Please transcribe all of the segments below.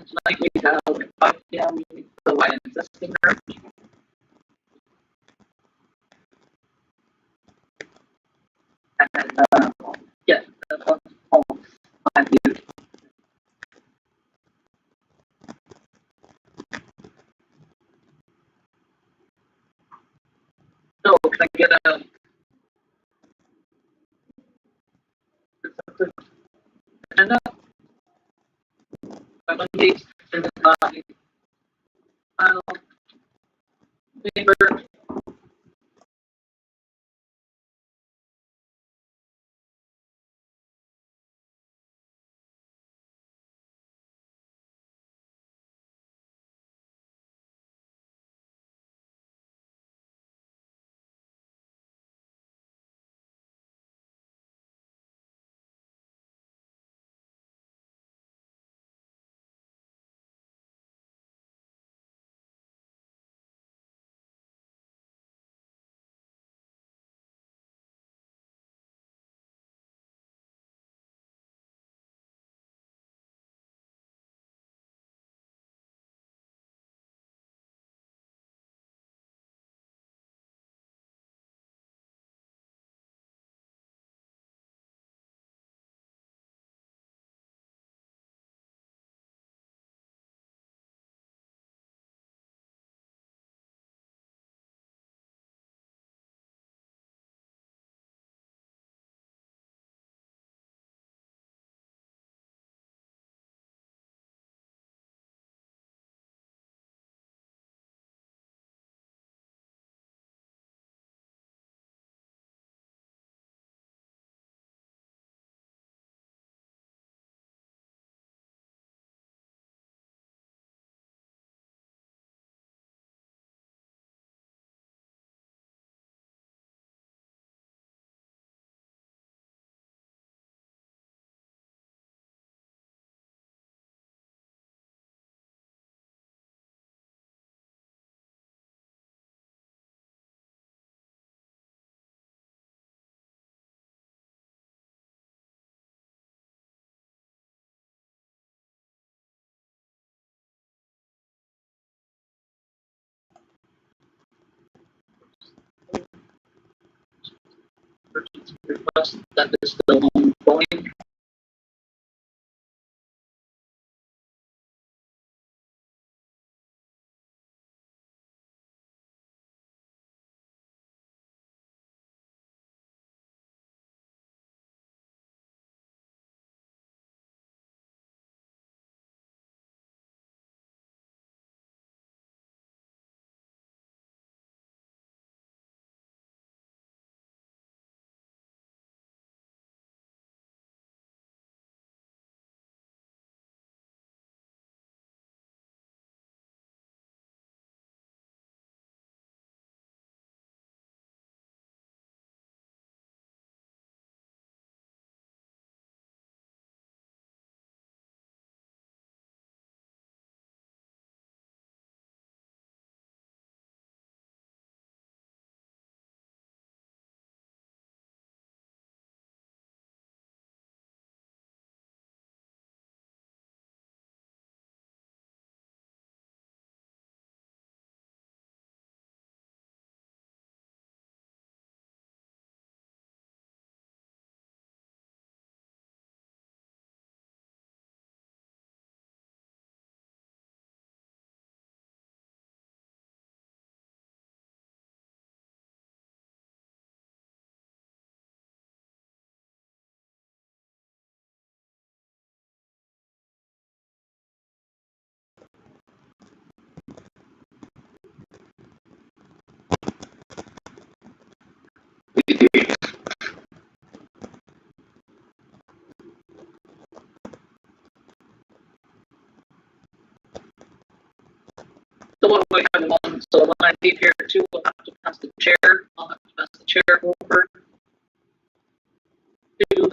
tonight we have at 5 p.m. the light and testing room. And yeah, that's all I do. So can I get a agenda? Monday and then final paper. Request that is still ongoing. So what we have one, so when I leave here too, we'll have to pass the chair. I'll have to pass the chair over to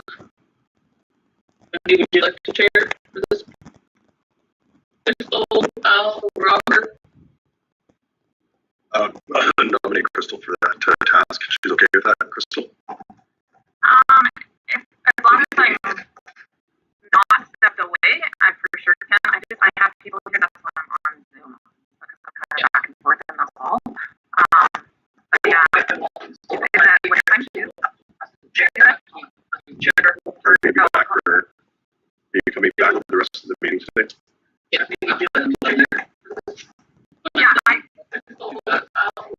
Wendy. Would you like to chair for this? Crystal, Al, Robert. Nominate Crystal for that task. She's okay with that, Crystal? If, as long as I'm not stepped away, I for sure can. I have to you be back for? Are you coming back with the rest of the meeting today? Yeah, we can do it later. Yeah,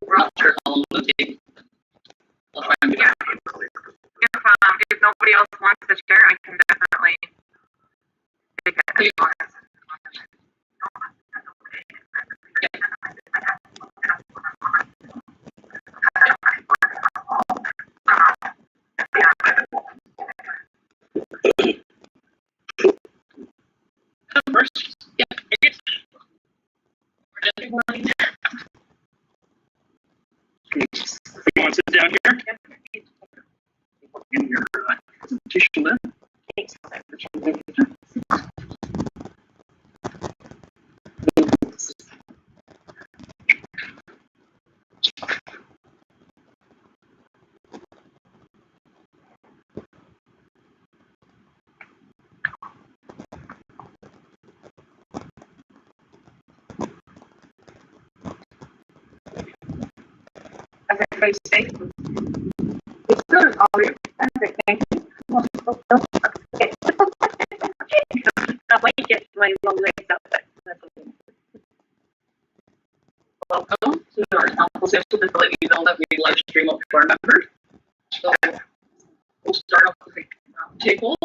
We're not sure how long it'll take. I'll try and be back. if nobody else wants to share, I can definitely take it. First, yeah, everyone. You want to sit down here? In your presentation then. Thanks. How's everybody safe? It's good. All right. Perfect. Thank you. Okay. I might get my long legs up, but that's okay. Welcome to our council session. Just to let you know that we live stream up to our members. So we'll start off with a table.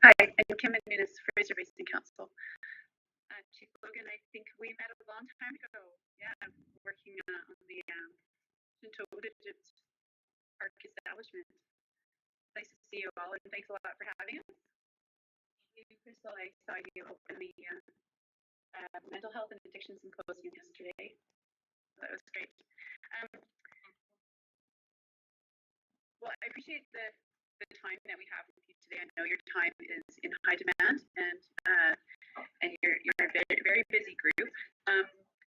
Hi, I'm Kim Nunes, Fraser Basin Council. Chief Logan, I think we met a long time ago. Yeah, I'm working on the Untitled Park establishment. Nice to see you all, and thanks a lot for having us. Crystal, I saw you open the Mental Health and Addiction Symposium yesterday. That was great. Well, I appreciate the time that we have with you today. I know your time is in high demand, and you're a very, very busy group.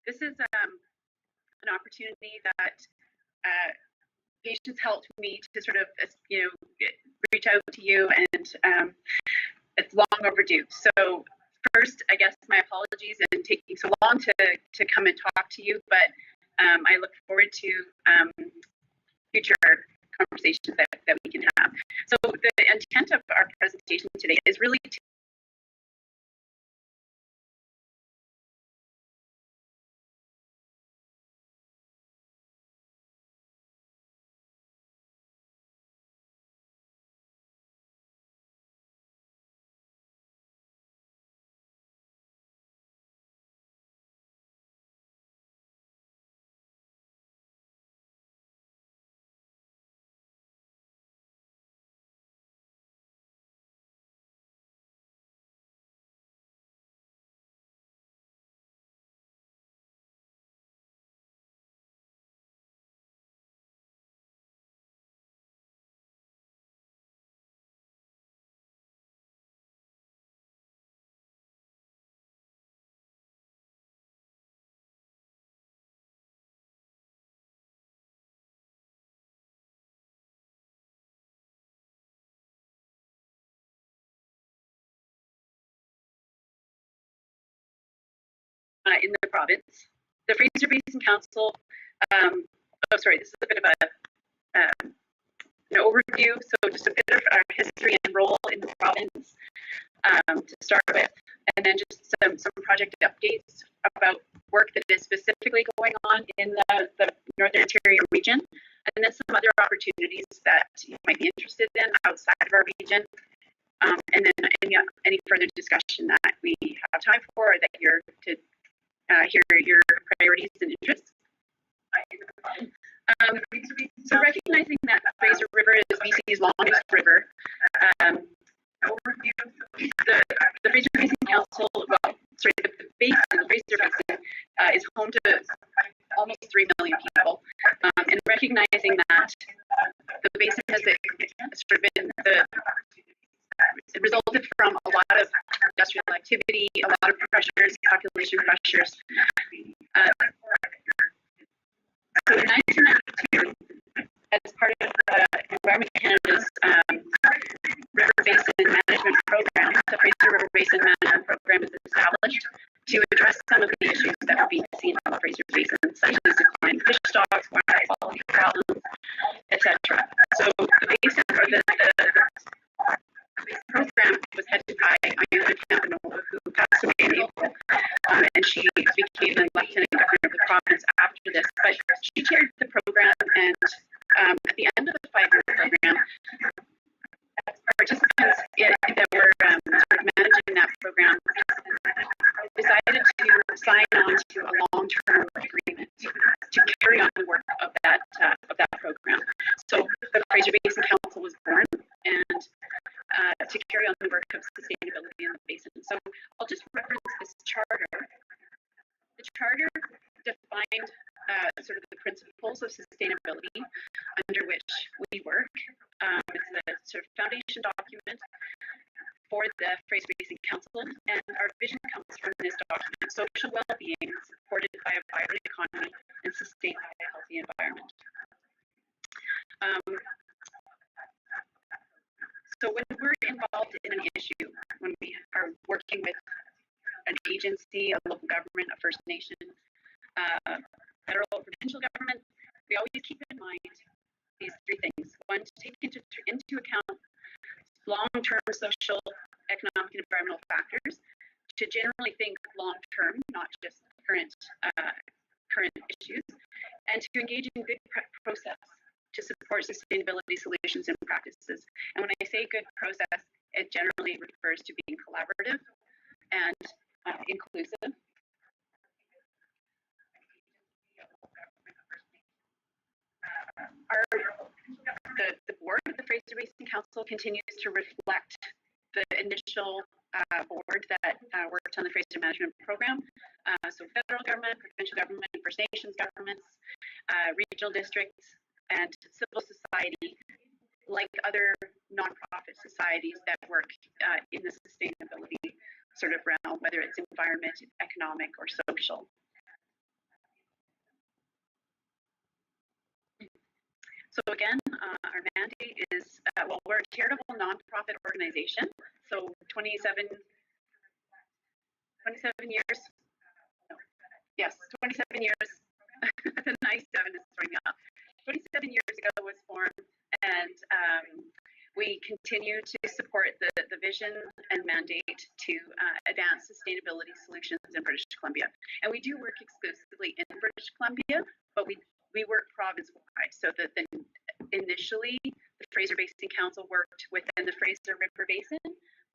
This is an opportunity that patients helped me to sort of reach out to you, and it's long overdue. So first, I guess my apologies in taking so long to come and talk to you, but I look forward to future conversations that we can have. So the intent of our presentation today is really to in the province. The Fraser Basin Council, this is a bit of an overview. So just a bit of our history and role in the province to start with, and then just some project updates about work that is specifically going on in the Northern Ontario region, and then some other opportunities that you might be interested in outside of our region. And then any further discussion that we have time for, or that you're to hear your priorities and interests. So recognizing that Fraser River is BC's longest river, the Fraser Basin Council, the Fraser Basin is home to almost 3 million people, and recognizing that the basin has sort of been it resulted from a lot of industrial activity, a lot of pressures, population pressures. So in 1992, as part of Environment Canada's River Basin Management Program, the Fraser River Basin Management Program is established to address some of the issues that were being seen on the Fraser Basin, such as declining fish stocks, water quality problems, etc. So the basin, or the program was headed by Ayansola, who passed away in April, and she became the lieutenant governor of the province after this. But she chaired the program, and at the end of the 5-year program, participants that were sort of managing that program decided to sign on to a long-term agreement to carry on the work of that program. So the Fraser Basin Council was born, and to carry on the work of sustainability in the basin. So I'll just reference this charter. The charter defined sort of the principles of sustainability under which we work. It's a sort of foundation document for the Fraser Basin Council, and our vision comes from this document: social well-being supported by a vibrant economy and sustained by a healthy environment. So when we're involved in an issue, when we are working with an agency, a local government, a First Nation, federal or provincial government, we always keep in mind these 3 things. One, to take into account long-term social, economic, and environmental factors, to generally think long-term, not just current issues, and to engage in good process to support sustainability solutions and practices. And when I say good process, it generally refers to being collaborative and inclusive. The board of the Fraser Basin Council continues to reflect the initial board that worked on the Fraser Management Program. So federal government, provincial government, First Nations governments, regional districts, and civil society, like other nonprofit societies that work in the sustainability sort of realm, whether it's environment, economic, or social. So again, our mandate is, well, we're a charitable nonprofit organization. So 27 years, yes, 27 years, the nice 7 is throwing me off. 27 years ago was formed, and we continue to support the vision and mandate to advance sustainability solutions in British Columbia. And we do work exclusively in British Columbia, but we work province-wide. So that initially, the Fraser Basin Council worked within the Fraser River Basin,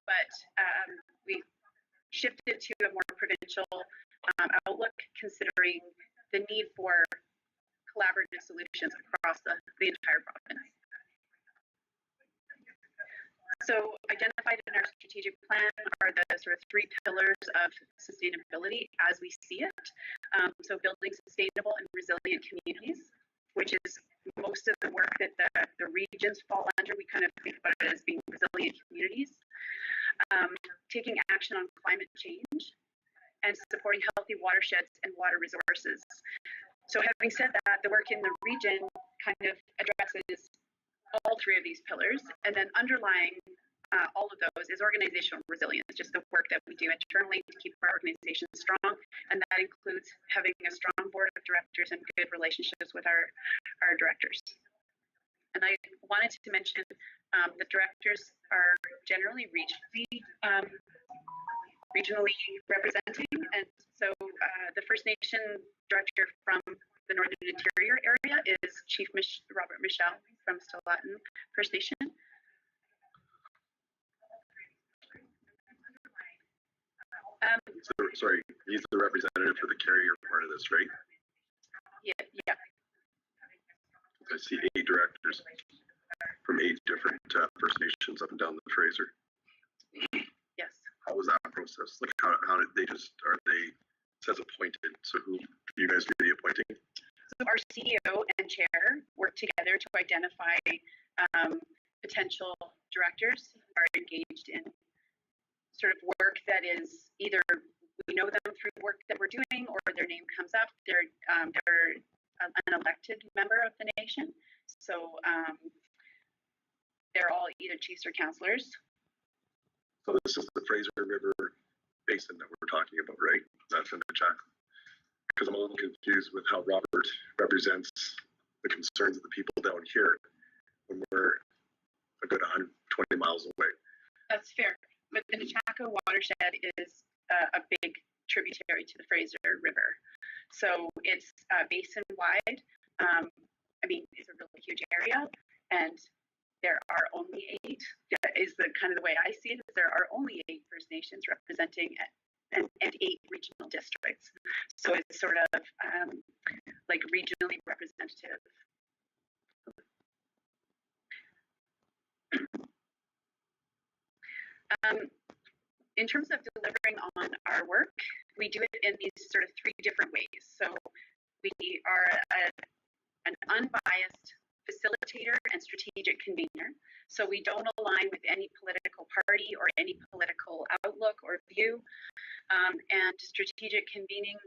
but we shifted to a more provincial outlook, considering the need for collaborative solutions across the entire province. So identified in our strategic plan are the sort of 3 pillars of sustainability as we see it. So building sustainable and resilient communities, which is most of the work that the regions fall under. We kind of think about it as being resilient communities. Taking action on climate change, and supporting healthy watersheds and water resources. So having said that, the work in the region kind of addresses all 3 of these pillars, and then underlying all of those is organizational resilience, just the work that we do internally to keep our organization strong, and that includes having a strong board of directors and good relationships with our directors. And I wanted to mention the directors are generally regionally representing, and so the First Nation director from the Northern Interior area is Chief Robert Michel from Stillatin First Nation. So, sorry, he's the representative for the carrier part of this, right? Yeah. I see 8 directors from 8 different First Nations up and down the Fraser. Yes. How was that process? Like, how did they are they, it says appointed, so who do you guys do the appointing? So our CEO and chair work together to identify potential directors who are engaged in sort of work that is either we know them through work that we're doing, or their name comes up. They're an elected member of the nation, so they're all either chiefs or councillors. So this is the Fraser River Basin that we're talking about, right? That's in the chat. Because I'm a little confused with how Robert represents the concerns of the people down here when we're a good 120 miles away. That's fair. But the Nechako watershed is a big tributary to the Fraser River. So it's basin-wide. I mean, it's a really huge area, and there are only 8. Is the kind of the way I see it. Is there are only 8 First Nations representing and 8 regional districts. So it's sort of like regionally representative. In terms of delivering on our work, we do it in these sort of 3 different ways. So we are an unbiased facilitator and strategic convener. So we don't align with any political party or any political outlook or view. And strategic convening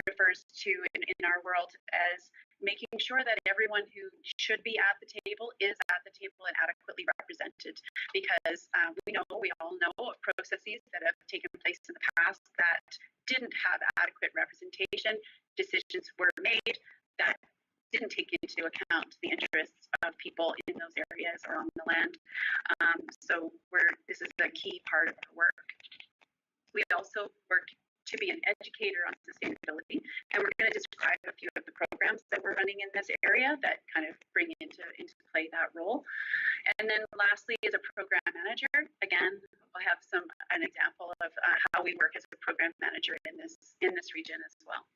refers to, in our world, as making sure that everyone who should be at the table is at the table and adequately represented. Because we all know of processes that have taken place in the past that didn't have adequate representation. Decisions were made that didn't take into account the interests of people in those areas or on the land. So this is a key part of our work. We also work to be an educator on sustainability, and we're going to describe a few of the programs that we're running in this area that kind of bring into play that role. And then lastly, as a program manager, again, I'll have an example of how we work as a program manager in this region as well.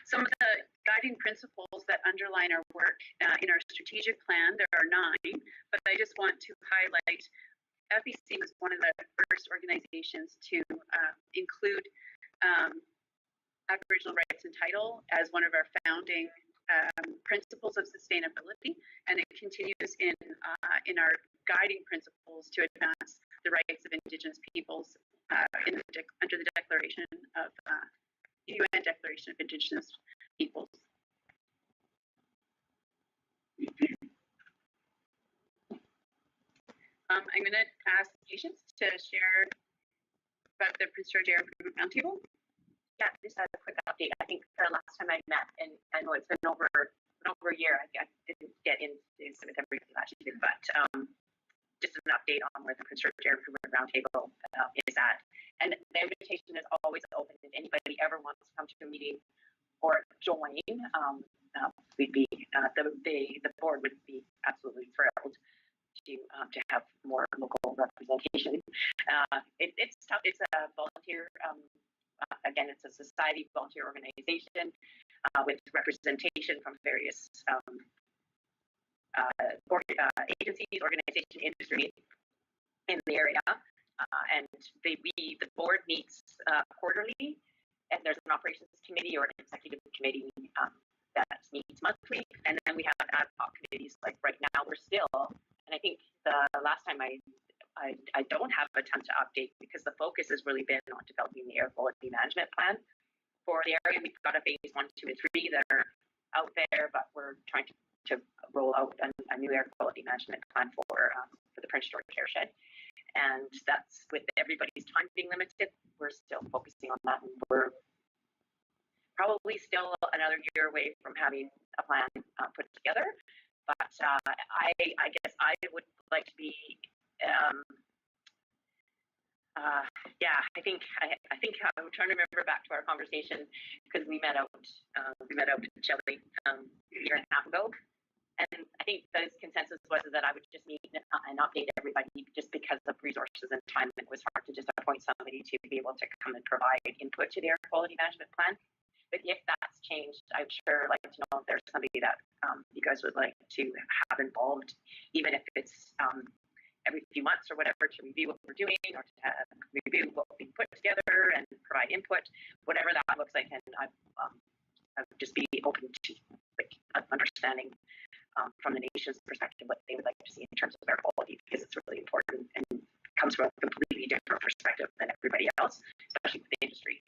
Some of the guiding principles that underline our work in our strategic plan, there are 9, but I just want to highlight FBC was one of the first organizations to include Aboriginal rights and title as one of our founding principles of sustainability, and it continues in our guiding principles to advance the rights of Indigenous peoples under the Declaration of UN Declaration of Indigenous Peoples. I'm going to ask patients to share about the Prince George Area Improvement Roundtable. Yeah, just a quick update. I think the last time I met, and I know it's been over a year, I didn't get into some of everything last year, but just an update on where the Prince George Area Improvement Roundtable is at. And the invitation is always open. If anybody ever wants to come to a meeting or join, we'd be the board would be absolutely thrilled to have more local representation. It's tough. It's a volunteer. Again, it's a society volunteer organization with representation from various agencies, organization, industry in the area, and the board meets quarterly, and there's an operations committee or an executive committee that meets monthly, and then we have ad hoc committees. Like right now, we're still, and I think the last time I don't have a ton to update because the focus has really been on developing the air quality management plan for the area. We've got a phase 1, 2, and 3 that are out there, but we're trying to roll out a new air quality management plan for the Prince George Watershed. And that's with everybody's time being limited, we're still focusing on that, and we're probably still another year away from having a plan put together. But I guess I would like to be, I think I'm trying to remember back to our conversation because we met out in Chile a year and a half ago, And I think the consensus was that I would just meet and update everybody just because of resources and time. It was hard to just appoint somebody to be able to come and provide input to the air quality management plan. But if that's changed, I'd sure like to know if there's somebody that you guys would like to have involved, even if it's every few months or whatever, to review what we're doing or to review what we put together and provide input, whatever that looks like. And I would just be open to like understanding from the nation's perspective what they would like to see in terms of air quality, because it's really important and comes from a completely different perspective than everybody else, especially with the industry.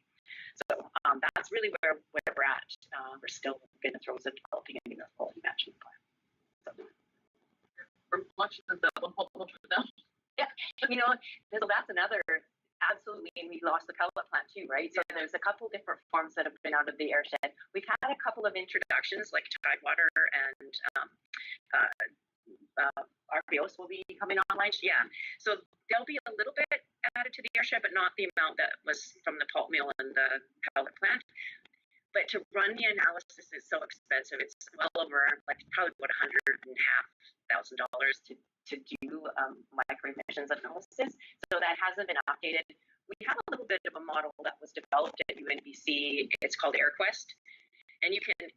So that's really where we're at. We're still in the throes of developing a new air quality management plan. So. We're much of the development for them. Yeah, you know, so that's another. Absolutely, and we lost the pellet plant too, right? So there's a couple different forms that have been out of the airshed. We've had a couple of introductions, like Tidewater and RPOs will be coming online. Yeah, so there'll be a little bit added to the airshed, but not the amount that was from the pulp mill and the pellet plant. But to run the analysis is so expensive. It's well over, like, probably about $150,000 to do micro emissions analysis. So that hasn't been updated. We have a little bit of a model that was developed at UNBC. It's called AirQuest, and you can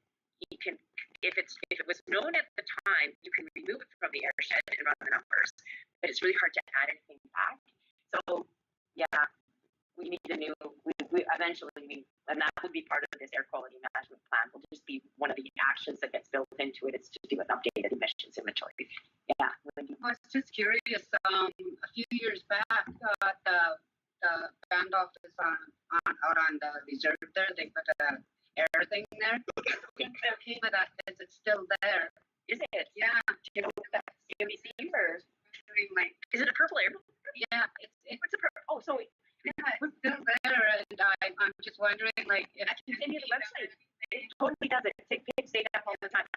if it was known at the time, you can remove it from the airshed and run the numbers. But it's really hard to add anything back. So yeah, we need a new. We eventually need, and that would be part of this air quality management plan. Will just be one of the actions that gets built into it. Is to do an updated emissions inventory. Yeah. I was just curious. A few years back, the band office out on the reserve there, they put a air thing there. Okay, but is it still there? Is it? Yeah. You know, CIBC or is it a purple air? Yeah, What's a purple? Oh, so yeah, it's still there, and I'm just wondering, like, if I can send you the website. It totally does it. Takes data up all the time.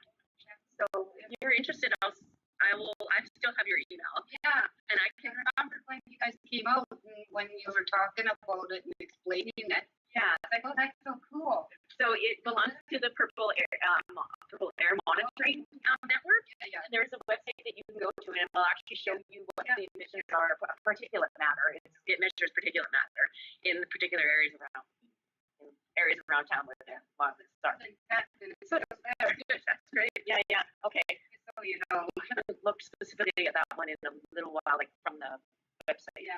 So if you're interested, I still have your email. Yeah, and I can remember when you guys came out and when you were talking about it and explaining it. Yeah, it's like, oh, that's so cool. So it belongs to the Purple Air Monitoring Network. Yeah. There's a website that you can go to, and it will actually show you what the emissions are of particulate matter. It measures particulate matter in the particular areas around town where the monitors are. So that's great. Yeah. Okay. So you know, I haven't looked specifically at that one in a little while, like from the website. Yeah.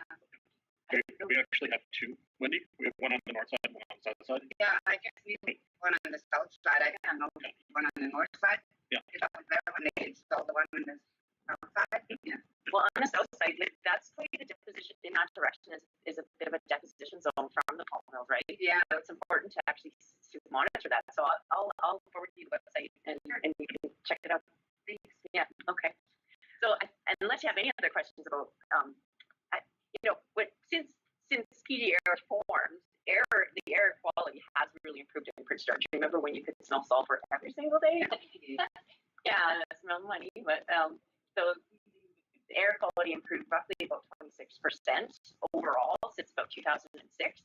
We actually have two, Wendy. We have one on the north side and one on the south side. Yeah, I guess we have one on the south side. I don't know, one on the north side. Yeah. That was there when they installed the one on the south side. Yeah. Well, on the south side, that's quite a deposition in that direction is a bit of a deposition zone from the pulp mills, right? Yeah. So it's important to actually monitor that. So I'll forward you the website and you can check it out. Thanks. Yeah. Okay. So unless you have any other questions about since PG Air formed, the air quality has really improved in Prince George. Remember when you could smell sulfur every single day? Yeah, it smelled money, but so the air quality improved roughly about 26% overall since about 2006.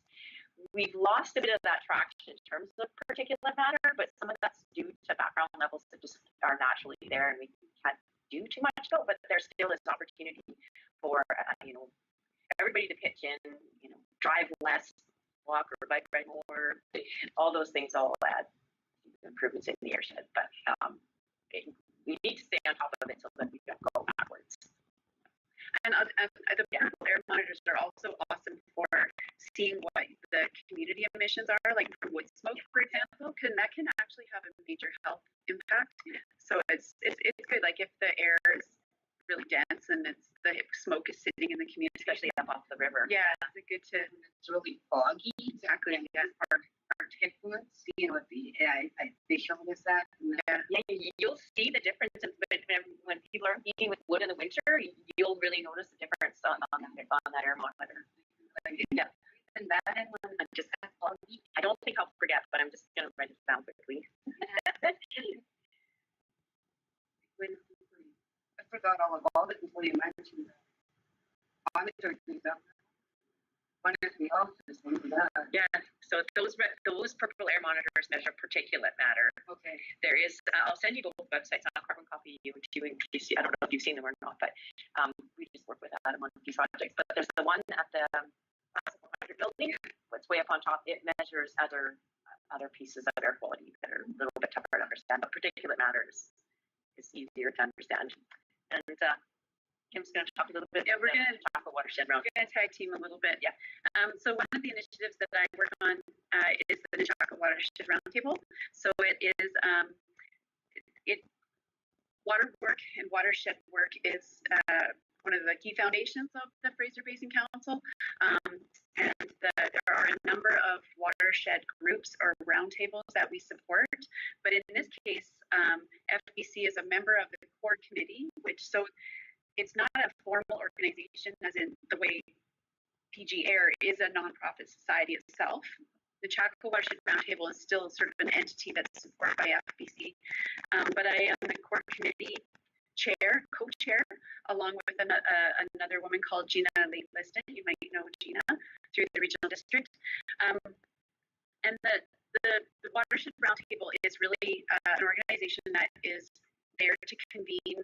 We've lost a bit of that traction in terms of particulate matter, but some of that's due to background levels that just are naturally there, and we can't do too much about. But there still is opportunity for everybody to pitch in, drive less, walk or bike ride more. All those things all add improvements in the airshed. But we need to stay on top of it so that we don't go backwards. And the air monitors are also awesome for seeing what the community emissions are, like for wood smoke, for example, that can actually have a major health impact. So it's good. Like if the air is really dense and the smoke is sitting in the community, especially up off the river. Yeah, it's good to. It's really foggy. Exactly. And yeah, particulates. They showed us that. Yeah, you'll see the difference. When people are heating with wood in the winter, you'll really notice the difference on that air monitor. Yeah. And that one just foggy. I don't think I'll forget, but I'm just gonna write it down quickly. I forgot all about it until you mentioned that. Monitor things up. One of the office, that. Yeah, so So those purple air monitors measure particulate matter. Okay. There is, I'll send you both websites. I'll carbon copy you in case I don't know if you've seen them or not, but we just work with Adam on these projects. But there's the one at the building, it's way up on top. It measures other pieces of air quality that are a little bit tougher to understand, but particulate matter is easier to understand. And Kim's going to talk a little bit. Yeah, we're going to talk about watershed round. We're going to tag team a little bit. Yeah. So one of the initiatives that I work on is the Nechako Watershed Roundtable. So it is water work and watershed work is one of the key foundations of the Fraser Basin Council. And there are a number of watershed groups or roundtables that we support. But in this case, FBC is a member of the core committee, so it's not a formal organization as in the way PG Air is a nonprofit society itself. The Chaco Watershed Roundtable is still sort of an entity that's supported by FBC. But I am the core committee co-chair, along with another woman called Gina Liston. You might know Gina through the regional district. And the Watershed Roundtable is really an organization that is there to convene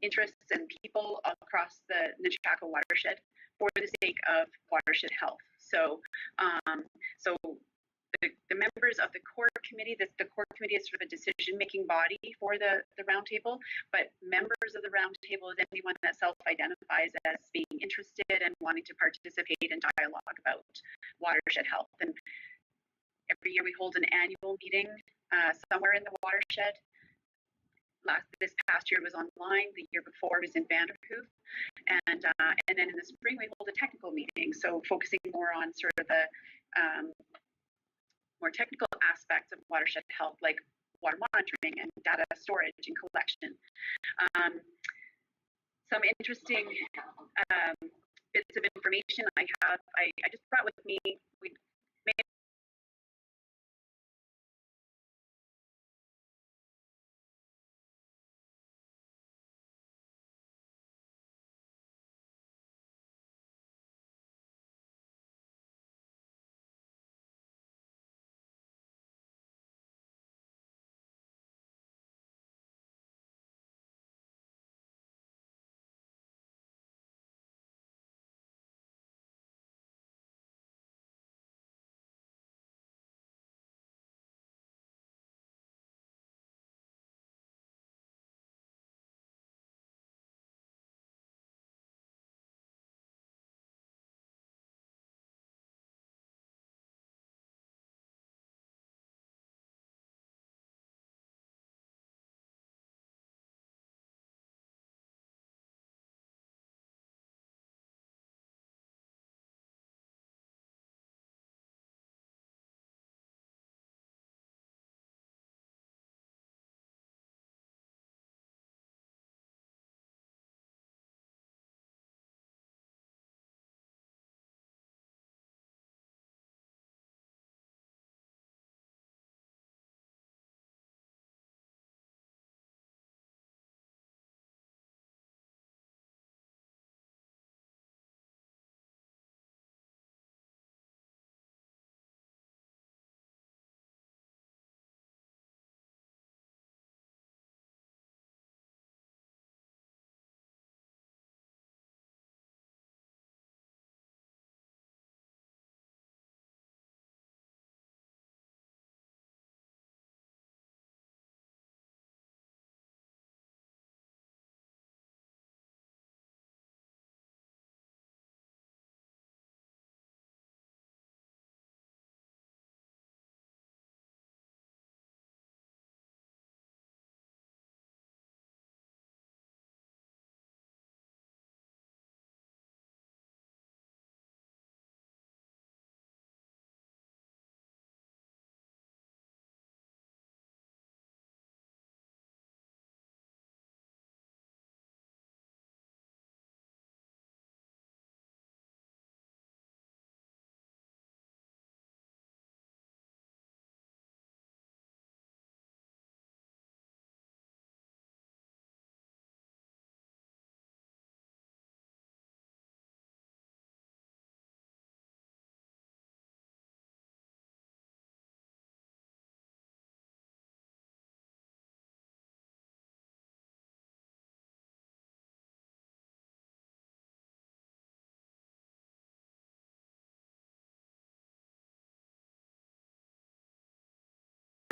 interests and people across the Nechako watershed for the sake of watershed health. So, the members of the core committee, the core committee is sort of a decision-making body for the roundtable, but members of the roundtable is anyone that self-identifies as being interested and wanting to participate in dialogue about watershed health. And every year we hold an annual meeting somewhere in the watershed. This past year was online. The year before was in Vanderhoof, and then in the spring we hold a technical meeting. So focusing more on sort of the more technical aspects of watershed health, like water monitoring and data storage and collection. Some interesting bits of information I just brought with me. We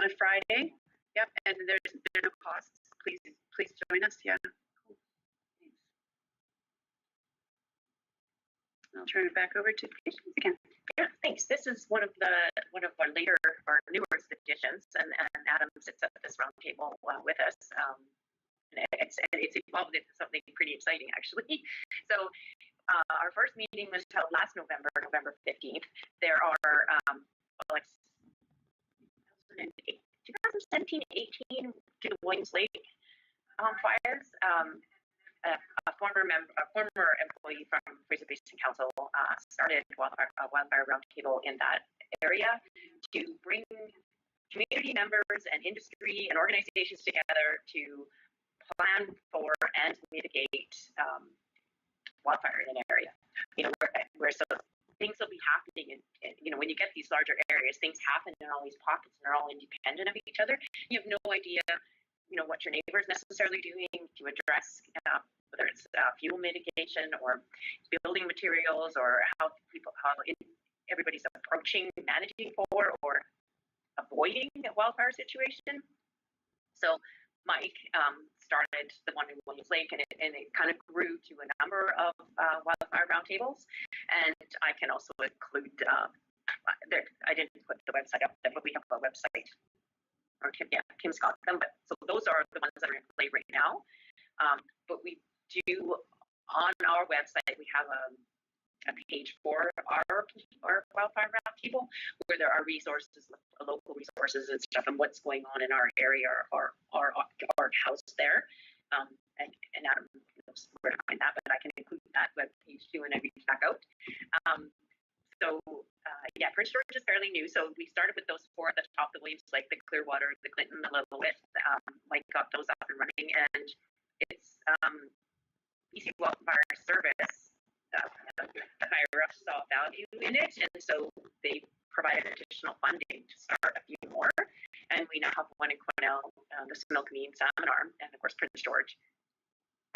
a Friday. Yep, and there's no costs. Please join us. Yeah. Cool. Thanks. I'll turn it back over to Patience again. Yeah, thanks. This is one of our later or newer additions, and Adam sits at this roundtable with us. And it's evolved into something pretty exciting, actually. So our first meeting was held last November, November 15th. There are like 2017-18 to the Williams Lake fires. A former employee from Fraser Basin Council started Wildfire Roundtable in that area to bring community members and industry and organizations together to plan for and mitigate wildfire in an area. You know, where so things will be happening, and you know, when you get these larger areas, things happen in all these pockets, and they're all independent of each other. You have no idea, you know, what your neighbor is necessarily doing to address whether it's fuel mitigation or building materials, or how everybody's approaching, managing for, or avoiding a wildfire situation. So Mike started the one in Williams Lake, and it kind of grew to a number of wildfire roundtables. And I can also include, I didn't put the website up there, but we have a website. Or Kim's got them, but so those are the ones that are in play right now. But we do, on our website, we have a page for our wildfire roundtable, where there are resources, local resources and stuff, and what's going on in our area or housed there. And Adam knows where to find that, but I can include that web page too when I reach back out. Yeah, Prince George is fairly new. So we started with those four at the top, the Williams Lake, the Clearwater, the Clinton, the Lillooet. Mike got those up and running, and it's BC Wildfire Service. The higher ups saw value in it, and so they provided additional funding to start a few more. And we now have one in Quesnel, the Similkameen Salmon Arm, and of course Prince George.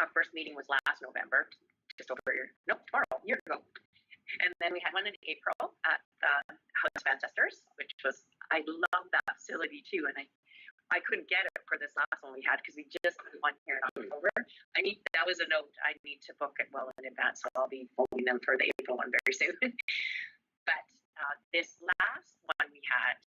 Our first meeting was last November, just over tomorrow, a year ago. And then we had one in April at the House of Ancestors, which was, I love that facility too. And I couldn't get it for this last one we had because we just had one here in October. That was a note. I need to book it well in advance, so I'll be phoning them for the April one very soon. But this last one we had,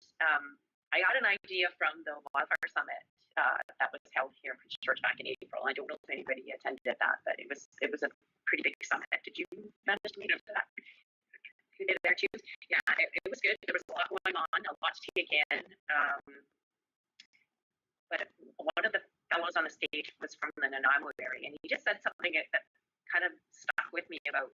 I got an idea from the Wildfire Summit that was held here in Prince George back in April. I don't know if anybody attended that, but it was a pretty big summit. Did you manage to meet up for that? You did there too? Yeah, it was good. There was a lot going on, a lot to take in. But one of the fellows on the stage was from the Nanaimo area, and he just said something that kind of stuck with me about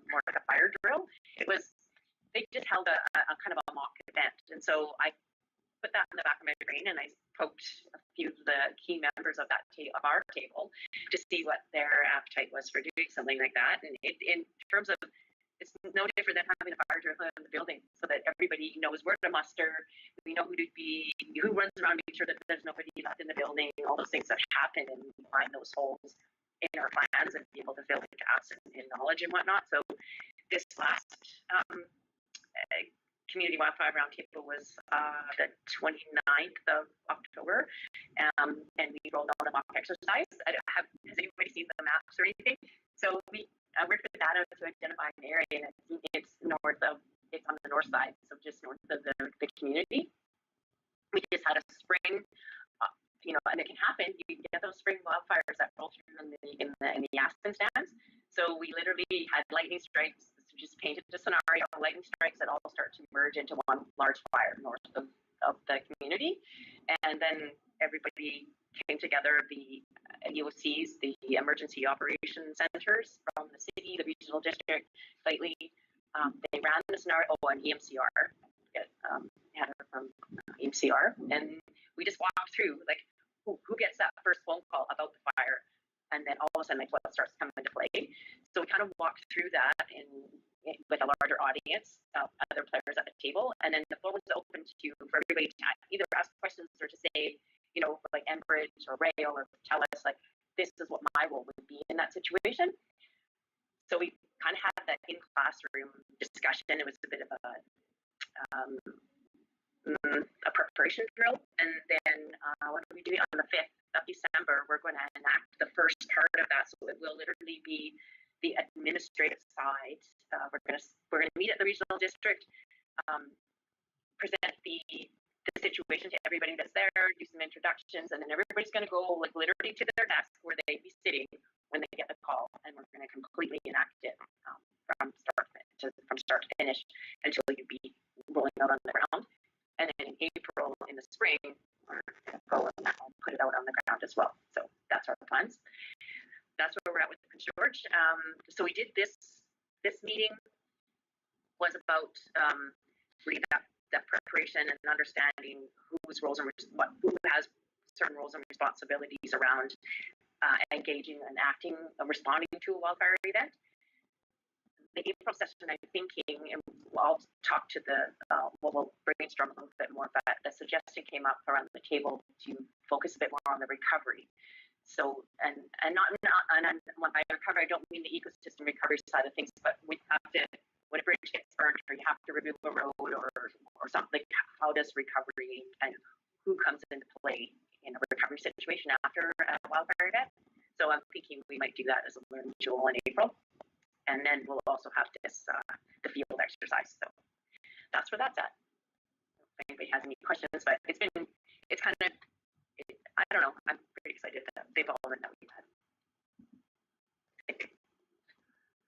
more like a fire drill. They just held a kind of a mock event, and so I put that in the back of my brain, and I poked a few of the key members of that of our table to see what their appetite was for doing something like that. And in terms of, it's no different than having a fire drill in the building, so that everybody knows where to muster. We know who runs around to make sure that there's nobody left in the building, all those things that happen, and we find those holes in our plans and be able to fill the gaps in knowledge and whatnot. So this last Community Wildfire Roundtable was the 29th of October, and we rolled out a mock exercise. Has anybody seen the maps or anything? So we worked with data to identify an area, and it's on the north side, so just north of the community. We just had a spring, and it can happen. You get those spring wildfires that roll through in the aspen stands. So we literally had lightning strikes. Just painted a scenario, lightning strikes that all start to merge into one large fire north of the community. And then everybody came together, the EOCs, the emergency operation centers from the city, the regional district, slightly. They ran the scenario, and EMCR, had her from EMCR. And we just walked through, like, who gets that first phone call about the fire? And then all of a sudden, like, what starts coming into play. So we kind of walked through that with a larger audience of other players at the table. And then the floor was open for everybody to either ask questions or to say, like Enbridge or Rail, or tell us, like, this is what my role would be in that situation. So we kind of had that in-classroom discussion. It was a bit of a operation drill, and then what are we doing on the 5th of December? We're going to enact the first part of that, so it will literally be the administrative side. We're going to meet at the regional district, present the situation to everybody that's there, do some introductions, and then everybody's going to go like literally to their desk where they'd be sitting when they get the call, and we're going to completely enact it from start to finish until you'd be rolling out on the ground. And then in April, in the spring, we're going to go and put it out on the ground as well. So that's our plans. That's where we're at with Prince George. So we did this meeting was about really that preparation and understanding whose roles and who has certain roles and responsibilities around engaging and acting and responding to a wildfire event. The April session, I'm thinking, and I'll talk to we'll brainstorm a little bit more, but the suggestion came up around the table to focus a bit more on the recovery. So, and by recovery, I don't mean the ecosystem recovery side of things, but we have to, when a bridge gets burned or you have to remove a road or something, how does recovery and who comes into play in a recovery situation after a wildfire event? So I'm thinking we might do that as a learning tool in April. And then we'll also have this, the field exercise. So that's where that's at. If anybody has any questions, but it's kind of, I don't know, I'm pretty excited that they've all been that we've had.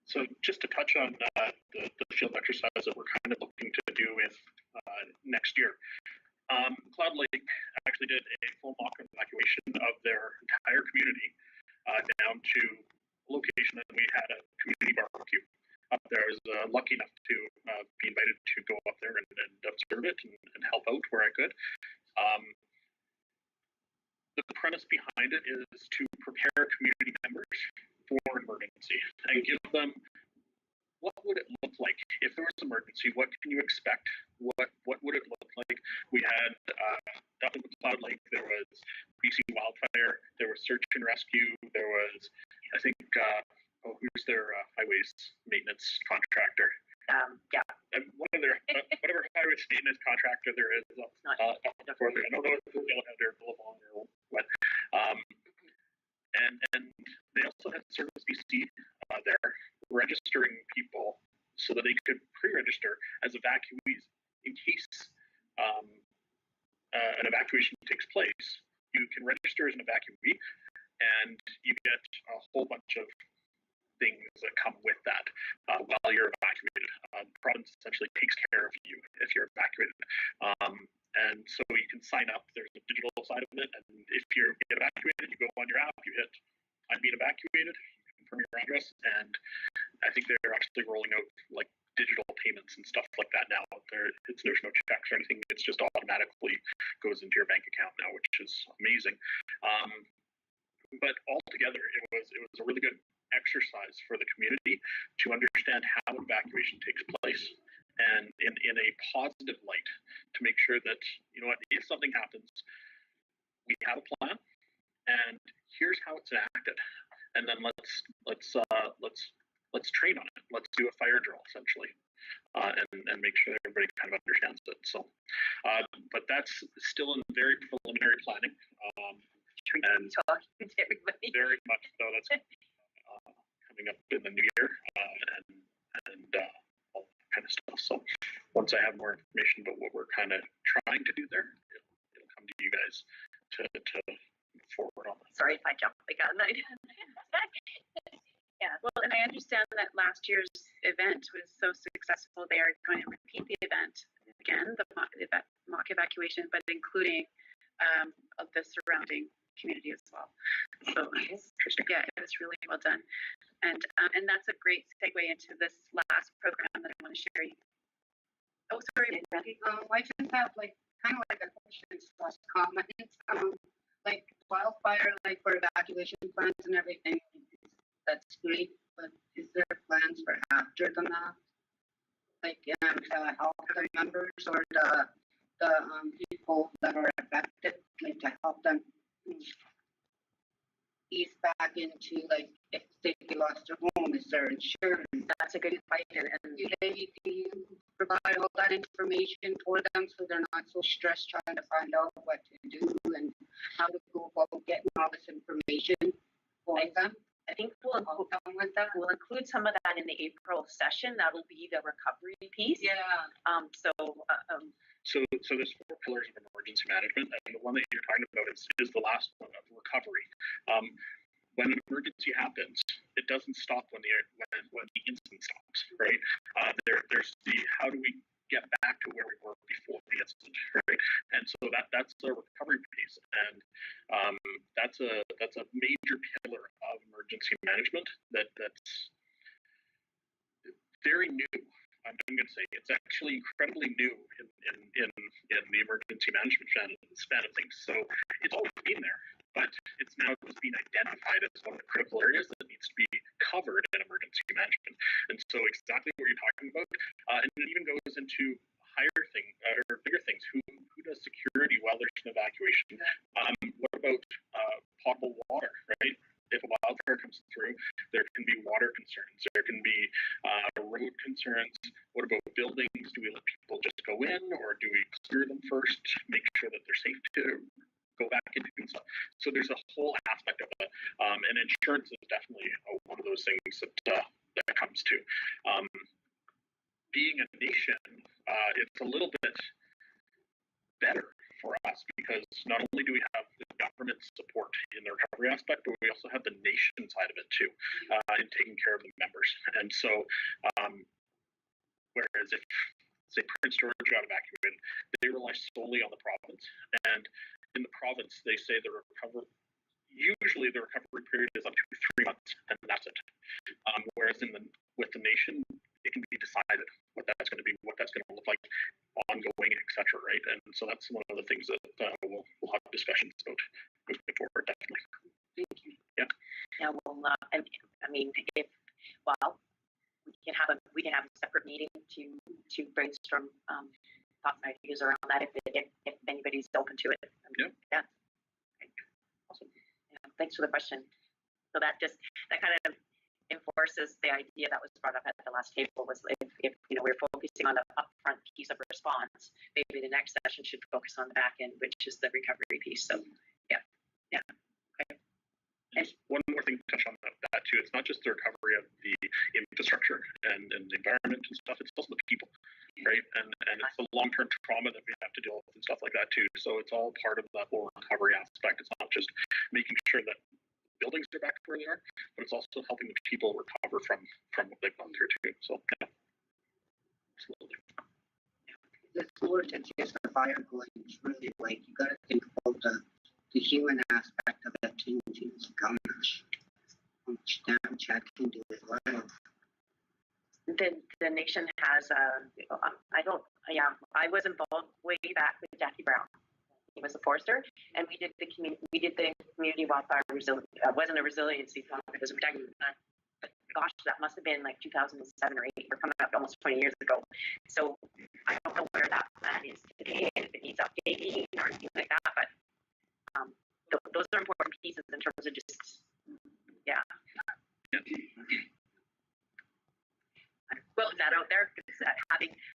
So just to touch on the field exercise that we're kind of looking to do with next year. Cloud Lake actually did a full mock evacuation of their entire community down to location, and we had a community barbecue up there. I was lucky enough to be invited to go up there and observe it and help out where I could. The premise behind it is to prepare community members for emergency and give them what would it look like if there was an emergency. What can you expect? What would it look like? We had up in Cloud Lake, there was BC Wildfire, there was search and rescue, there was, I think, who's their highways maintenance contractor? Yeah. And whatever highways maintenance contractor there is, I don't know if they'll have their global or what. And they also had Service BC there registering people so that they could pre-register as evacuees in case an evacuation takes place. You can register as an evacuee, and you get a whole bunch of things that come with that while you're evacuated. The province essentially takes care of you if you're evacuated. And so you can sign up. There's a digital side of it, and if you get evacuated, you go on your app, you hit I'm being evacuated, you confirm your address, and I think they're actually rolling out like digital payments and stuff like that now. It's no checks or anything. It's just automatically goes into your bank account now, which is amazing. But altogether, it was a really good exercise for the community to understand how evacuation takes place, and in a positive light, to make sure that, you know what, if something happens, we have a plan, and here's how it's enacted, and then let's train on it. Let's do a fire drill essentially, and make sure everybody kind of understands it. So, but that's still in very preliminary planning. And talking to everybody. Very much so. That's coming up in the new year, and all that kind of stuff. So once I have more information about what we're kind of trying to do there, it'll come to you guys to move forward on that. Sorry if I jumped the gun. Yeah, well, and I understand that last year's event was so successful, they are going to repeat the event again, the mock evacuation, but including of the surrounding community as well. So yeah, it was really well done, and that's a great segue into this last program that I want to share. Oh, sorry, Randy. I just have like kind of like a question slash comment. Like wildfire, like for evacuation plans and everything, that's great. But is there plans for after the map, like to help the members or the people that are affected, like to help them ease back into, like, if they lost their home, is there insurance? That's a good question. And do you provide all that information for them so they're not so stressed trying to find out what to do and how to go about getting all this information for them. I think we'll include some of that in the April session. That'll be the recovery piece. Yeah. So there's 4 pillars of emergency management, and the one that you're talking about is the last one of recovery. When an emergency happens, it doesn't stop when the incident stops, right? There's the how do we get back to where we were before the incident, right? And so that's the recovery piece, and that's a major pillar of emergency management that's very new. I'm going to say it's actually incredibly new in the emergency management span of things. So it's always been there, but it's now just being identified as one of the critical areas that needs to be covered in emergency management. And so exactly what you're talking about, and it even goes into higher things or bigger things. Who does security while there's an evacuation? What about potable water, right? If a wildfire comes through, there can be water concerns. There can be road concerns. What about buildings? Do we let people just go in, or do we clear them first, make sure that they're safe to go back into and stuff? So there's a whole aspect of it, and insurance is definitely one of those things that comes to. Being a nation, it's a little bit better for us because not only do we have the government support in the recovery aspect, but we also have the nation side of it too, in taking care of the members. And so, whereas if, say, Prince George got evacuated, they rely solely on the province. And in the province, they say usually the recovery period is up to 3 months, and that's it. Whereas with the nation, it can be decided what that's going to be, what that's going to look like, ongoing, etc. Right, and so that's one of the things that we'll have discussions about moving forward. Definitely. Thank you. Yeah. Yeah. Well, and I mean, we can have a separate meeting to brainstorm thoughts and ideas around that if anybody's open to it. Yeah. Yeah. Okay. Awesome. Yeah. Thanks for the question. So that kind of enforces the idea that was brought up at the last table, was if we're focusing on the upfront piece of response, maybe the next session should focus on the back end, which is the recovery piece. So yeah. Okay. And one more thing to touch on that too, it's not just the recovery of the infrastructure and the environment and stuff, it's also the people, right? And it's the long-term trauma that we have to deal with and stuff like that too. So it's all part of that whole recovery aspect. It's not just making sure that buildings are back to where they are, but it's also helping the people recover from what they've gone through too. So yeah, absolutely. It's more than just the fire going. It's really like you got to think about the human aspect of it too. How much damage that can do as well. The nation has I was involved way back with Jackie Brown. He was a forester, and we did the community wildfire resilience. Wasn't a resiliency plan, it was a reduction. Gosh, that must have been like 2007 or 8. We're coming up almost 20 years ago. So I don't know where that plan is today, and if it needs updating or anything like that. But those are important pieces in terms of just Well, is that out there?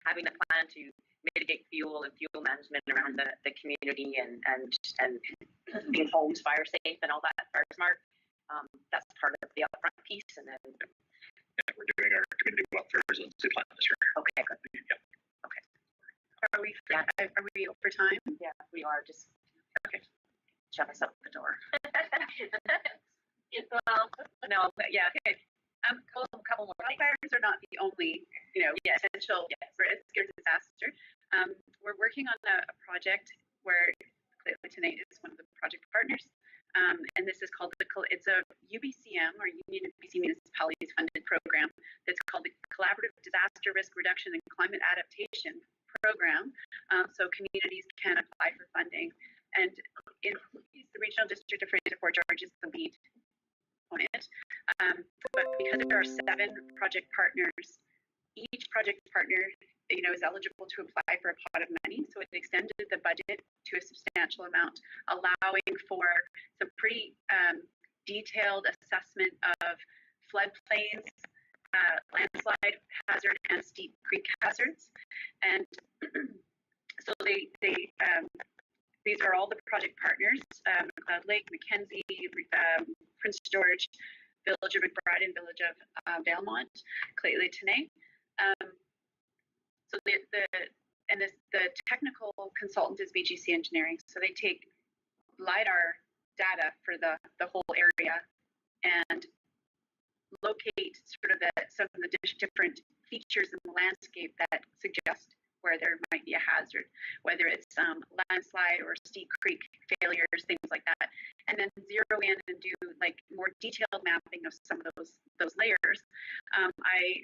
Having a plan to mitigate fuel and fuel management around the community and being homes fire safe and all that fire smart. That's part of the upfront piece, and then we're doing our community welfare resiliency plan this year. Okay, good. Yeah. Okay. Are we over time? Yeah, we are. Just okay. Shove us out the door. Well, no, but yeah. Okay. A couple more. Wildfires are not the only, essential risk or disaster. We're working on a project where Clayton tonight is one of the project partners, and this is called it's a UBCM, or Union of BC Municipalities funded program that's called the Collaborative Disaster Risk Reduction and Climate Adaptation Program. So communities can apply for funding, and the Regional District of Fraser Fort George is the lead on it. But because there are 7 project partners, each project partner, is eligible to apply for a pot of money. So it extended the budget to a substantial amount, allowing for some pretty detailed assessment of floodplains, landslide hazard and steep creek hazards. And so these are all the project partners: Cloud Lake, Mackenzie, Prince George, Village of McBride, and Village of Valemont, Clayton Tenay. So the technical consultant is BGC Engineering. So they take LiDAR data for the whole area and locate sort of some of the different features in the landscape that suggest where there might be a hazard, whether it's landslide or steep creek failures, things like that, and then zero in and do like more detailed mapping of some of those layers. I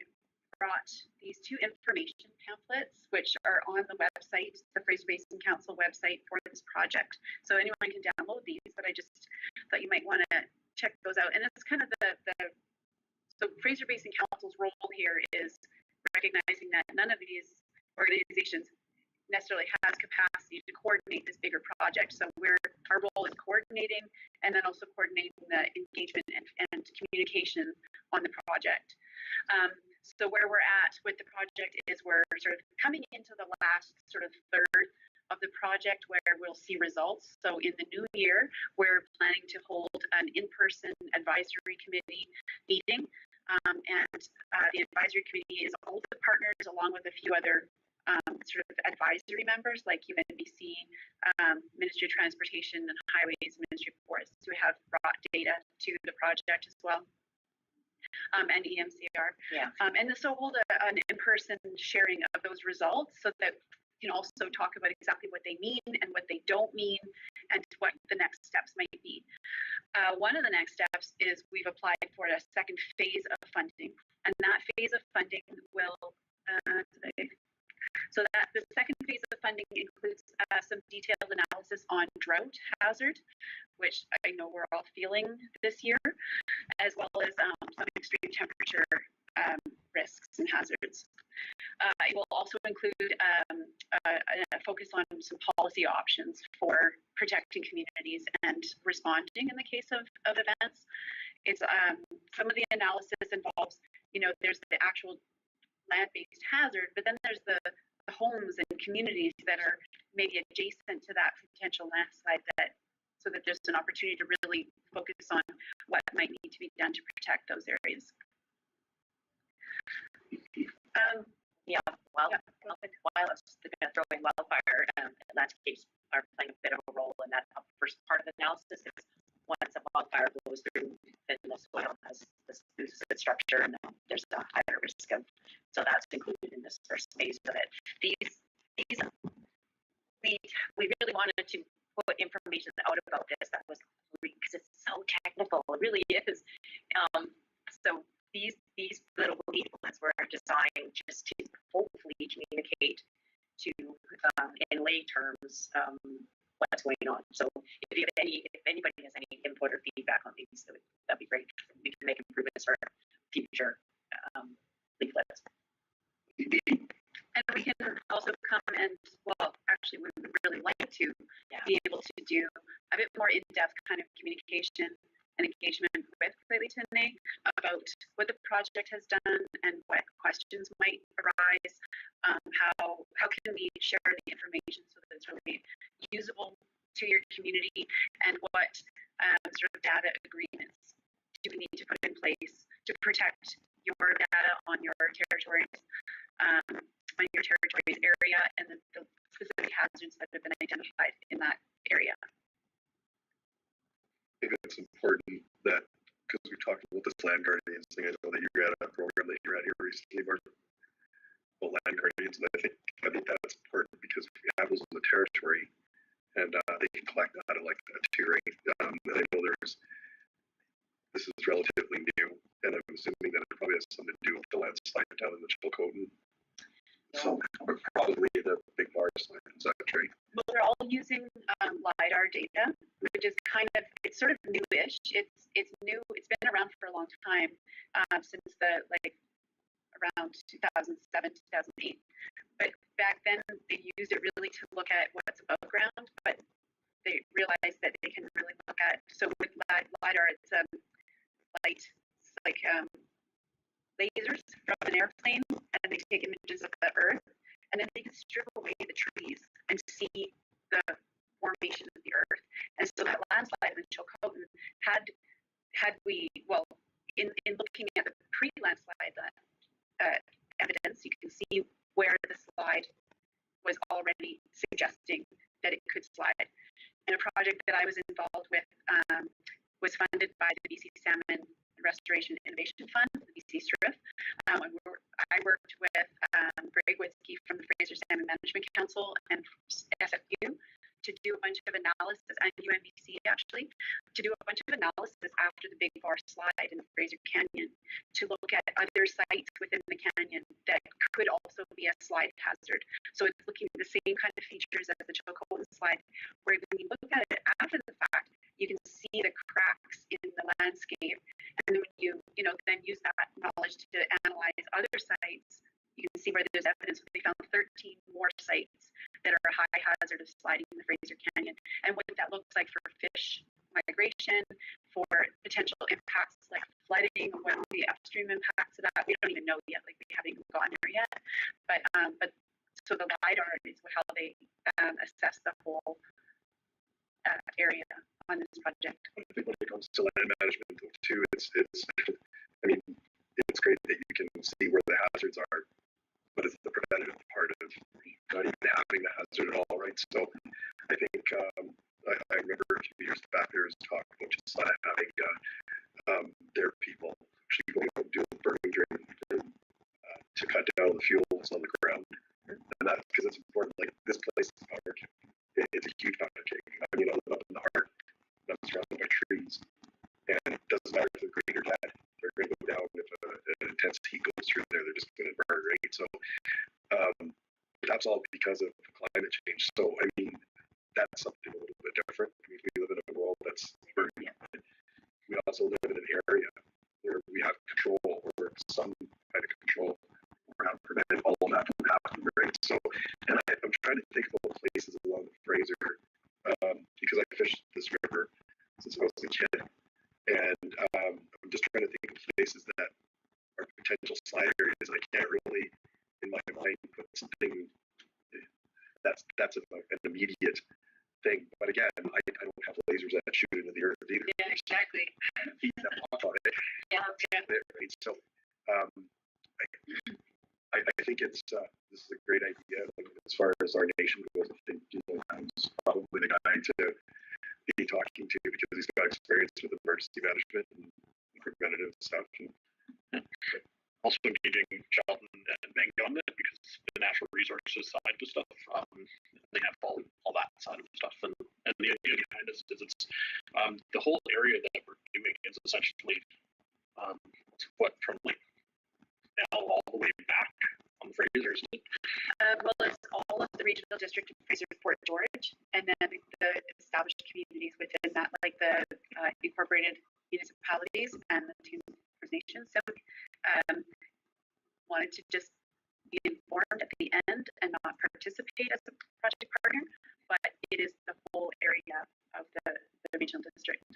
brought these two information pamphlets, which are on the website, the Fraser Basin Council website for this project. So anyone can download these, but I just thought you might want to check those out. And it's kind of so Fraser Basin Council's role here is recognizing that none of these organizations necessarily has capacity to coordinate this bigger project. So our role is coordinating and then also coordinating the engagement and communication on the project. So where we're at with the project is we're sort of coming into the last sort of third of the project where we'll see results. So in the new year, we're planning to hold an in-person advisory committee meeting. And the advisory committee is all the partners along with a few other sort of advisory members like UNBC, Ministry of Transportation and Highways, Ministry of Forests, who have brought data to the project as well, and EMCR. Yeah. And so hold an in-person sharing of those results so that we can also talk about exactly what they mean and what they don't mean and what the next steps might be. One of the next steps is we've applied for a second phase of funding, and that phase of funding will so that the second phase of funding includes some detailed analysis on drought hazard, which I know we're all feeling this year, as well as some extreme temperature risks and hazards. It will also include a focus on some policy options for protecting communities and responding in the case of events. It's some of the analysis involves, there's the actual land-based hazard, but then there's the homes and communities that are maybe adjacent to that potential landslide, so that there's an opportunity to really focus on what might need to be done to protect those areas. While I was going to throw in wildfire, landscapes are playing a bit of a role in that first part of the analysis. Is once a wildfire blows through, then the soil has this loses its structure, and there's a higher risk of. So that's included in this first phase of it. We really wanted to put information out about this that was because it's so technical. It really is. So these little leaflets were designed just to hopefully communicate to in lay terms what's going on. So if anybody has any input or feedback on these, that'd be great. We can make improvements for future leaflets. And we can also come and, well, actually, we would really like to be able to do a bit more in-depth kind of communication and engagement with Clayton about what the project has done and what questions might arise. How can we share the information so that it's really usable to your community, and what sort of data agreements do we need to put in place to protect your data on your territories, area, and the specific hazards that have been identified in that area. I think it's important that, because we talked about this land guardians thing, I know that you're at a program that you're at here recently, about land guardians, and I think that's important because we have those in the territory, and they can collect data like that too, right? And I know this is relatively new, and I'm assuming that it probably has something to do with the landslide down in the Chilcotin. So probably the big bars, is that right? Well, they're all using LiDAR data, which is it's sort of newish. It's new. It's been around for a long time, since around 2007, 2008. But back then they used it really to look at what's above ground, but they realized that they can really look at. So with LiDAR, it's light, lasers see the formation of the earth. And so that landslide in Chilcotin had we, well, in looking at the pre-landslide evidence, you can see where the slide was already suggesting that it could slide. And a project that I was involved with was funded by the BC Salmon Restoration Innovation Fund, the BC SRIF. I worked with Greg Witzke from the Fraser Salmon Management Council and SFU to do a bunch of analysis, and UNBC actually, to do a bunch of analysis after the Big Bar slide in the Fraser Canyon to look at other sites within the canyon that could also be a slide hazard. So it's looking at the same kind of features as the Chilcotin slide, where when you look at it after the fact, you can see the cracks in the landscape, and then when you then use that knowledge to analyze other sites, you can see where there's evidence. They found 13 more sites that are a high hazard of sliding in the Fraser Canyon, and what that looks like for fish migration, for potential impacts like flooding, what are the upstream impacts of that, we don't even know yet. Like, we haven't even gotten there yet. But so the LiDAR is how they assess the whole area on this project. I think when it comes to land management though too, it's I mean, it's great that you can see where the hazards are, but it's the preventative part of not even having the hazard at all, right? So I think I remember a few years back there was talk about just not having their people actually going out and doing burning during to cut down the fuels on the ground, and that's because it's important. Like, this place is powered. It's a huge power cake. I mean, up in the heart, that's surrounded by trees, and it doesn't matter if they're green or dead. They're going to go down if an intense heat goes through there. They're just going to burn, right? So that's all because of climate change. So I mean, that's something a little bit different. I mean, we live in a world that's burning. We also live in an area where we have control, or some kind of control, or have prevented all of that from happening, right? So, and I'm trying to think about places along the Fraser, because I fished this river since I was a kid, and I'm just trying to think of places that are potential slide areas. I can't really, in my mind, put something that's an immediate thing. But again, I don't have lasers that shoot into the earth either. Yeah, exactly. Heat that off on it. Yeah. Right? So I think it's this is a great idea. Like, as far as our nation goes, I think I'm probably the guy to be talking to, because he's got experience with emergency management and preventative stuff. And also engaging Sheldon and Gbenga on it, because the natural resources side of stuff, they have all that side of stuff, and the idea behind this is it's the whole area that we're doing is essentially what, from like now all the way back on the Fraser. Well, it's all of the regional district of Fraser Port George, and then the established communities within that, like the incorporated municipalities and the two First Nations. So wanted to just be informed at the end and not participate as a project partner, but it is the whole area of the regional district.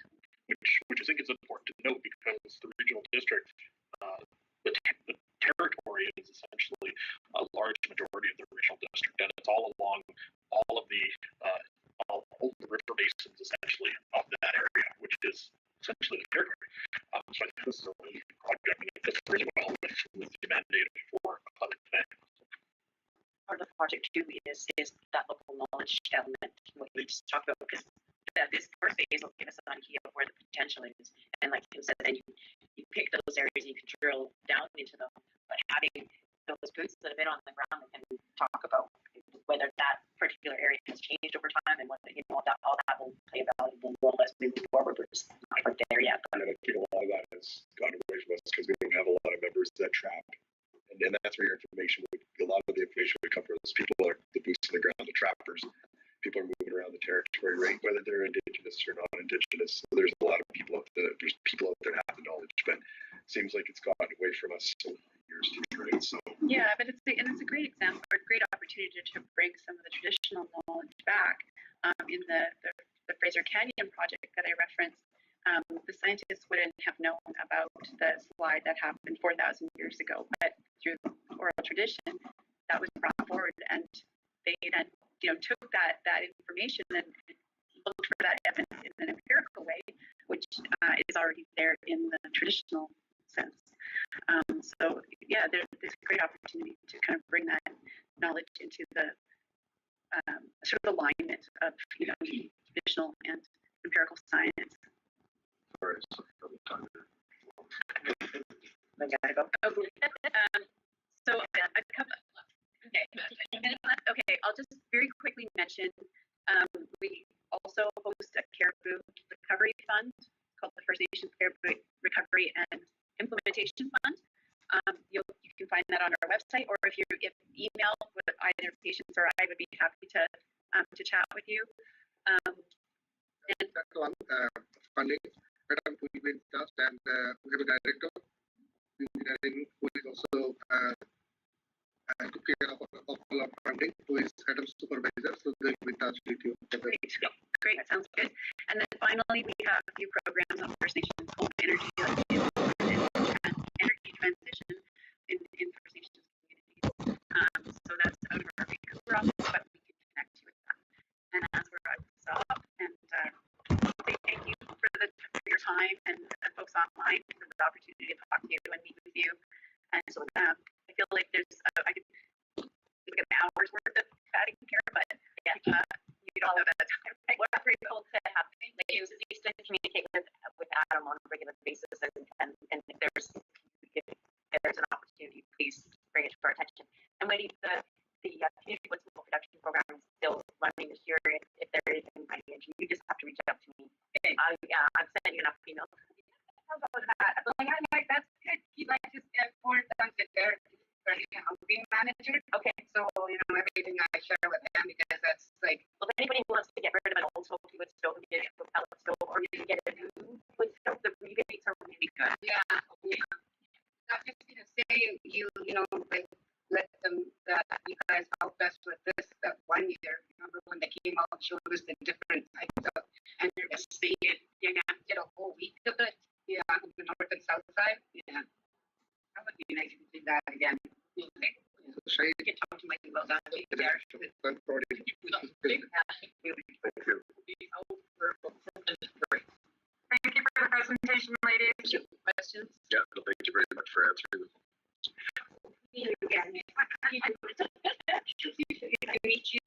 Which I think is important to note, because the regional district, the territory is essentially a large majority of the regional district, and it's all along all of the river basins essentially of that area, which is essentially the territory. So I think this is a really good project, and it fits really well with the mandate for climate change. Part of the project too is that local knowledge element, what we just talked about, because this first phase will give us an idea of where the potential is, and like Tim said, then you pick those areas and you can drill down into them. But having those boots that have been on the ground that can talk about whether that particular area has changed over time, and what all that will play a valuable role as we move forward. We're just not quite there yet. And I think a lot of that has gone away from us because we don't have a lot of members that trap. And that's where your information a lot of the information would come from. Those people are the boots on the ground, the trappers. People are moving around the territory, right? Whether they're Indigenous or non-Indigenous. So there's a lot of people out there. There's people out there that have the knowledge, but it seems like it's gotten away from us so many years too, right? So yeah, but it's a great example, or a great opportunity to bring some of the traditional knowledge back. In the Fraser Canyon project that I referenced, the scientists wouldn't have known about the slide that happened 4,000 years ago, but through oral tradition, that was brought forward, and they then took that information and looked for that evidence in an empirical way, which is already there in the traditional sense. So yeah, there's a great opportunity to kind of bring that knowledge into the sort of alignment of traditional and empirical science. Sorry, I gotta go. So a couple. Okay, I'll just very quickly mention we also host a caribou recovery fund called the First Nations Caribou Recovery and Implementation Fund. You can find that on our website, or if email with either patients or I would be happy to chat with you. And that one funding, Madam, we will start, and we have a director engineering who is also took care of all our funding, who is head of supervisor, so they'll be in touch with you. Great, that sounds good. And then finally, we have a few programs on First Nations home energy, energy transition in First Nations communities. So that's out of our Vancouver office, but we can connect you with that. And that's where I will stop and say thank you for your time, and folks online for the opportunity to talk to you and meet with you. And so I feel like there's I could look at an hour's worth of chatting here, but yeah, you don't have that time. We're grateful to have used to communicate with Adam on a regular basis, and if there's an opportunity, please bring it to our attention. And Wendy, the community wood smoke production program is still running this year. If there is any interest, you just have to reach out to me. Okay. I've sent you enough emails. How about that? I'm like, that's good. He like just forward them to their being manager. Okay. So everything I share with him, because that's like, well, if anybody wants to get rid of an old smoky wood stove and get it to a pellet stove, or you can get a new wood stove, the rebates are really good. yeah. I'm just gonna say like let them you guys helped us with this that 1 year. Remember when they came out and showed us the different types of and you're just seeing it, you're gonna get a whole week of it. Yeah, on the north and south side. Yeah. That would be nice if you did that again. Okay. So Shahid, You can talk to my well done there. Thank you for the presentation, ladies. Questions? Yeah, no, thank you very much for answering them. Meet you.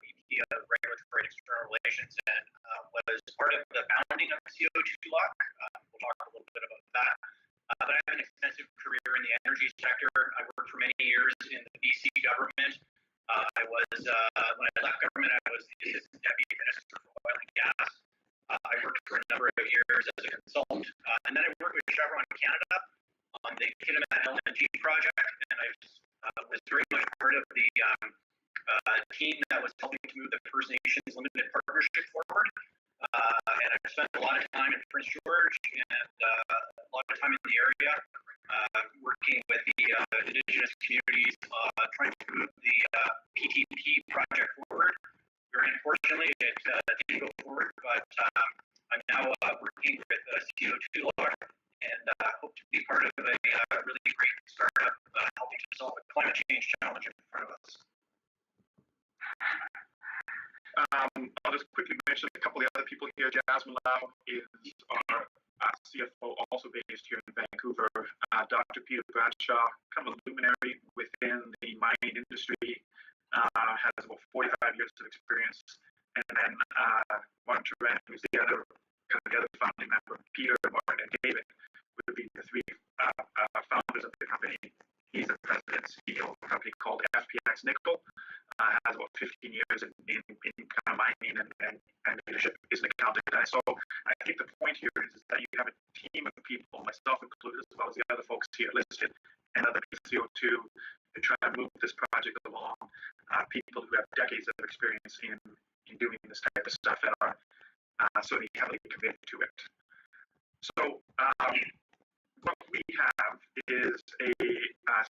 VP of Regulatory and External Relations and was part of the founding of the CO2 law. We'll talk a little bit about that. But I have an extensive career in the energy sector. I worked for many years in the BC government. I was, when I left government, I was the Assistant Deputy Minister for Oil and Gas. I worked for a number of years as a consultant. And then I worked with Chevron Canada on the Kitimat LNG project. And I was very much part of the team that was helping to move the First Nations Limited Partnership forward. And I've spent a lot of time in Prince George and a lot of time in the area working with the Indigenous communities, trying to move the PTP project forward. Very unfortunately, it didn't go forward, but I'm now working with CO2 law and hope to be part of a really great startup helping to solve the climate change challenge in front of us. I'll just quickly mention a couple of the other people here. Jasmine Lau is our CFO, also based here in Vancouver. Dr. Peter Bradshaw, kind of a luminary within the mining industry, has about 45 years of experience. And then Martin Turan, who's the other founding member. Peter, Martin, and David would be the three founders of the company. He's the president and CEO of a company called FPX Nickel. Has about 15 years in kind of mining and leadership, is an accountant guy. So I think the point here is that you have a team of people, myself included, as well as the other folks here listed, and other CO2 to try to move this project along. People who have decades of experience in doing this type of stuff and are certainly heavily committed to it. So what we have is a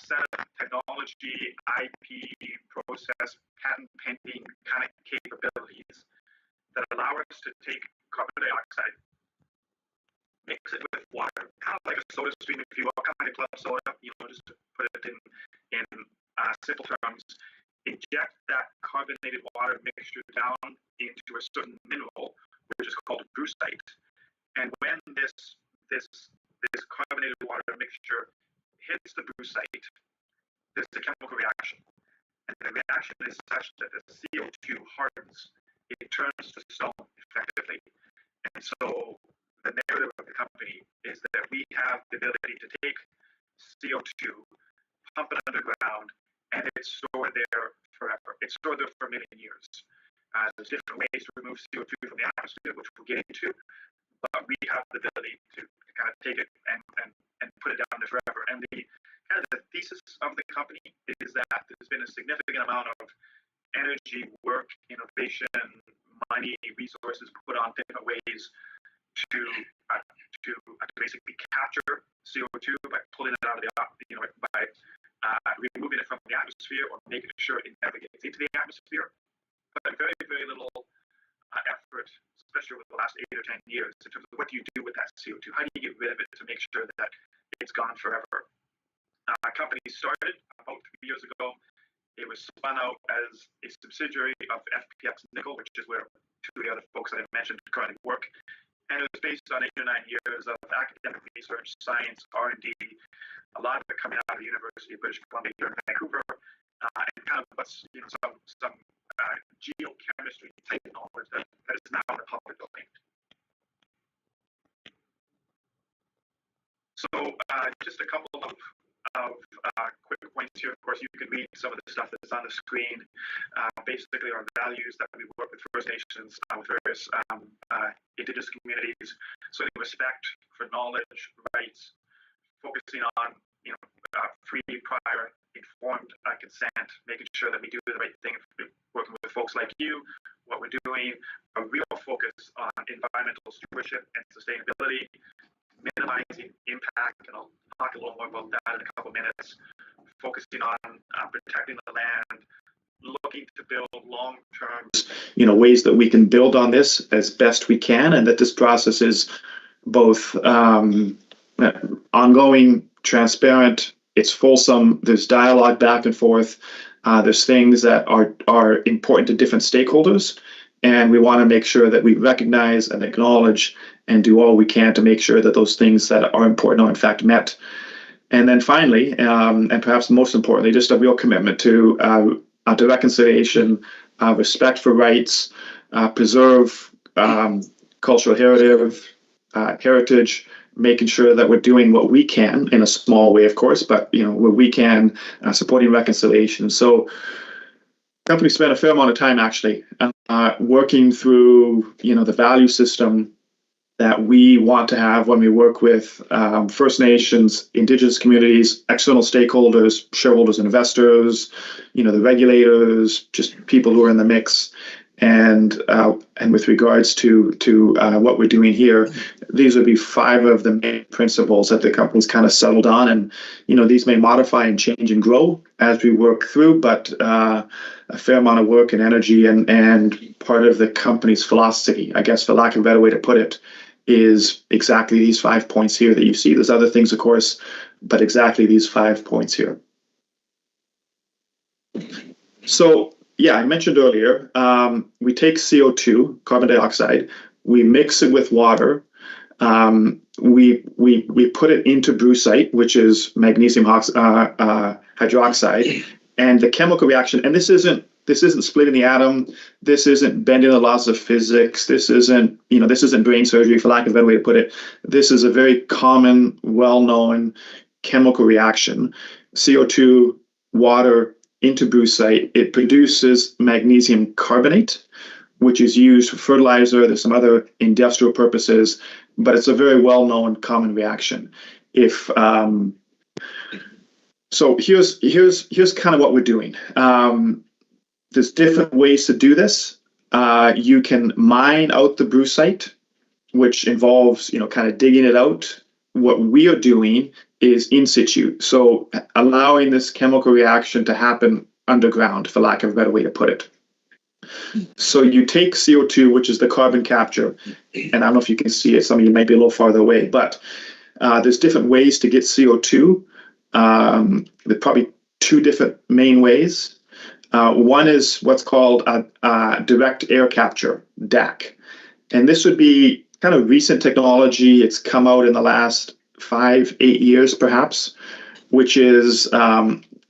set of technology, IP, process, patent pending kind of capabilities that allow us to take carbon dioxide, mix it with water, kind of like a soda stream, if you will, kind of club soda, just to put it in simple terms, inject that carbonated water mixture down into a certain mineral, which is called brucite. And when this carbonated water mixture hits the brucite, there's a chemical reaction. And the reaction is such that the CO2 hardens. It turns to stone effectively. And so the narrative of the company is that we have the ability to take CO2, pump it underground, and it's stored there forever. It's stored there for a million years. There's different ways to remove CO2 from the atmosphere, which we'll get into, but we have the ability to kind of take it and put it down there forever. And the kind of the thesis of the company is that there's been a significant amount of energy, work, innovation, money, resources put on different ways to basically capture CO2 by pulling it out of the by removing it from the atmosphere or making sure it never gets into the atmosphere. But very, very little effort, especially over the last 8 or 10 years, in terms of what do you do with that CO2? How do you get rid of it to make sure that it's gone forever? Our company started about 3 years ago. It was spun out as a subsidiary of FPX Nickel, which is where two of the other folks that I mentioned currently work. And it was based on 8 or 9 years of academic research, science, R&D, a lot of it coming out of the University of British Columbia here in Vancouver, and kind of what's some geochemistry type knowledge that is now in the public domain. So just a couple of quick points here. Of course, you can read some of the stuff that's on the screen. Basically, our values that we work with First Nations, with various Indigenous communities. So respect for knowledge, rights, focusing on free, prior, informed consent, making sure that we do the right thing, working with folks like you, what we're doing, a real focus on environmental stewardship and sustainability, minimizing impact, and I'll talk a little more about that in a couple minutes, focusing on protecting the land, looking to build long-term, ways that we can build on this as best we can, and that this process is both ongoing, transparent, it's fulsome, there's dialogue back and forth, there's things that are important to different stakeholders, and we want to make sure that we recognize and acknowledge and do all we can to make sure that those things that are important are in fact met. And then finally, and perhaps most importantly, just a real commitment to reconciliation, respect for rights, preserve cultural heritage, making sure that we're doing what we can in a small way, of course, but where we can, supporting reconciliation. So company spent a fair amount of time actually working through the value system that we want to have when we work with First Nations, Indigenous communities, external stakeholders, shareholders, investors, the regulators, just people who are in the mix. And with regards to what we're doing here, these would be 5 of the main principles that the company's kind of settled on. And these may modify and change and grow as we work through, but a fair amount of work and energy and part of the company's philosophy, I guess, for lack of a better way to put it, is exactly these 5 points here that you see. There's other things, of course, but exactly these 5 points here. So, yeah, I mentioned earlier, we take CO2, carbon dioxide, we mix it with water, we put it into brucite, which is magnesium hydroxide, and the chemical reaction, and this isn't splitting the atom, this isn't bending the laws of physics, this isn't brain surgery, for lack of a better way to put it. This is a very common, well-known chemical reaction. CO2, water, into brucite, it produces magnesium carbonate, which is used for fertilizer. There's some other industrial purposes, but it's a very well-known common reaction. So here's kind of what we're doing. There's different ways to do this. You can mine out the brucite, which involves kind of digging it out. What we are doing is in situ, so allowing this chemical reaction to happen underground, for lack of a better way to put it. So you take CO2, which is the carbon capture, and I don't know if you can see it, some of you might be a little farther away, but there's different ways to get CO2. There are probably 2 different main ways. One is what's called direct air capture, DAC, and this would be kind of recent technology. It's come out in the last 5-8 years, perhaps, which is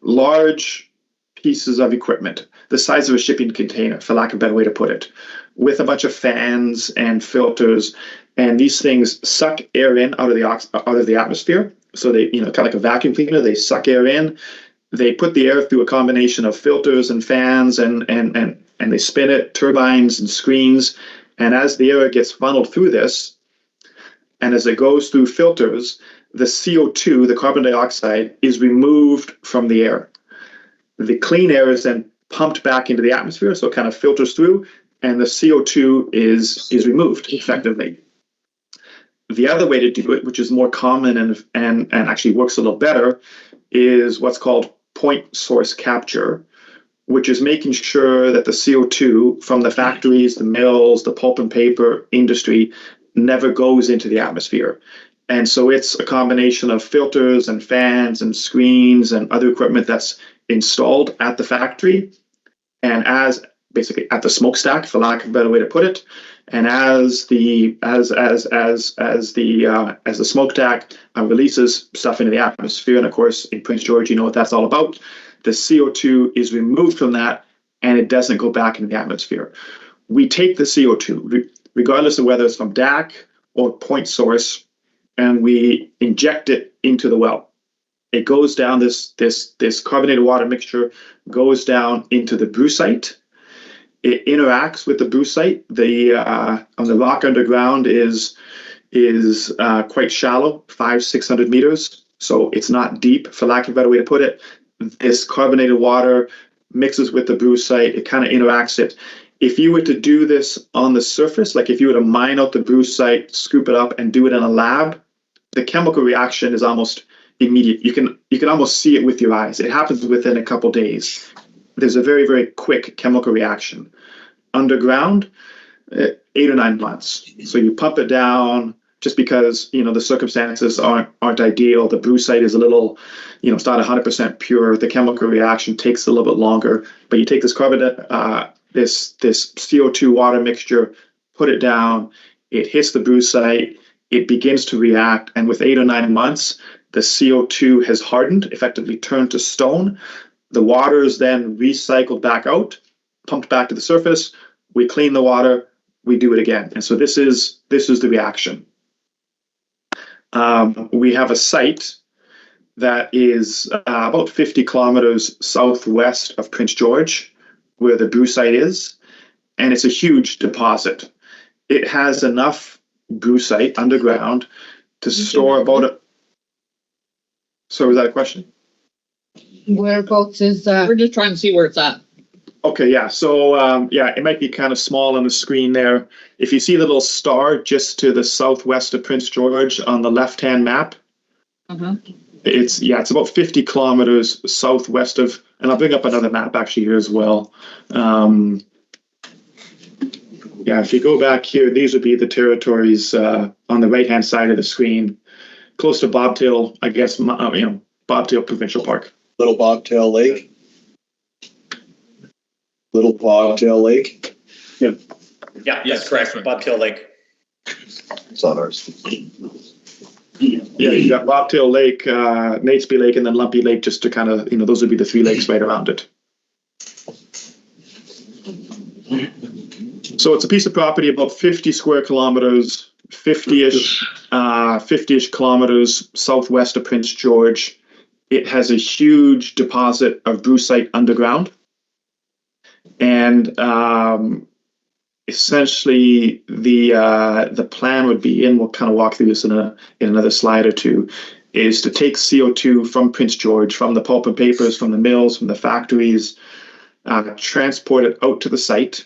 large pieces of equipment, the size of a shipping container, for lack of a better way to put it, with a bunch of fans and filters, and these things suck air in out of the atmosphere. So they, kind of like a vacuum cleaner, they suck air in. They put the air through a combination of filters and fans, and they spin it, turbines and screens. And as the air gets funneled through this, and as it goes through filters, the CO2, the carbon dioxide, is removed from the air. The clean air is then pumped back into the atmosphere, so it kind of filters through, and the CO2 is removed effectively. The other way to do it, which is more common and actually works a little better, is what's called point source capture, which is making sure that the CO2 from the factories, the mills, the pulp and paper industry never goes into the atmosphere. And so it's a combination of filters and fans and screens and other equipment that's installed at the factory, and as basically at the smokestack, for lack of a better way to put it. And as the smokestack releases stuff into the atmosphere, and of course in Prince George, you know what that's all about, the CO2 is removed from that and it doesn't go back into the atmosphere. We take the CO2, regardless of whether it's from DAC or point source, and we inject it into the well. It goes down, this carbonated water mixture goes down into the brucite. It interacts with the brucite. On the rock underground is quite shallow, 500-600 meters. So it's not deep, for lack of a better way to put it. This carbonated water mixes with the brucite. It kind of interacts it. If you were to do this on the surface, like if you were to mine out the brucite, scoop it up, and do it in a lab, the chemical reaction is almost immediate. You can almost see it with your eyes. It happens within a couple days. There's a very, very quick chemical reaction. Underground, 8 or 9 months. So you pump it down, just because the circumstances aren't ideal. The brucite is a little, it's not 100% pure. The chemical reaction takes a little bit longer. But you take this this CO2 water mixture, put it down, it hits the brucite, it begins to react, and with 8 or 9 months, the CO2 has hardened, effectively turned to stone. The water is then recycled back out. pumped back to the surface, we clean the water, we do it again. And so this is the reaction. We have a site that is about 50 kilometers southwest of Prince George, where the brucite is, and it's a huge deposit. It has enough brucite underground to store about a... So was that a question? Whereabouts is We're just trying to see where it's at. Okay, yeah. So, yeah, it might be kind of small on the screen there. If you see the little star just to the southwest of Prince George on the left-hand map, it's about 50 kilometers southwest of, and I'll bring up another map actually here as well. Yeah, if you go back here, these would be the territories on the right-hand side of the screen, close to Bobtail, I guess, Bobtail Provincial Park. Little Bobtail Lake. Little Bobtail Lake. Yeah. Yeah, that's correct. Bobtail Lake. It's on ours. Yeah, you got Bobtail Lake, Natesby Lake, and then Lumpy Lake, just to kind of, those would be the three lakes right around it. So it's a piece of property about 50 square kilometers, 50-ish kilometers southwest of Prince George. It has a huge deposit of brucite underground. And essentially the plan would be, and we'll kind of walk through this in another slide or two, is to take CO2 from Prince George, from the pulp and papers, from the mills, from the factories, transport it out to the site.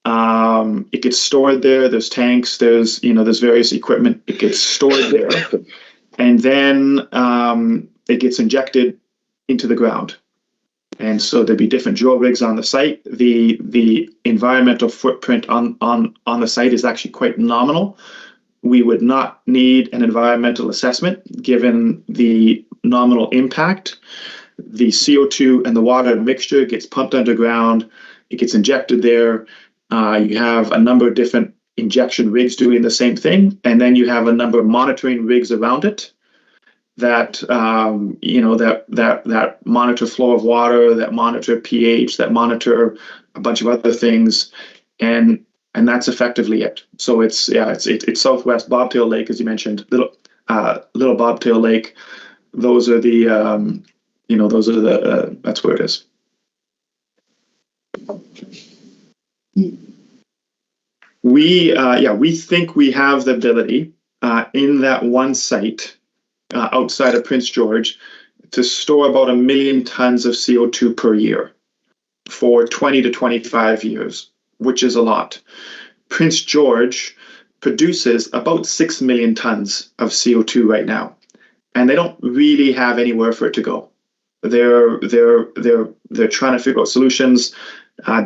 It gets stored there. There's tanks. There's various equipment. It gets stored there, and then it gets injected into the ground. And so there'd be different drill rigs on the site. The environmental footprint on the site is actually quite nominal. We would not need an environmental assessment given the nominal impact. The CO2 and the water mixture gets pumped underground. It gets injected there. You have a number of different injection rigs doing the same thing, and then you have a number of monitoring rigs around it that that monitor flow of water, that monitor pH, that monitor a bunch of other things, and that's effectively it. So it's southwest Bobtail Lake, as you mentioned, little Bobtail Lake. Those are the that's where it is. We think we have the ability in that one site outside of Prince George to store about 1 million tons of CO2 per year for 20 to 25 years, which is a lot. Prince George produces about 6 million tons of CO2 right now, and they don't really have anywhere for it to go. They're trying to figure out solutions.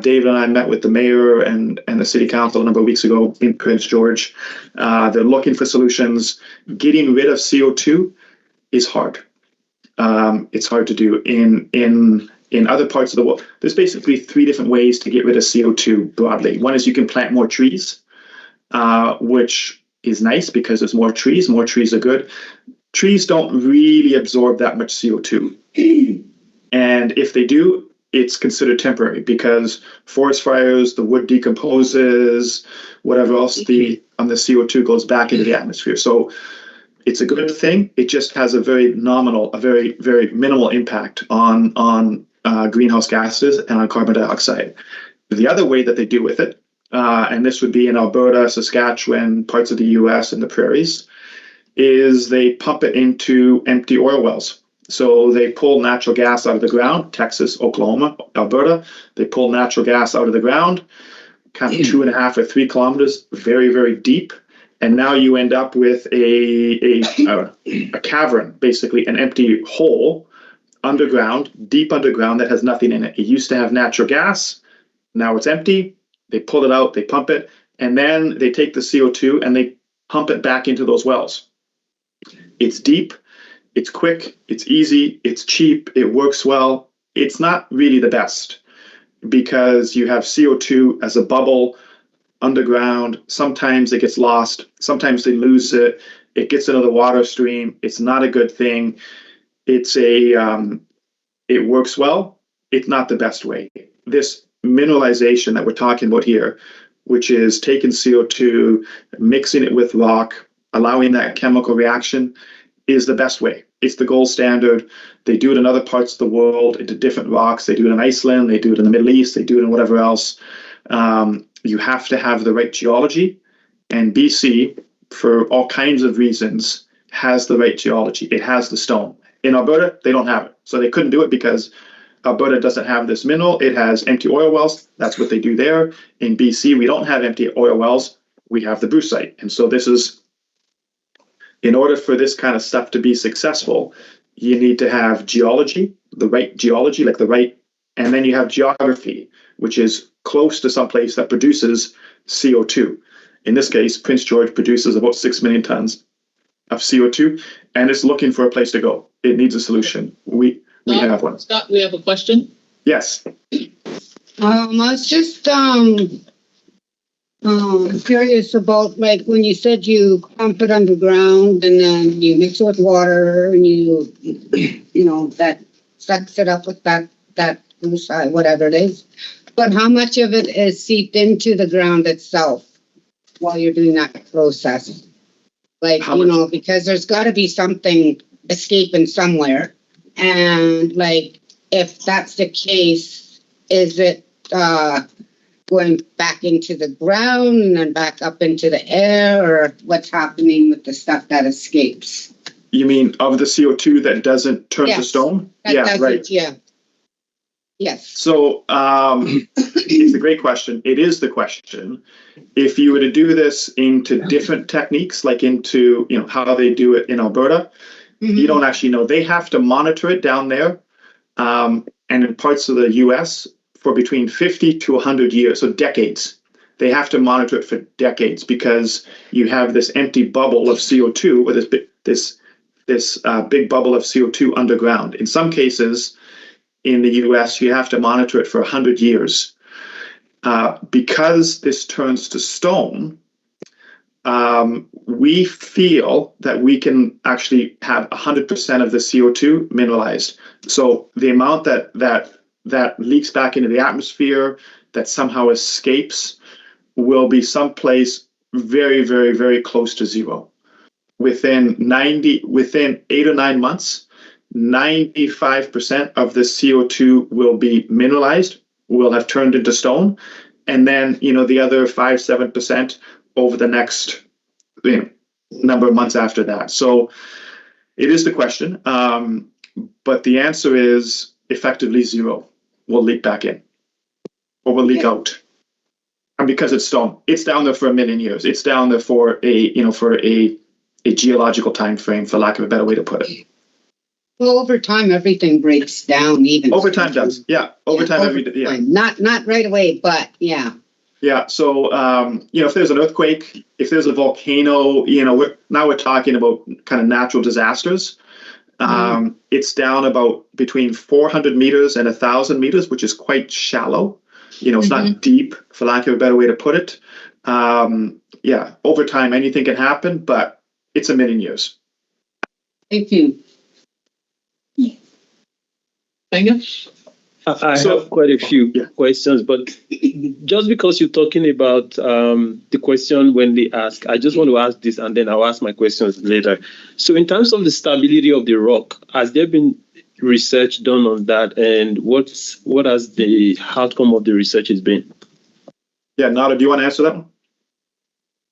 David and I met with the mayor and the city council a number of weeks ago in Prince George. They're looking for solutions. Getting rid of CO2 is hard. It's hard to do in other parts of the world. There's basically 3 different ways to get rid of CO2 broadly. One is you can plant more trees, which is nice because there's more trees. More trees are good. Trees don't really absorb that much CO2. And if they do, it's considered temporary because forest fires, the wood decomposes, whatever else, the CO2 goes back into the atmosphere. So it's a good thing. It just has a very very minimal impact on greenhouse gases and on carbon dioxide. The other way that they do with it, and this would be in Alberta, Saskatchewan, parts of the US and the prairies, is they pump it into empty oil wells. So they pull natural gas out of the ground, Texas, Oklahoma, Alberta. They pull natural gas out of the ground, kind of 2.5 or 3 kilometers, very, very deep. And now you end up with a cavern, basically an empty hole underground, deep underground that has nothing in it. It used to have natural gas. Now it's empty. They pull it out, they pump it, and then they take the CO2 and they pump it back into those wells. It's deep. It's quick, it's easy, it's cheap, it works well. It's not really the best because you have CO2 as a bubble underground. Sometimes it gets lost. Sometimes they lose it. It gets into the water stream. It's not a good thing. It works well. It's not the best way. This mineralization that we're talking about here, which is taking CO2, mixing it with rock, allowing that chemical reaction, is the best way. It's the gold standard. They do it in other parts of the world into different rocks. They do it in Iceland. They do it in the Middle East. They do it in whatever else. You have to have the right geology. And BC, for all kinds of reasons, has the right geology. It has the stone. In Alberta, they don't have it. So they couldn't do it because Alberta doesn't have this mineral. It has empty oil wells. That's what they do there. In BC, we don't have empty oil wells. We have the brucite. And so this is, in order for this kind of stuff to be successful, you need to have geology, the right geology, like the right, and then you have geography, which is close to some place that produces CO2. In this case, Prince George produces about 6 million tons of CO2, and it's looking for a place to go. It needs a solution. We have one. Scott, we have a question. Yes. I was just curious about, like, when you said you pump it underground and then you mix it with water and you know, that sucks it up with that brucite, whatever it is. But how much of it is seeped into the ground itself while you're doing that process? Like, you know, because there's got to be something escaping somewhere. And, like, if that's the case, is it going back into the ground and then back up into the air, or what's happening with the stuff that escapes? You mean of the CO2 that doesn't turn to stone? Yeah, right. Yeah. Yes. So it's a great question. It is the question. If you were to do this into different techniques, like into, you know, how they do it in Alberta, you don't actually know. They have to monitor it down there. And in parts of the US for between 50 to 100 years, so decades. They have to monitor it for decades because you have this empty bubble of CO2 or this big bubble of CO2 underground. In some cases, in the US, you have to monitor it for 100 years. Because this turns to stone, we feel that we can actually have 100% of the CO2 mineralized. So the amount that leaks back into the atmosphere, that somehow escapes, will be someplace very, very, very close to zero. Within 8 or 9 months, 95% of the CO2 will be mineralized, will have turned into stone, and then, you know, the other 5-7% over the next, you know, number of months after that. So it is the question, but the answer is effectively zero will leak back in or will leak out. And because it's stone, it's down there for 1 million years. It's down there for a geological time frame, for lack of a better way to put it. Well, over time, everything breaks down. Even over time does, yeah. Over time, yeah. Not right away, but yeah. Yeah. So you know, if there's an earthquake, if there's a volcano, you know, we're talking about kind of natural disasters. It's down about between 400 meters and 1,000 meters, which is quite shallow. You know, it's not deep, for lack of a better way to put it. Yeah, over time, anything can happen, but it's 1 million years. Thank you. I have quite a few questions, but just because you're talking about the question when they ask, I just want to ask this and then I'll ask my questions later. So in terms of the stability of the rock, has there been research done on that, and what has the outcome of the research has been? Yeah, Nada, do you want to answer that one?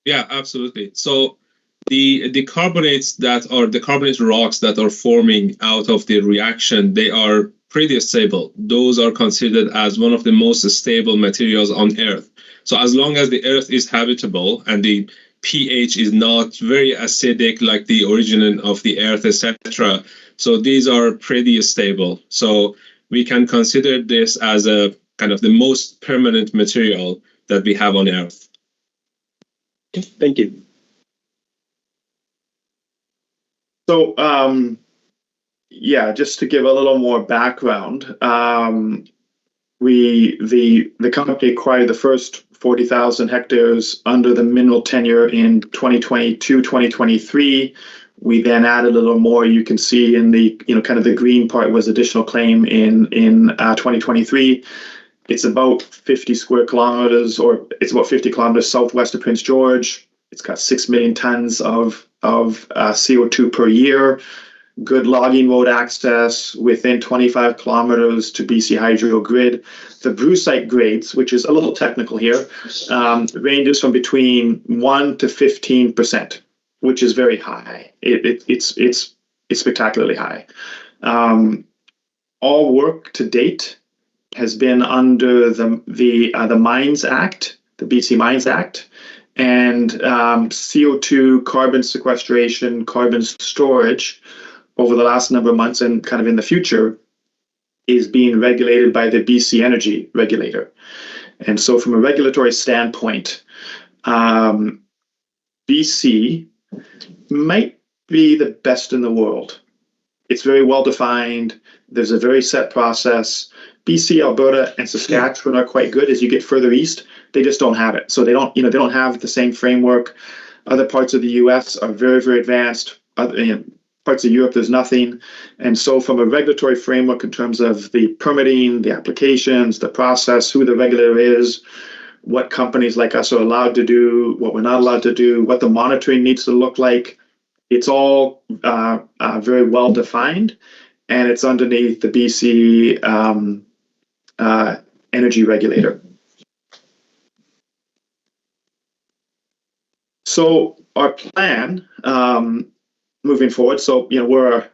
Yeah, absolutely. So the carbonates that are the carbonate rocks that are forming out of the reaction, they are pretty stable. Those are considered as one of the most stable materials on Earth. So as long as the Earth is habitable and the pH is not very acidic like the origin of the Earth, etc., so these are pretty stable. So we can consider this as a kind of the most permanent material that we have on Earth. Thank you. So, yeah, just to give a little more background, the company acquired the first 40,000 hectares under the mineral tenure in 2022, 2023. We then added a little more. You can see in the, you know, kind of the green part was additional claim in 2023. It's about 50 square kilometers, or it's about 50 kilometers southwest of Prince George. It's got 6 million tons of CO2 per year. Good logging road access within 25 kilometers to BC Hydro grid. The brucite grades, which is a little technical here, ranges from between 1 to 15%, which is very high. It's spectacularly high. All work to date has been under the Mines Act, the BC Mines Act, and CO2 carbon sequestration, carbon storage over the last number of months and kind of in the future is being regulated by the BC Energy Regulator. And so from a regulatory standpoint, BC might be the best in the world. It's very well defined. There's a very set process. BC, Alberta, and Saskatchewan are quite good. As you get further east, they just don't have it. So they don't have the same framework. Other parts of the US are very, very advanced. Parts of Europe, there's nothing. And so from a regulatory framework in terms of the permitting, the applications, the process, who the regulator is, what companies like us are allowed to do, what we're not allowed to do, what the monitoring needs to look like, it's all very well defined, and it's underneath the BC Energy Regulator. So our plan moving forward. So we're a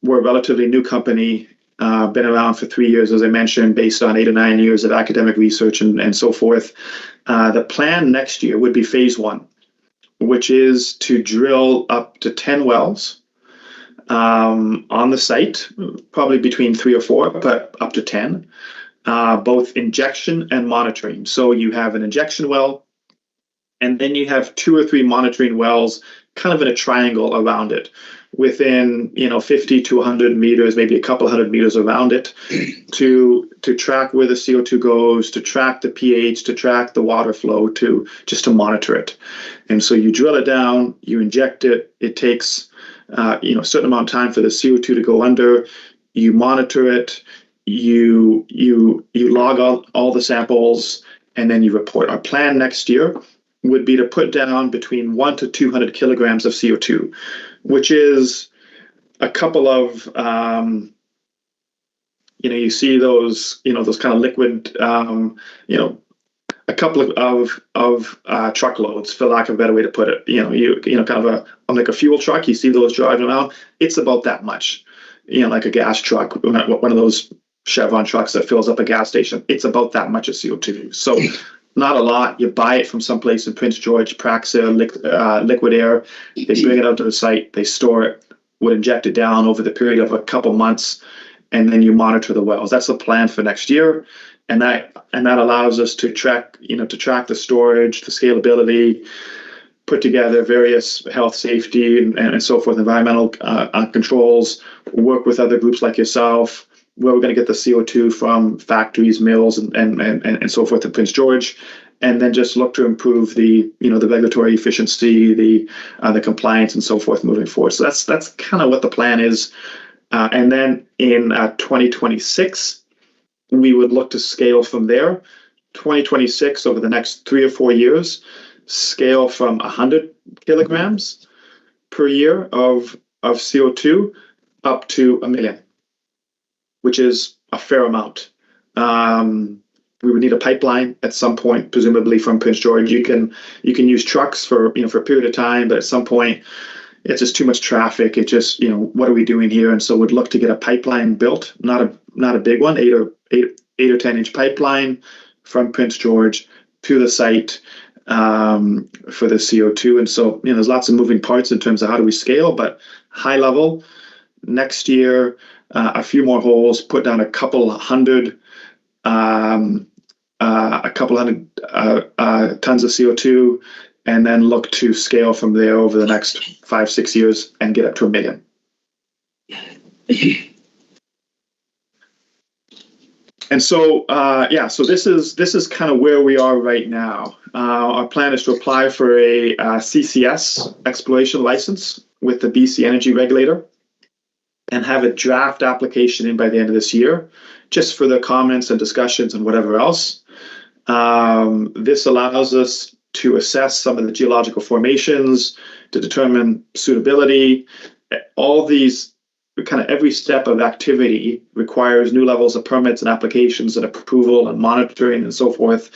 relatively new company, been around for 3 years, as I mentioned, based on 8 or 9 years of academic research and so forth. The plan next year would be phase 1, which is to drill up to 10 wells on the site, probably between 3 or 4, but up to 10, both injection and monitoring. So you have an injection well, and then you have 2 or 3 monitoring wells kind of in a triangle around it, within 50 to 100 meters, maybe a couple hundred meters around it, to track where the CO2 goes, to track the pH, to track the water flow, just to monitor it. And so you drill it down, you inject it. It takes a certain amount of time for the CO2 to go under. You monitor it. You log all the samples, and then you report. Our plan next year would be to put down between 1 to 200 kilograms of CO2, which is a couple of, you see those, those kind of liquid, a couple of truckloads, for lack of a better way to put it. Kind of like a fuel truck. You see those driving around. It's about that much, like a gas truck, one of those Chevron trucks that fills up a gas station. It's about that much of CO2. So not a lot. You buy it from someplace in Prince George, Praxair, Liquid Air. They bring it out to the site, they store it, would inject it down over the period of a couple months, and then you monitor the wells. That's the plan for next year, and that allows us to track the storage, the scalability, put together various health, safety, and so forth, environmental controls, work with other groups like yourself, where we're going to get the CO2 from factories, mills, and so forth in Prince George, and then just look to improve the the regulatory efficiency, the compliance, and so forth moving forward. So that's kind of what the plan is. And then in 2026, we would look to scale from there. 2026, over the next 3 or 4 years, scale from 100 kilograms per year of CO2 up to 1 million. Which is a fair amount. We would need a pipeline at some point, presumably from Prince George. You can use trucks for a period of time, but at some point it's just too much traffic. It just what are we doing here? And so we'd look to get a pipeline built, not a big one, 8 or 10 inch pipeline from Prince George to the site for the CO2. And so there's lots of moving parts in terms of how do we scale, but high level next year. A few more holes, put down a couple hundred tons of CO2, and then look to scale from there over the next 5-6 years and get up to 1 million. And so, so this is kind of where we are right now. Our plan is to apply for a CCS exploration license with the BC Energy Regulator, and have a draft application in by the end of this year, just for the comments and discussions and whatever else. This allows us to assess some of the geological formations, to determine suitability. All these, kind of every step of activity requires new levels of permits and applications and approval and monitoring and so forth.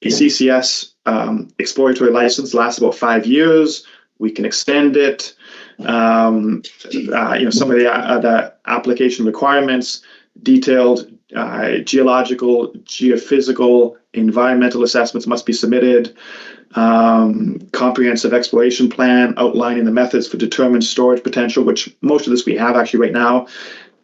A CCS exploratory license lasts about 5 years. We can extend it. Some of the application requirements, detailed geological, geophysical, environmental assessments must be submitted. Comprehensive exploration plan outlining the methods for determined storage potential, which most of this we have actually right now.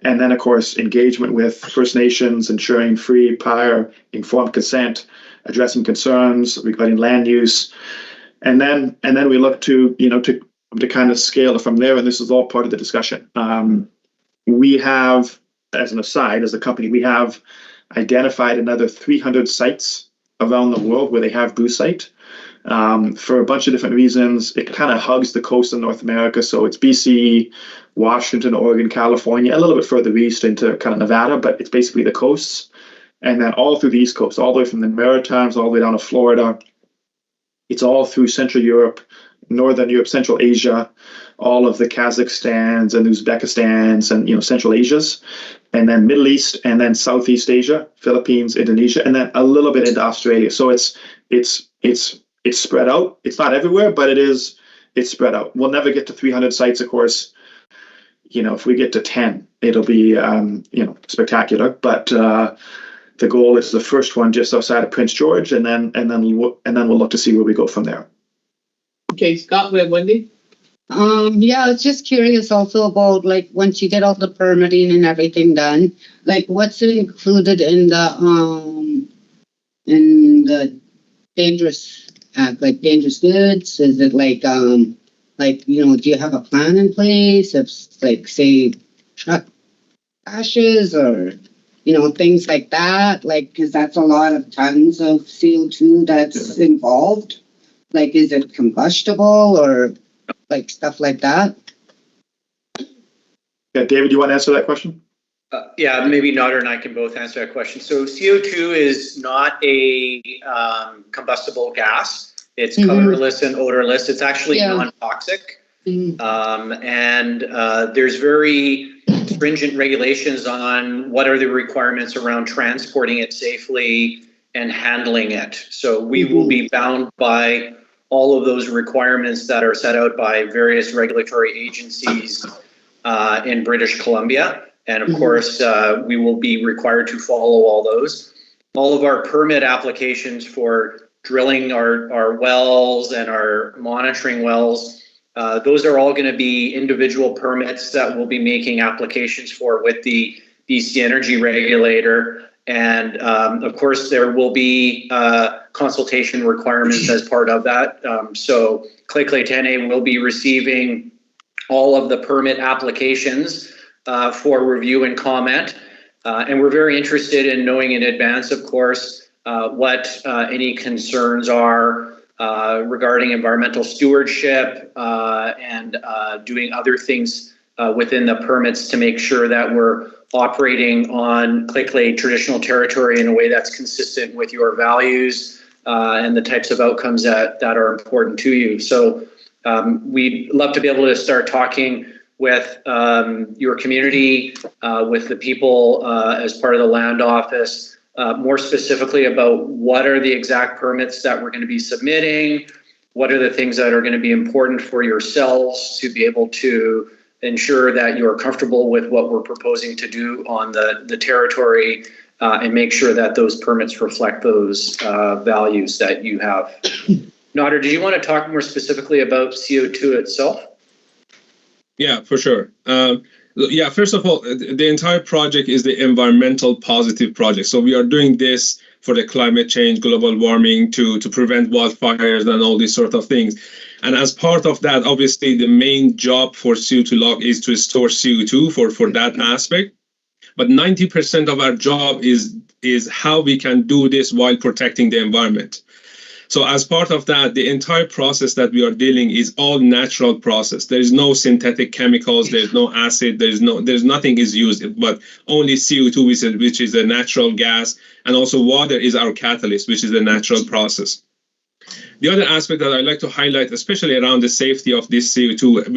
And then, of course, engagement with First Nations, ensuring free, prior, informed consent, addressing concerns regarding land use. And then we look to kind of scale it from there. And this is all part of the discussion. We have, as an aside, as a company, we have identified another 300 sites around the world where they have brucite. For a bunch of different reasons. It kind of hugs the coast of North America. So it's BC, Washington, Oregon, California, a little bit further east into kind of Nevada, but it's basically the coasts. And then all through the East Coast, all the way from the Maritimes, all the way down to Florida. It's all through Central Europe, Northern Europe, Central Asia, all of the Kazakhstans and Uzbekistans and Central Asias, and then Middle East, and then Southeast Asia, Philippines, Indonesia, and then a little bit into Australia. So it's spread out. It's not everywhere, but it's spread out. We'll never get to 300 sites, of course. If we get to 10, it'll be spectacular. But the goal is the first one just outside of Prince George, and then we'll look to see where we go from there. Okay, Scott, we have Wendy. Yeah, I was just curious also about once you get all the permitting and everything done, what's included in the dangerous goods? Is it do you have a plan in place of say truck crashes or things like that? Because that's a lot of tons of CO2 that's involved. Is it combustible or stuff like that? Yeah, David, you want to answer that question? Yeah, maybe Nader and I can both answer that question. So CO2 is not a combustible gas. It's colorless and odorless. It's actually non-toxic. And there's very stringent regulations on what are the requirements around transporting it safely and handling it. So we will be bound by all of those requirements that are set out by various regulatory agencies in British Columbia. And of course, we will be required to follow all those. All of our permit applications for drilling our wells and our monitoring wells, those are all going to be individual permits that we'll be making applications for with the BC Energy Regulator. And of course, there will be consultation requirements as part of that. So Clay Tene will be receiving all of the permit applications for review and comment. And we're very interested in knowing in advance, of course, what any concerns are regarding environmental stewardship and doing other things within the permits to make sure that we're operating on Clay traditional territory in a way that's consistent with your values and the types of outcomes that are important to you. So we'd love to be able to start talking with your community, with the people as part of the land office, more specifically about what are the exact permits that we're going to be submitting, what are the things that are going to be important for yourselves to be able to ensure that you're comfortable with what we're proposing to do on the territory and make sure that those permits reflect those values that you have. Nader, did you want to talk more specifically about CO2 itself? Yeah, for sure. Yeah, first of all, the entire project is the environmental positive project. So we are doing this for the climate change, global warming, to prevent wildfires and all these sort of things. And as part of that, obviously, the main job for CO2 log is to store CO2 for that aspect. But 90% of our job is how we can do this while protecting the environment. So as part of that, the entire process that we are dealing is all natural process. There is no synthetic chemicals, there's no acid, there's nothing is used, but only CO2, which is a natural gas, and also water is our catalyst, which is a natural process. The other aspect that I'd like to highlight, especially around the safety of this CO2,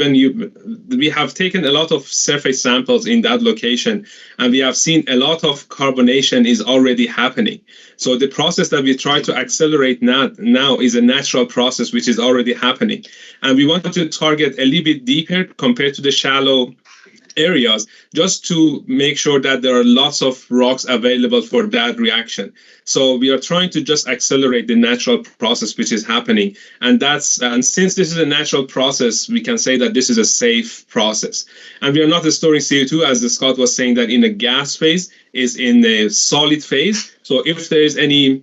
we have taken a lot of surface samples in that location, and we have seen a lot of carbonation is already happening. So the process that we try to accelerate now is a natural process which is already happening. And we want to target a little bit deeper compared to the shallow areas, just to make sure that there are lots of rocks available for that reaction. So we are trying to just accelerate the natural process which is happening, and since this is a natural process, we can say that this is a safe process. And we are not storing CO2, as Scott was saying, that in a gas phase, is in a solid phase. So if there is any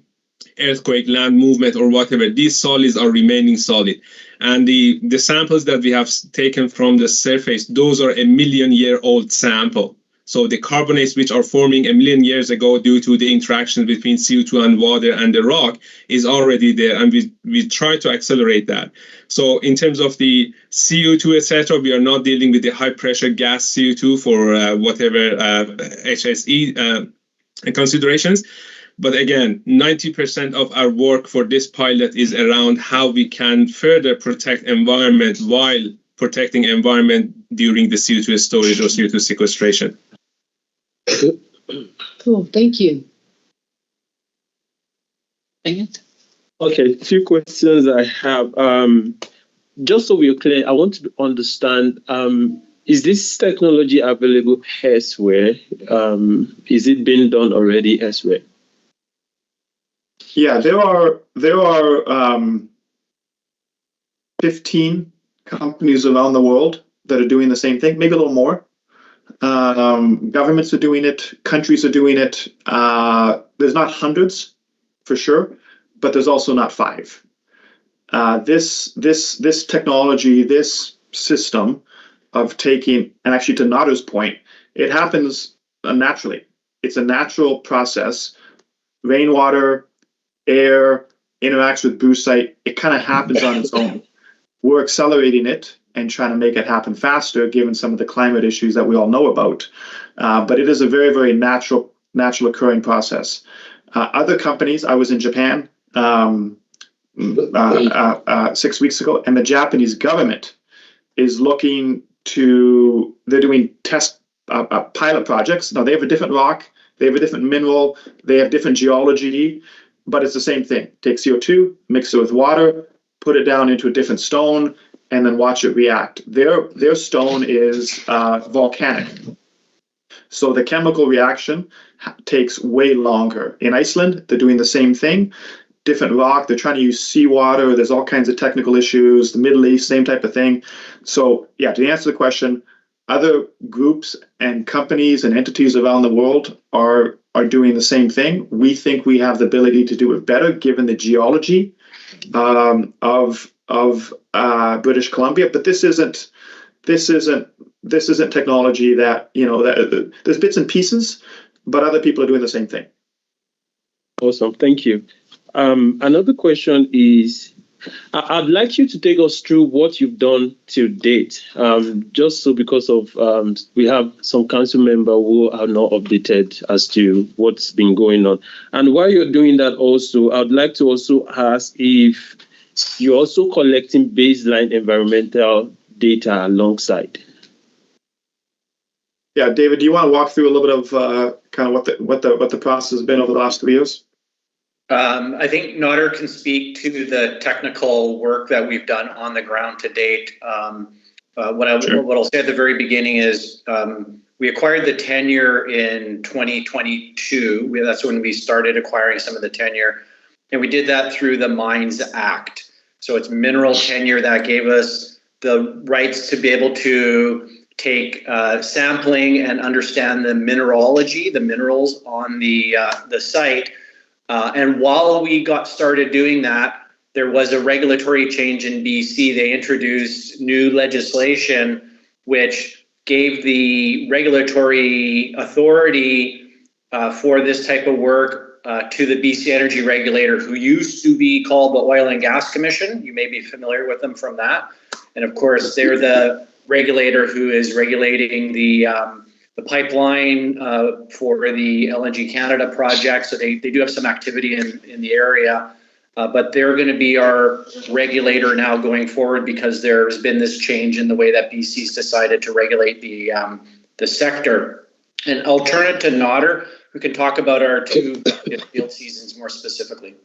earthquake, land movement, or whatever, these solids are remaining solid. And the samples that we have taken from the surface, those are 1 million year old sample. So the carbonates which are forming 1 million years ago due to the interaction between CO2 and water and the rock is already there, and we try to accelerate that. So in terms of the CO2, etc., we are not dealing with the high pressure gas CO2 for whatever HSE considerations. But again, 90% of our work for this pilot is around how we can further protect environment while protecting environment during the CO2 storage or CO2 sequestration. Cool, thank you. Okay, a few questions I have. Just so we're clear, I want to understand, is this technology available elsewhere? Is it being done already elsewhere? Yeah, there are 15 companies around the world that are doing the same thing, maybe a little more. Governments are doing it, countries are doing it. There's not hundreds, for sure, but there's also not 5. This technology, this system of taking, and actually to Nader's point, it happens naturally. It's a natural process. Rainwater, air interacts with brucite, it kind of happens on its own. We're accelerating it and trying to make it happen faster, given some of the climate issues that we all know about. But it is a very, very natural occurring process. Other companies, I was in Japan 6 weeks ago, and the Japanese government is looking to, they're doing test pilot projects. Now they have a different rock, they have a different mineral, they have different geology, but it's the same thing. Take CO2, mix it with water, put it down into a different stone, and then watch it react. Their stone is volcanic. So the chemical reaction takes way longer. In Iceland, they're doing the same thing. Different rock, they're trying to use seawater, there's all kinds of technical issues. The Middle East, same type of thing. So yeah, to answer the question, other groups and companies and entities around the world are doing the same thing. We think we have the ability to do it better given the geology of British Columbia. But this isn't technology that, that there's bits and pieces, but other people are doing the same thing. Awesome, thank you. Another question is, I'd like you to take us through what you've done to date, just so because of we have some council members who are not updated as to what's been going on. And while you're doing that also, I'd like to also ask if you're also collecting baseline environmental data alongside. Yeah, David, do you want to walk through a little bit of kind of what the process has been over the last 3 years? I think Nader can speak to the technical work that we've done on the ground to date. What I'll say at the very beginning is we acquired the tenure in 2022. That's when we started acquiring some of the tenure, and we did that through the Mines Act. So it's mineral tenure that gave us the rights to be able to take sampling and understand the mineralogy, the minerals on the site. And while we got started doing that, there was a regulatory change in BC. They introduced new legislation which gave the regulatory authority for this type of work to the BC Energy Regulator, who used to be called the Oil and Gas Commission. You may be familiar with them from that. And of course, they're the regulator who is regulating the pipeline for the LNG Canada project. So they do have some activity in the area. But they're going to be our regulator now going forward, because there's been this change in the way that BC's decided to regulate the sector. And I'll turn it to Nodder, who can talk about our two field seasons more specifically.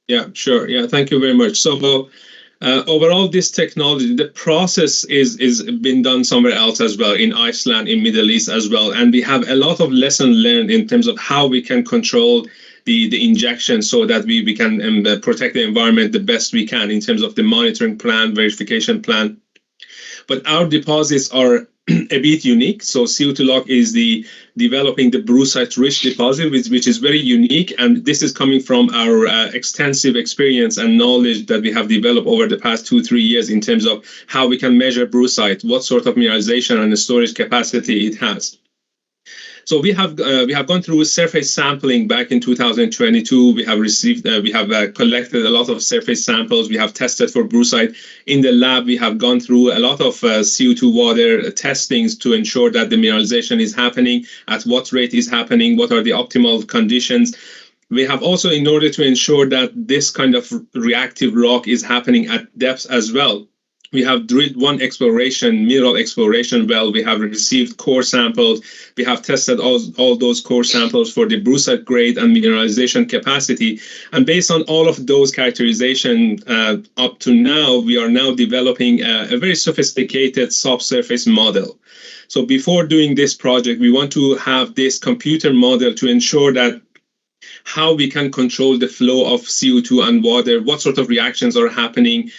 Yeah, sure. Yeah, thank you very much. So overall, this technology, the process is been done somewhere else as well, in Iceland, in Middle East as well. And we have a lot of lesson learned in terms of how we can control the injection, so that we can protect the environment the best we can in terms of the monitoring plan, verification plan. But our deposits are a bit unique. So CO2 lock is developing the brucite-rich deposit, which is very unique. And this is coming from our extensive experience and knowledge that we have developed over the past 2-3 years in terms of how we can measure brucite, what sort of mineralization and storage capacity it has. So we have gone through surface sampling back in 2022. We have received, collected a lot of surface samples. We have tested for brucite in the lab. We have gone through a lot of CO2 water testings to ensure that the mineralization is happening, at what rate is happening, what are the optimal conditions. We have also, in order to ensure that this kind of reactive rock is happening at depth as well, we have drilled one mineral exploration well. We have received core samples. We have tested all those core samples for the brucite grade and mineralization capacity. And based on all of those characterization up to now, we are now developing a very sophisticated subsurface model. So before doing this project, we want to have this computer model to ensure that how we can control the flow of CO2 and water, what sort of reactions are happening,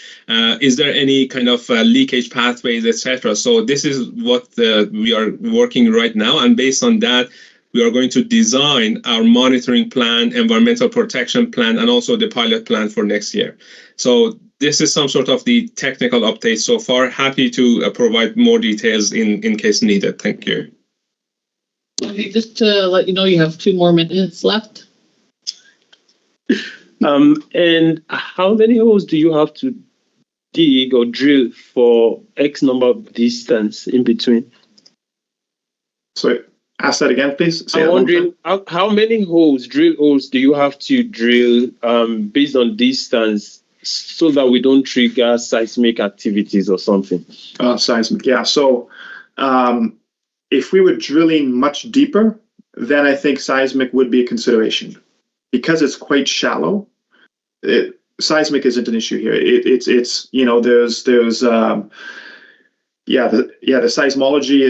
is there any kind of leakage pathways, etc. So this is what we are working right now, and based on that, we are going to design our monitoring plan, environmental protection plan, and also the pilot plan for next year. So this is some sort of the technical update so far. Happy to provide more details in case needed. Thank you. Okay, just to let you know, you have 2 more minutes left. And how many holes do you have to dig or drill for X number of distance in between? So ask that again, please. I'm wondering how many drill holes do you have to drill based on distance, so that we don't trigger seismic activities or something? Seismic, yeah. So if we were drilling much deeper, then I think seismic would be a consideration. Because it's quite shallow, seismic isn't an issue here. It's the seismology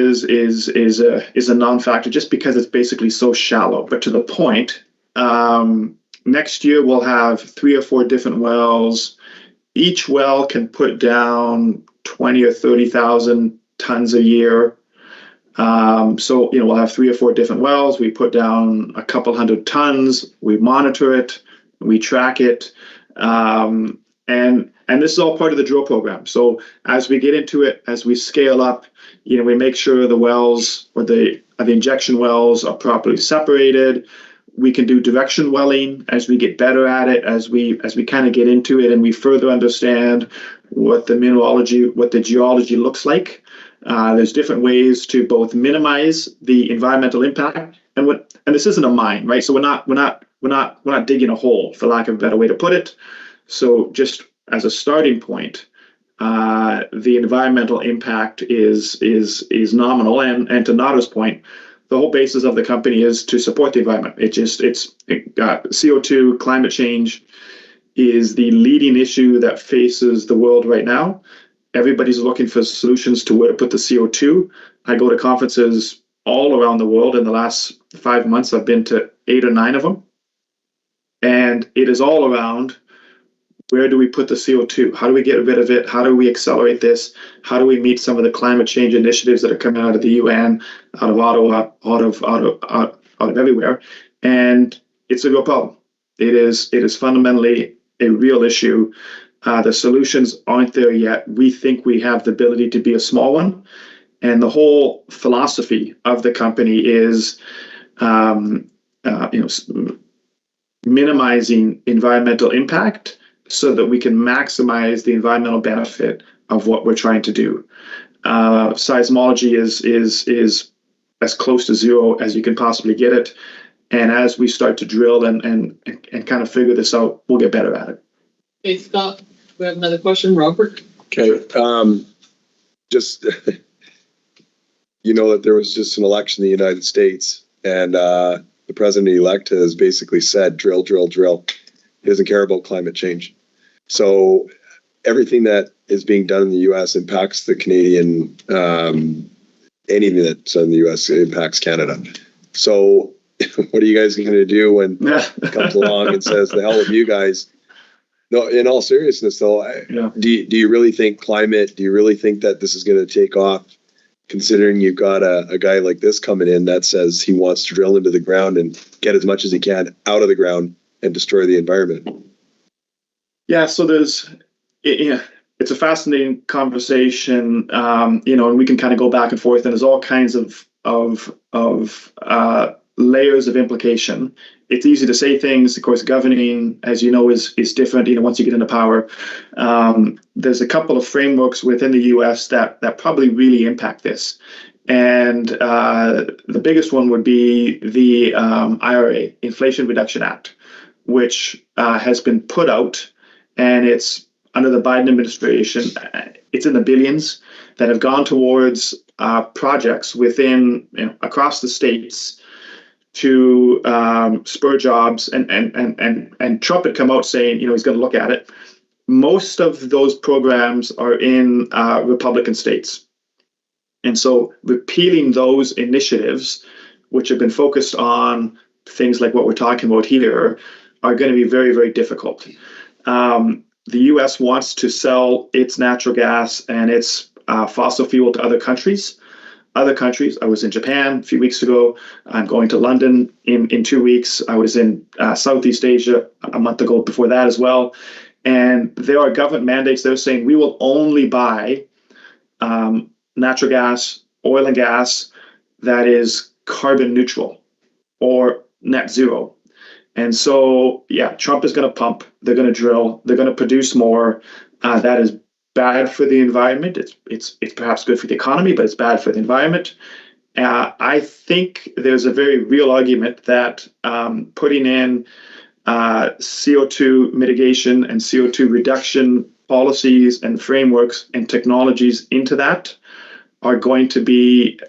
is a non-factor, just because it's basically so shallow. But to the point, next year we'll have 3 or 4 different wells. Each well can put down 20 or 30,000 tons a year. So we'll have 3 or 4 different wells. We put down a couple hundred tons. We monitor it. We track it. And this is all part of the drill program. So as we get into it, as we scale up, we make sure the wells, or the injection wells, are properly separated. We can do direction welling as we get better at it, as we kind of get into it and we further understand what the mineralogy, what the geology looks like. There's different ways to both minimize the environmental impact, and this isn't a mine, right? So we're not digging a hole, for lack of a better way to put it. So just as a starting point, the environmental impact is nominal, and to Nada's point, the whole basis of the company is to support the environment. CO2, climate change is the leading issue that faces the world right now. Everybody's looking for solutions to where to put the CO2. I go to conferences all around the world. In the last 5 months, I've been to 8 or 9 of them. And it is all around, where do we put the CO2? How do we get rid of it? How do we accelerate this? How do we meet some of the climate change initiatives that are coming out of the UN, out of Ottawa, out of everywhere? And it's a real problem. It is fundamentally a real issue. The solutions aren't there yet. We think we have the ability to be a small one. And the whole philosophy of the company is, minimizing environmental impact so that we can maximize the environmental benefit of what we're trying to do. Seismology is as close to zero as you can possibly get it. And as we start to drill and kind of figure this out, we'll get better at it. Okay, Scott, we have another question. Robert? Okay. Just, you know that there was just an election in the United States, and the president-elect has basically said, drill, drill, drill. He doesn't care about climate change. So everything that is being done in the U.S. impacts the Canadian, anything that's in the U.S. impacts Canada. So what are you guys going to do when it comes along and says, the hell with you guys? No, in all seriousness, though, do you really think climate, do you really think that this is going to take off, considering you've got a guy like this coming in that says he wants to drill into the ground and get as much as he can out of the ground and destroy the environment? Yeah, so it's a fascinating conversation, and we can kind of go back and forth, and there's all kinds of layers of implication. It's easy to say things. Of course, governing, as you know, is different. Once you get into power, there's a couple of frameworks within the U.S. that probably really impact this, and the biggest one would be the IRA, Inflation Reduction Act, which has been put out, and it's under the Biden administration. It's in the billions that have gone towards projects within across the states to spur jobs, and Trump had come out saying, he's going to look at it. Most of those programs are in Republican states. And so repealing those initiatives, which have been focused on things like what we're talking about here, are going to be very, very difficult. The U.S. wants to sell its natural gas and its fossil fuel to other countries. I was in Japan a few weeks ago. I'm going to London in 2 weeks. I was in Southeast Asia a month ago before that as well. And there are government mandates that are saying we will only buy natural gas, oil and gas that is carbon neutral or net zero. And so, Trump is going to pump. They're going to drill. They're going to produce more. That is bad for the environment. It's perhaps good for the economy, but it's bad for the environment. I think there's a very real argument that putting in CO2 mitigation and CO2 reduction policies and frameworks and technologies into that are going to be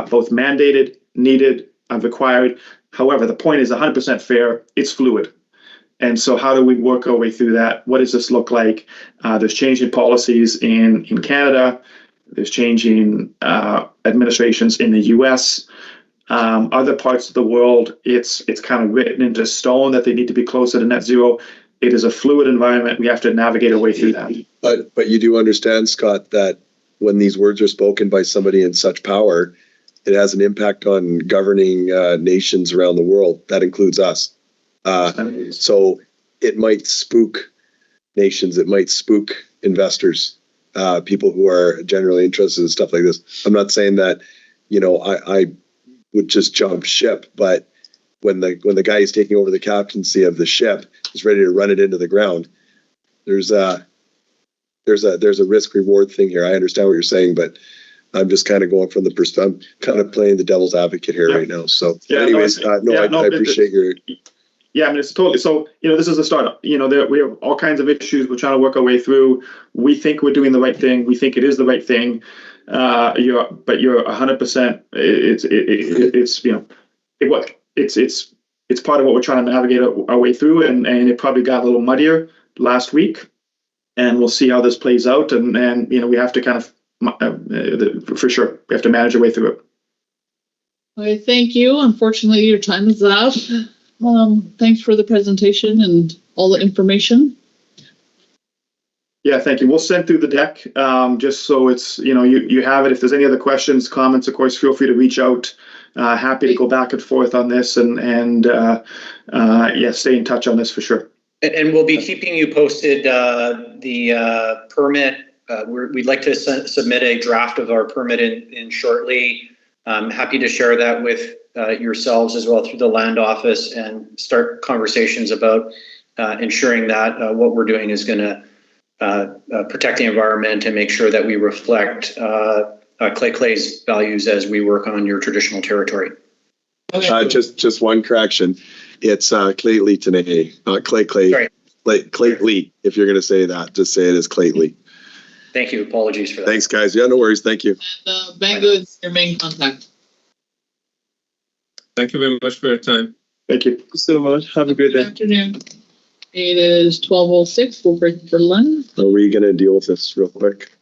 both mandated, needed, and required. However, the point is 100% fair. It's fluid. And so how do we work our way through that? What does this look like? There's changing policies in Canada. There's changing administrations in the U.S. Other parts of the world, it's kind of written into stone that they need to be closer to net zero. It is a fluid environment. We have to navigate our way through that. But you do understand, Scott, that when these words are spoken by somebody in such power, it has an impact on governing nations around the world. That includes us. So it might spook nations. It might spook investors, people who are generally interested in stuff like this. I'm not saying that, I would just jump ship, but when the guy who's taking over the captaincy of the ship is ready to run it into the ground, there's a risk reward thing here. I understand what you're saying, but I'm just kind of going from the perspective. I'm kind of playing the devil's advocate here right now. So, anyways, I appreciate your. Yeah, I mean, it's totally. So, this is a startup. We have all kinds of issues we're trying to work our way through. We think we're doing the right thing. We think it is the right thing. But you're 100%. It's part of what we're trying to navigate our way through, and it probably got a little muddier last week, and we'll see how this plays out. And we have to kind of. For sure, we have to manage our way through it. Okay, thank you. Unfortunately, your time is up. Thanks for the presentation and all the information. Yeah, thank you. We'll send through the deck just so it's, you have it. If there's any other questions, comments, of course, feel free to reach out. Happy to go back and forth on this and stay in touch on this for sure. And we'll be keeping you posted. The permit. We'd like to submit a draft of our permit in shortly. I'm happy to share that with yourselves as well through the land office and start conversations about ensuring that what we're doing is going to protect the environment and make sure that we reflect Clay's values as we work on your traditional territory. Just one correction. It's Claytley today, not Clay. Sorry. Claytley. If you're going to say that, just say it as Claytley. Thank you. Apologies for that. Thanks, guys. Yeah, no worries. Thank you. And Gbenga is your main contact. Thank you very much for your time. Thank you. Thank you so much. Have a good day. Good afternoon. It is 12:06. We'll break for lunch. Are we going to deal with this real quick?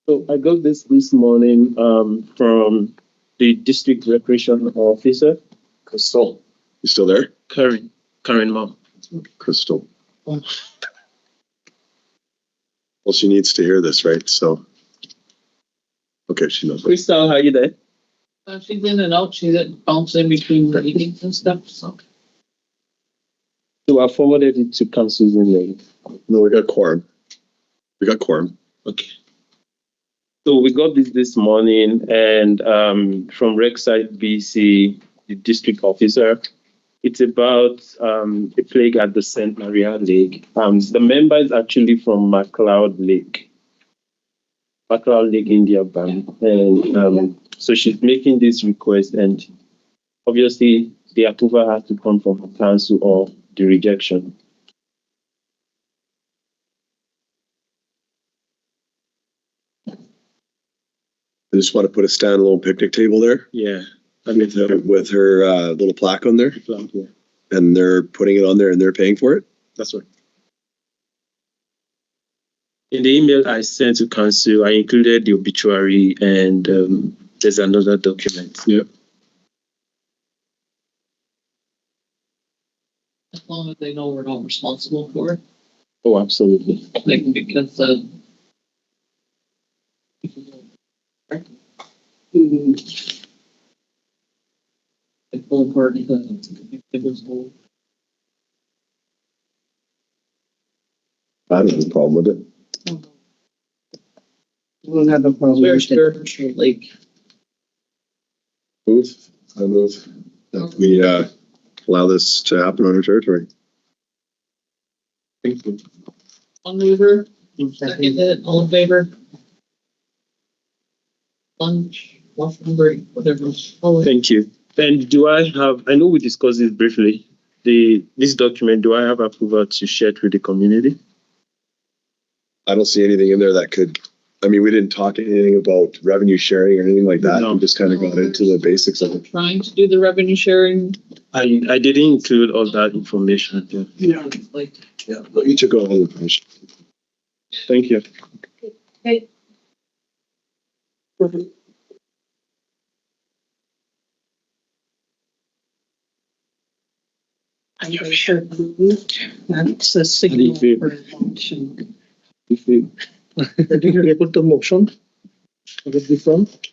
So I got this morning from the district recreation officer, Crystal. You still there? Karen mom. Crystal. Well, she needs to hear this, right? So, okay, she knows. Crystal, how are you there? She's in and out. She's bouncing between meetings and stuff. So I forwarded it to Council Zone. No, we got quorum. Okay. So we got this morning, and from Rexside BC, the district officer, it's about a plague at the St. Maria Lake. The member is actually from Macleod Lake, India Bank, and so she's making this request, and obviously the approval has to come from the council or the rejection. I just want to put a standalone picnic table there. Yeah. With her little plaque on there. Yeah. And they're putting it on there and they're paying for it? That's right. In the email I sent to council, I included the obituary and there's another document. Yeah. as long as they know we're not responsible for it. Oh, absolutely. Like, because the whole part of it was whole. I don't have a problem with it. We don't have a problem with it. Like, I move that we allow this to happen on our territory. Thank you. one mover, second it, all in favor? Lunch, break, whatever. Thank you. And do I have, I know we discussed this briefly, this document, do I have approval to share it with the community? I don't see anything in there that could, I mean, we didn't talk anything about revenue sharing or anything like that. No. We just kind of got into the basics of it. Trying to do the revenue sharing. I didn't include all that information. Yeah. But you took all the information. Thank you. Okay. I'm sure that's a signal for function. If you Did you put the motion? With the front?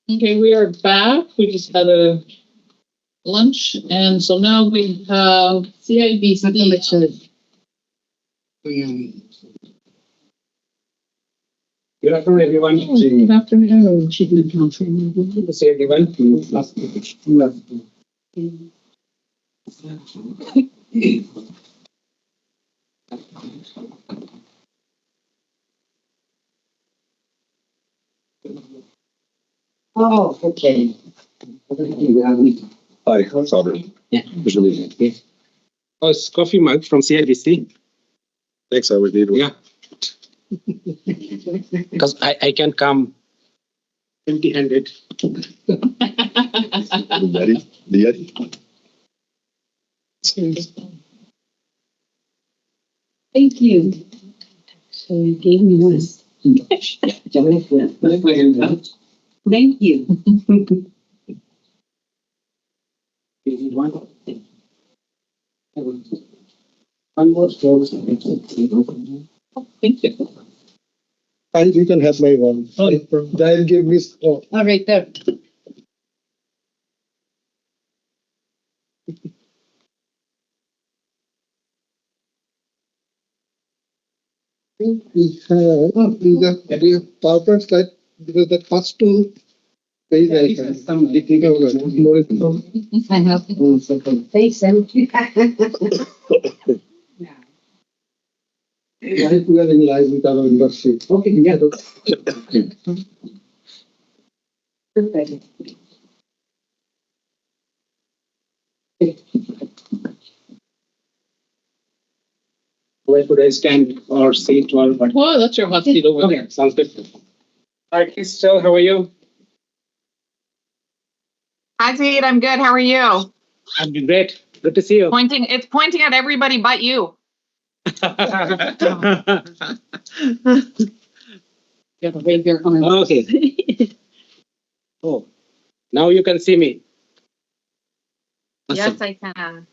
Okay, we are back. We just had a lunch, and so now we have CIBC. Good afternoon, everyone. Good afternoon. Good to see everyone. Oh, okay. Hi, Robert. Yeah. Oh, it's coffee mug from CIBC. Thanks, I would need one. Yeah. Because I can come empty-handed. The Yeti? Thank you. So you gave me this. Thank you. One more stroke. Thank you. And you can have my one. Oh. They'll give me. Oh. All right, there. We have these are PowerPoint slide because the first two page I have some more. I have. Thanks, Sam. We are in live with our membership. Okay, yeah. Perfect. Where could I stand or sit or what? Oh, that's your hot seat over there. Sounds good. Hi, Crystal, how are you? Hi, Zahid. I'm good. How are you? I'm doing great. Good to see you. It's pointing at everybody but you. Okay. Oh, now you can see me. Awesome. Yes, I can.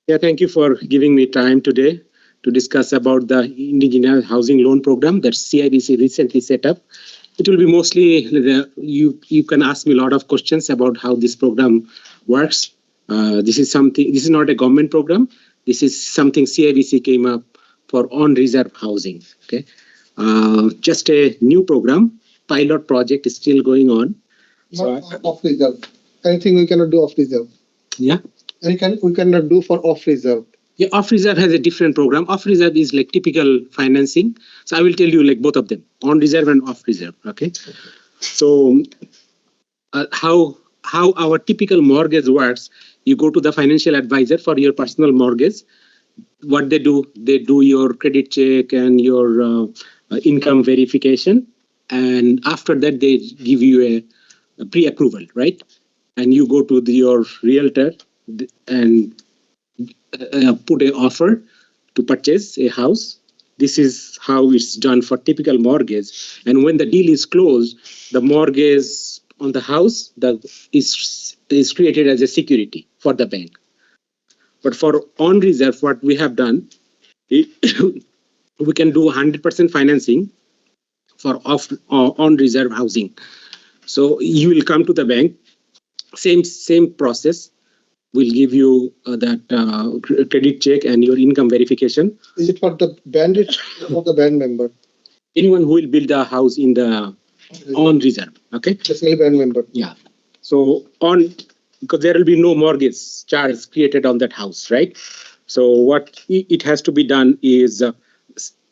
Yeah, thank you for giving me time today to discuss about the Indigenous Housing Loan Program that CIBC recently set up. It will be mostly, you can ask me a lot of questions about how this program works. This is not a government program. This is something CIBC came up for on-reserve housing. Okay, just a new program. Pilot project is still going on. So off reserve. Anything we cannot do off reserve. Yeah. We cannot do for off reserve. Yeah, off reserve has a different program. Off reserve is like typical financing. So I will tell you like both of them, on reserve and off reserve. Okay. So how our typical mortgage works? You go to the financial advisor for your personal mortgage. What they do your credit check and your income verification, and after that they give you a pre-approval, right? And you go to your realtor and put an offer to purchase a house. This is how it's done for typical mortgage. And when the deal is closed, the mortgage on the house is created as a security for the bank. But for on reserve, what we have done, we can do 100% financing for on reserve housing. So you will come to the bank, same process. We'll give you that credit check and your income verification. Is it for the bandit or the band member? Anyone who will build a house in the on reserve. Okay. The same band member. Yeah. So because there will be no mortgage charge created on that house, right? So what it has to be done is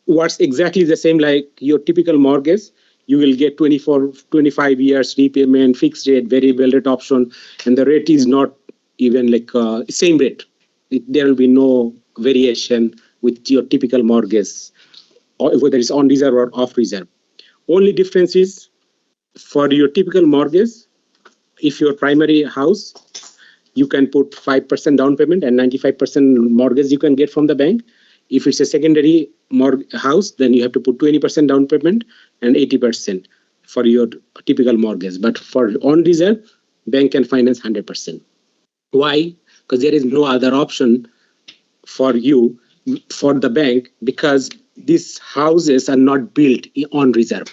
what's exactly the same like your typical mortgage. You will get 25 years repayment, fixed rate, variable rate option, and the rate is not even like same rate. There will be no variation with your typical mortgage, or whether it's on reserve or off reserve. Only difference is for your typical mortgage, if your primary house, you can put 5% down payment and 95% mortgage you can get from the bank. If it's a secondary house, then you have to put 20% down payment and 80% for your typical mortgage. But for on reserve, bank can finance 100%. Why? Because there is no other option for you, for the bank, because these houses are not built on reserve.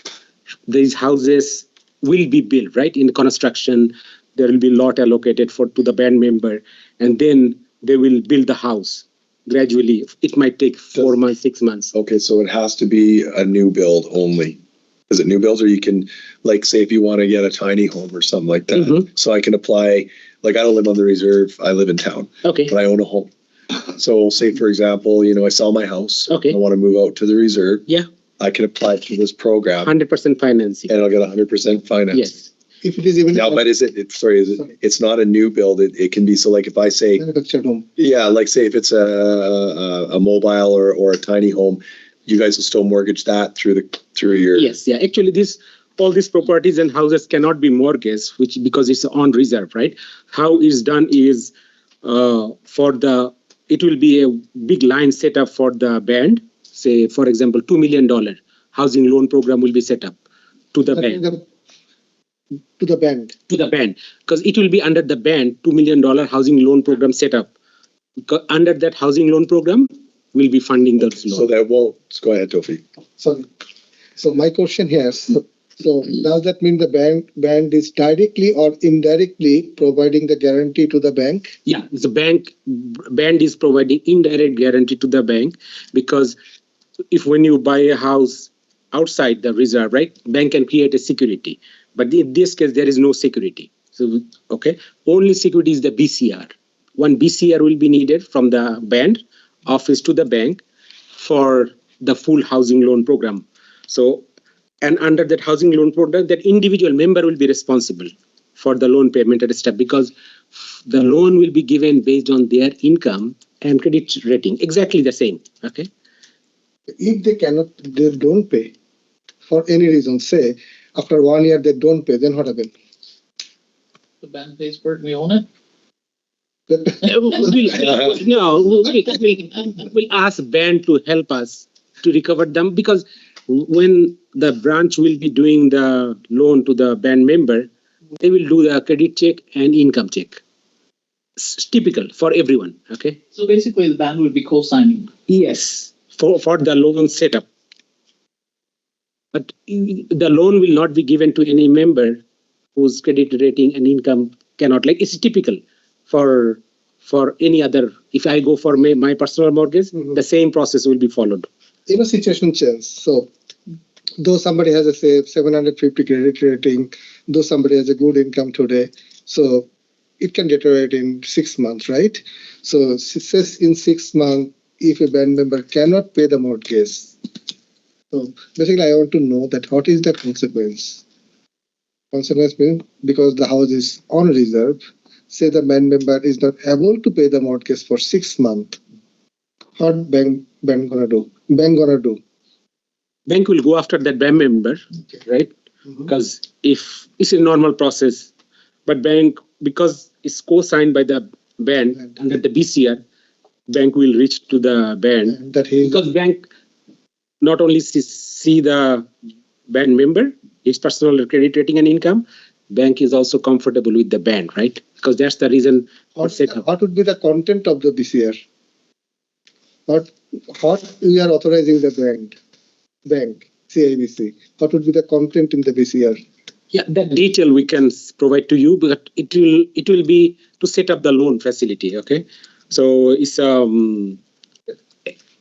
These houses will be built, right? In construction, there will be lot allocated to the band member, and then they will build the house gradually. It might take 4 months, 6 months. Okay, so it has to be a new build only. Is it new builds, or you can, like, say if you want to get a tiny home or something like that, so I can apply, like I don't live on the reserve, I live in town, but I own a home. So say, for example, I sell my house, I want to move out to the reserve. Yeah. I can apply for this program. 100% financing. And I'll get 100% financing. Yes. If it is even now, but it's not a new build. It can be, so like if I say, like say if it's a mobile or a tiny home, you guys will still mortgage that through your. Yes, yeah. Actually, all these properties and houses cannot be mortgaged, because it's on reserve, right? How it's done is it will be a big line set up for the band. Say, for example, $2 million housing loan program will be set up to the band. To the band. To the band, because it will be under the band $2 million housing loan program set up. Under that housing loan program, we'll be funding those loans. So that won't. Go ahead, Tofi. Sorry. So my question here. So does that mean the band is directly or indirectly providing the guarantee to the bank? Yeah, the band is providing indirect guarantee to the bank, because when you buy a house outside the reserve, right, bank can create a security. But in this case, there is no security. So, only security is the BCR. One BCR will be needed from the band office to the bank for the full housing loan program. So, and under that housing loan program, that individual member will be responsible for the loan payment at a step, because the loan will be given based on their income and credit rating, exactly the same. Okay. If they don't pay for any reason, say after 1 year they don't pay, then what happens? The band pays for it, we own it. We'll ask band to help us to recover them, because when the branch will be doing the loan to the band member, they will do the credit check and income check. It's typical for everyone. Okay. So basically, the band would be co-signing. Yes, for the loan setup. But the loan will not be given to any member whose credit rating and income cannot. Like, it's typical for any other. If I go for my personal mortgage, the same process will be followed. In a situation change. So, though somebody has a say 750 credit rating, though somebody has a good income today, so it can deteriorate in 6 months, right? So, says in 6 months, if a band member cannot pay the mortgage, so basically I want to know that what is the consequence? Consequence means because the house is on reserve, say the band member is not able to pay the mortgage for 6 months. What bank gonna do? Bank will go after that band member, right? Because if it's a normal process, but bank, because it's co-signed by the band under the BCR, bank will reach to the band, because bank not only see the band member, his personal credit rating and income, bank is also comfortable with the band, right? Because that's the reason. What would be the content of the BCR? What we are authorizing the bank, CIBC? What would be the content in the BCR? Yeah, that detail we can provide to you, but it will be to set up the loan facility. Okay, so it's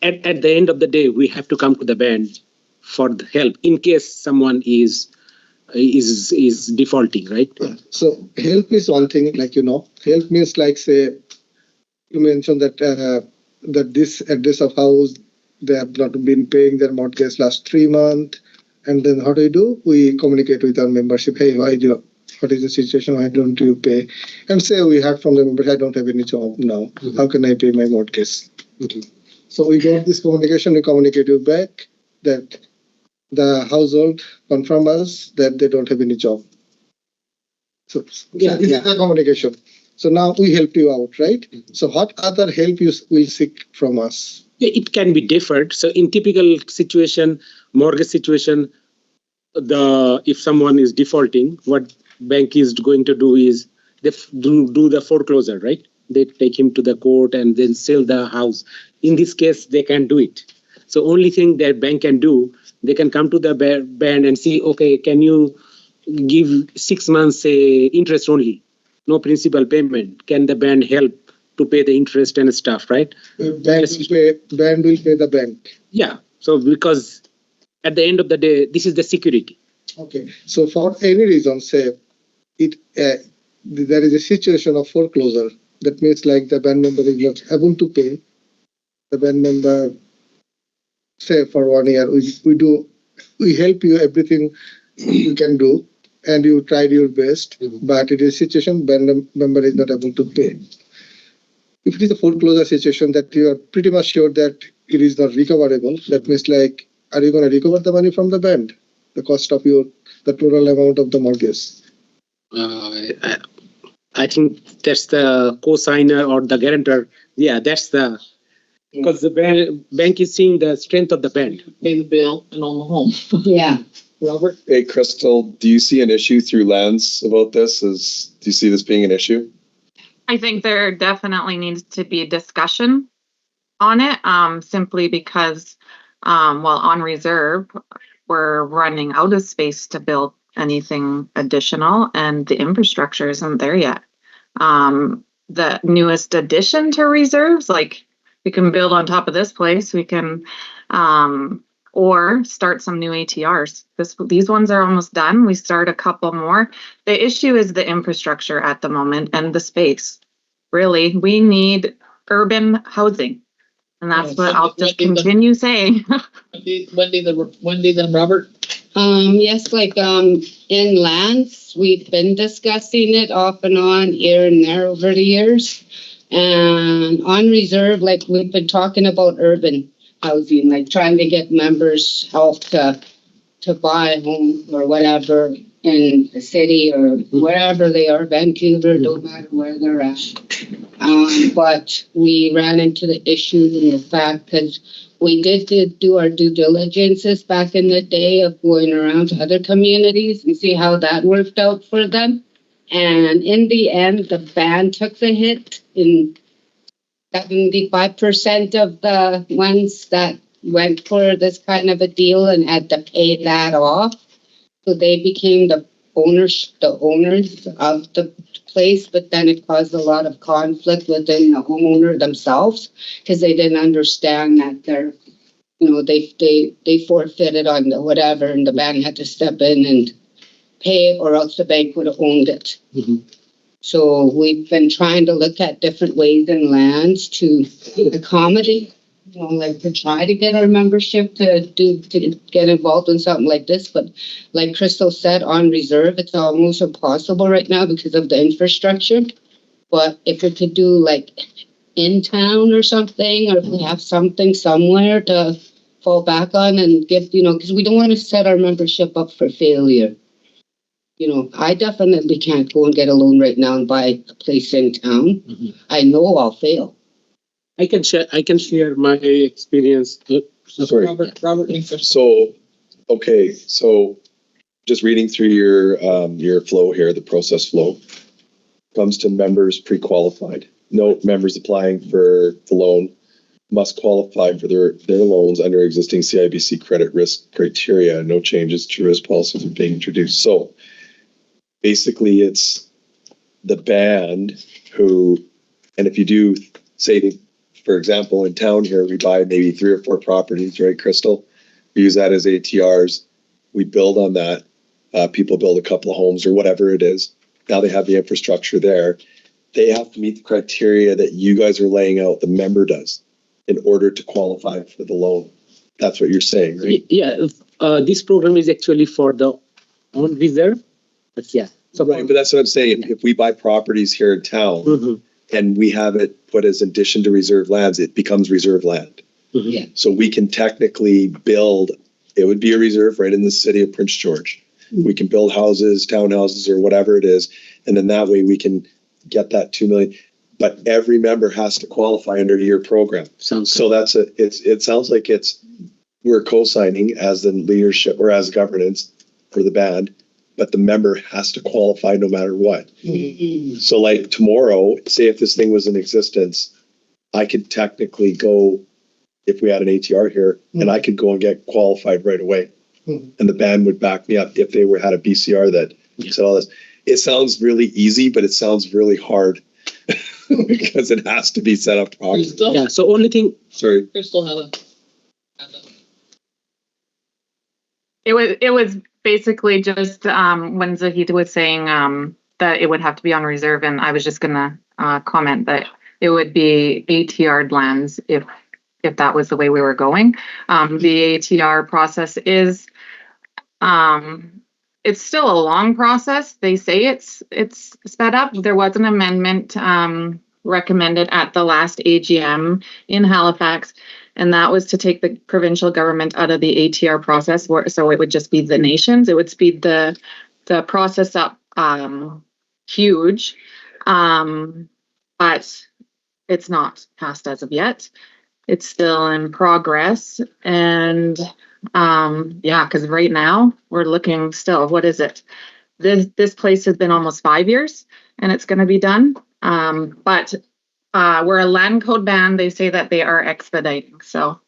at the end of the day, we have to come to the bank for the help in case someone is defaulting, right? So help is one thing, like, help means like, say, you mentioned that that this address of house, they have not been paying their mortgage last 3 months, and then how do? We communicate with our membership. Hey, what is the situation? Why don't you pay? And say we heard from the member, I don't have any job now. How can I pay my mortgage? So we get this communication. We communicate you back that the household confirm us that they don't have any job. So this is the communication. So now we help you out, right? So what other help you will seek from us? Yeah, it can be differed. So in typical situation, mortgage situation, if someone is defaulting, what bank is going to do is they do the foreclosure, right? They take him to the court and then sell the house. In this case, they can do it. So only thing that bank can do, they can come to the band and see, okay, can you give 6 months interest only, no principal payment? Can the band help to pay the interest and stuff, right? Band will pay the bank. Yeah. So because at the end of the day, this is the security. Okay. So for any reason, say there is a situation of foreclosure. That means like the band member is not able to pay. The band member, say for 1 year, we help you everything you can do, and you tried your best, but it is a situation band member is not able to pay. If it is a foreclosure situation that you are pretty much sure that it is not recoverable, that means like, are you going to recover the money from the band? The cost of the total amount of the mortgage? I think that's the co-signer or the guarantor. Yeah, that's the, because the bank is seeing the strength of the band. Pay the bill and own the home. Yeah. Robert? Hey, Crystal, do you see an issue through Lens about this? Do you see this being an issue? I think there definitely needs to be discussion on it, simply because, on reserve, we're running out of space to build anything additional, and the infrastructure isn't there yet. The newest addition to reserves, like we can build on top of this place, we can, or start some new ATRs. These ones are almost done. We start a couple more. The issue is the infrastructure at the moment and the space. Really, we need urban housing. And that's what I'll just continue saying. Wendy, then Robert. Yes, in lands, we've been discussing it off and on here and there over the years. And on reserve, we've been talking about urban housing, trying to get members help to buy a home or whatever in the city or wherever they are, Vancouver, no matter where they're at. But we ran into the issue in the fact that we did do our due diligences back in the day of going around to other communities and see how that worked out for them. And in the end, the band took the hit in 75% of the ones that went for this kind of a deal and had to pay that off. So they became the owners of the place, but then it caused a lot of conflict within the homeowner themselves because they didn't understand that they forfeited on the whatever, and the bank had to step in and pay, or else the bank would have owned it. So we've been trying to look at different ways and lands to accommodate, to try to get our membership to get involved in something like this. But like Crystal said, on reserve, it's almost impossible right now because of the infrastructure. But if we could do in town or something, or if we have something somewhere to fall back on and get, because we don't want to set our membership up for failure. I definitely can't go and get a loan right now and buy a place in town. I know I'll fail. I can share my experience. Sorry. Robert. So just reading through your flow here, the process flow comes to members pre-qualified. No members applying for the loan must qualify for their loans under existing CIBC credit risk criteria. No changes to risk policies are being introduced. So basically it's the band who, and if you do say, for example, in town here, we buy maybe 3 or 4 properties, right, Crystal? We use that as ATRs. We build on that. People build a couple of homes or whatever it is. Now they have the infrastructure there. They have to meet the criteria that you guys are laying out, the member does, in order to qualify for the loan. That's what you're saying, right? Yeah, this program is actually for the on reserve. But yeah. So right, but that's what I'm saying. If we buy properties here in town and we have it put as addition to reserve lands, it becomes reserve land. Yeah. So we can technically build, it would be a reserve right in the city of Prince George. We can build houses, townhouses, or whatever it is. And then that way we can get that 2 million. But every member has to qualify under your program. So that's it sounds like we're co-signing as the leadership or as governance for the band, but the member has to qualify no matter what. So tomorrow, say if this thing was in existence, I could technically go if we had an ATR here, and I could go and get qualified right away. And the band would back me up if they had a BCR that said all this. It sounds really easy, but it sounds really hard because it has to be set up properly. Yeah. So only thing. Sorry. Crystal had a. It was basically just when Zahid was saying that it would have to be on reserve, and I was just gonna comment that it would be ATR lands if that was the way we were going. The ATR process is it's still a long process. They say it's sped up. There was an amendment recommended at the last AGM in Halifax, and that was to take the provincial government out of the ATR process, so it would just be the nations. It would speed the process up huge, but it's not passed as of yet. It's still in progress, and yeah, because right now we're looking still. What is it? This place has been almost 5 years, and it's going to be done. But we're a land code ban. They say that they are expediting. So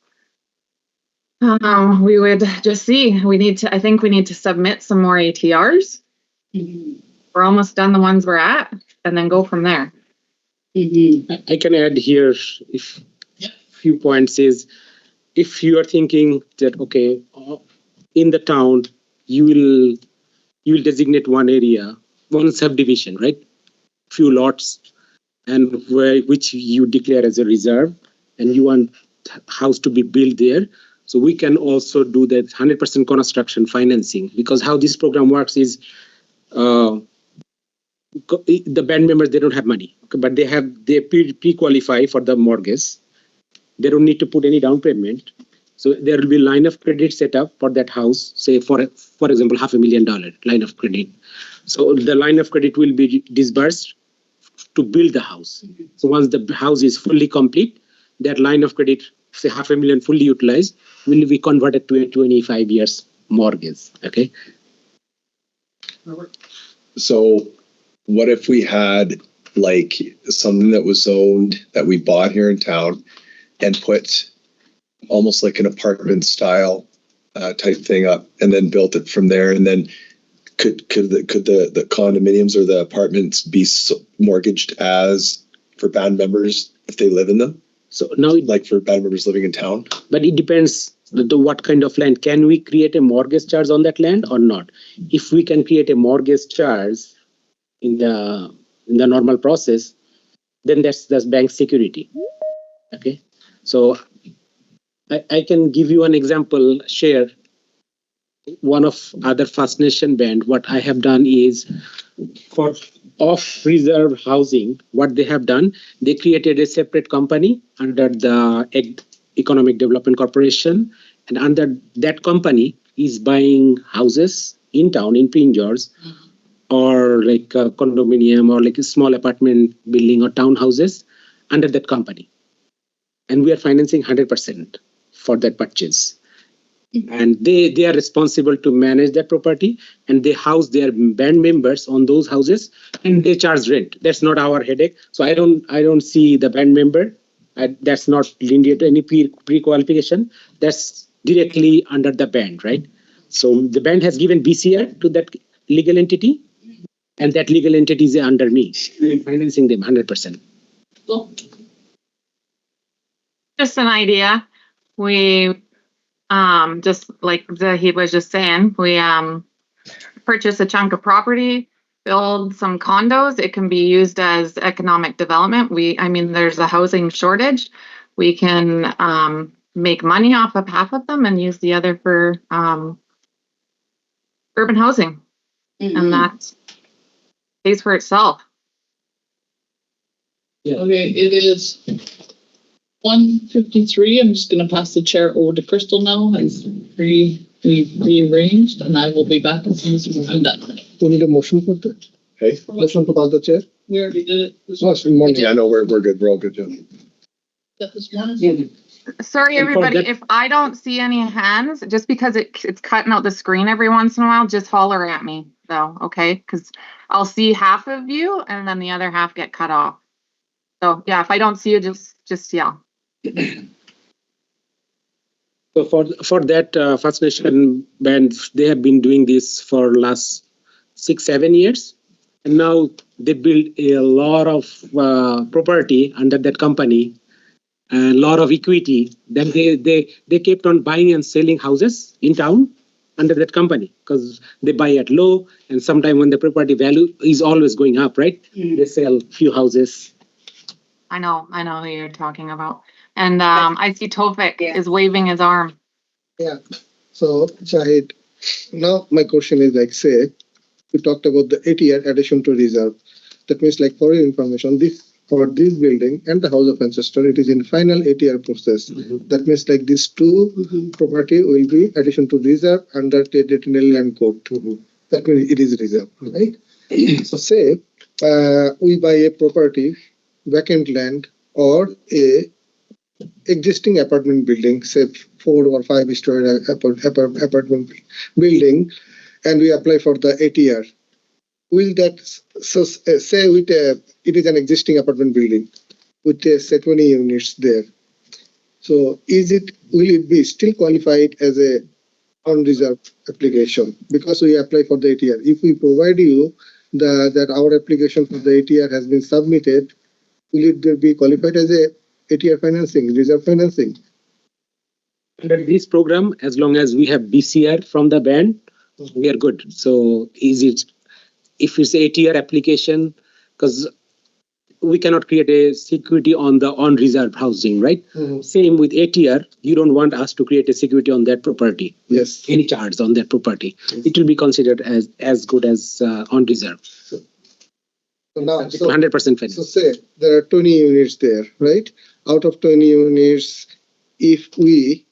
we would just see. I think we need to submit some more ATRs. We're almost done the ones we're at, and then go from there. I can add here if few points is if you are thinking that okay, in the town you will designate one area, one subdivision, right? Few lots, and which you declare as a reserve, and you want house to be built there. So we can also do that 100% construction financing, because how this program works is the band members, they don't have money, okay, but they pre-qualify for the mortgage. They don't need to put any down payment. So there will be line of credit set up for that house, say for example, $500,000 line of credit. So the line of credit will be disbursed to build the house. So once the house is fully complete, that line of credit, say $500,000 fully utilized, will be converted to a 25 years mortgage. Okay. So what if we had like something that was owned that we bought here in town and put almost like an apartment style type thing up, and then built it from there, and then could the condominiums or the apartments be mortgaged as for band members if they live in them? So now, like for band members living in town. But it depends what kind of land. Can we create a mortgage charge on that land or not? If we can create a mortgage charge in the normal process, then that's bank security. Okay. So I can give you an example, share one of other First Nation band. What I have done is for off-reserve housing, what they have done, they created a separate company under the Economic Development Corporation. And under that company is buying houses in town, in Prince George, or like a condominium or like a small apartment building or townhouses under that company. And we are financing 100% for that purchase. And they are responsible to manage that property, and they house their band members on those houses, and they charge rent. That's not our headache. So I don't see the band member. That's not linear to any pre-qualification. That's directly under the band, right? So the band has given BCR to that legal entity, and that legal entity is under me. I'm financing them 100%. So, just an idea. We just like Zahid was just saying, we purchase a chunk of property, build some condos. It can be used as economic development. I mean, there's a housing shortage. We can make money off of half of them and use the other for urban housing, and that pays for itself. Yeah. Okay, it is 1:53. I'm just going to pass the chair over to Crystal now as we've rearranged, and I will be back as soon as we're done. We need a motion for that. Hey, motion to pass the chair. We already did it. Yeah, no, we're good. We're all good, Joe. Sorry, everybody, if I don't see any hands, just because it's cutting out the screen every once in a while, just holler at me, though, okay? Because I'll see half of you, and then the other half get cut off. So, yeah, if I don't see you, just yell. So for that First Nation band, they have been doing this for last 6-7 years, and now they build a lot of property under that company and a lot of equity. Then they kept on buying and selling houses in town under that company because they buy at low, and sometimes when the property value is always going up, right? They sell few houses. I know who you're talking about. And I see Tofik is waving his arm. Yeah. So, Zahid, now my question is like, say, we talked about the 8-year addition to reserve. That means, like, for your information, for this building and the House of Ancestor, it is in final 8-year process. That means, like, these two property will be addition to reserve under territorial land code. That means it is reserve, right? So, say we buy a property, vacant land, or a existing apartment building, say 4 or 5 story apartment building, and we apply for the 8-year. Will that, so say with it is an existing apartment building with say 20 units there. So will it be still qualified as a on-reserve application because we apply for the 8-year? If we provide you that our application for the 8-year has been submitted, will it be qualified as a 8-year financing, reserve financing? Under this program, as long as we have BCR from the band, we are good. So if it's 8-year application, because we cannot create a security on the on-reserve housing, right? Same with 8-year, you don't want us to create a security on that property. Yes. Any charge on that property. It will be considered as good as on-reserve. So now, 100% finance. So say there are 20 units there, right? Out of 20 units, if we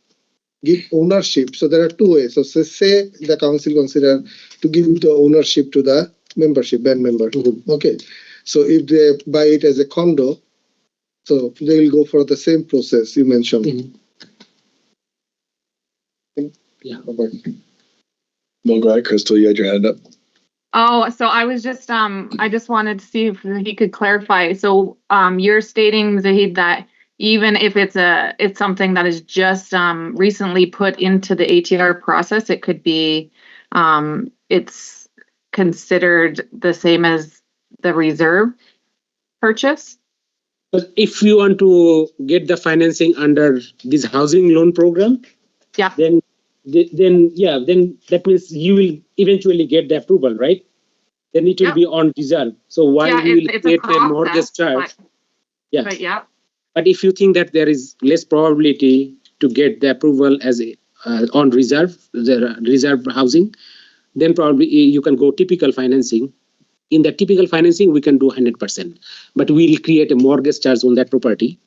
give ownership, so there are 2 ways. So say the council consider to give the ownership to the membership, band member. Okay. So if they buy it as a condo, so they will go for the same process you mentioned. Yeah. No, go ahead, Crystal, you had your hand up. Oh, so I was just I just wanted to see if he could clarify. So you're stating, Zahid, that even if it's something that is just recently put into the ATR process, it could be it's considered the same as the reserve purchase? But if you want to get the financing under this housing loan program, then that means you will eventually get the approval, right? Then it will be on reserve. So while we will create a mortgage charge, But if you think that there is less probability to get the approval as on reserve, the reserve housing, then probably you can go typical financing. In the typical financing, we can do 100%, but we'll create a mortgage charge on that property,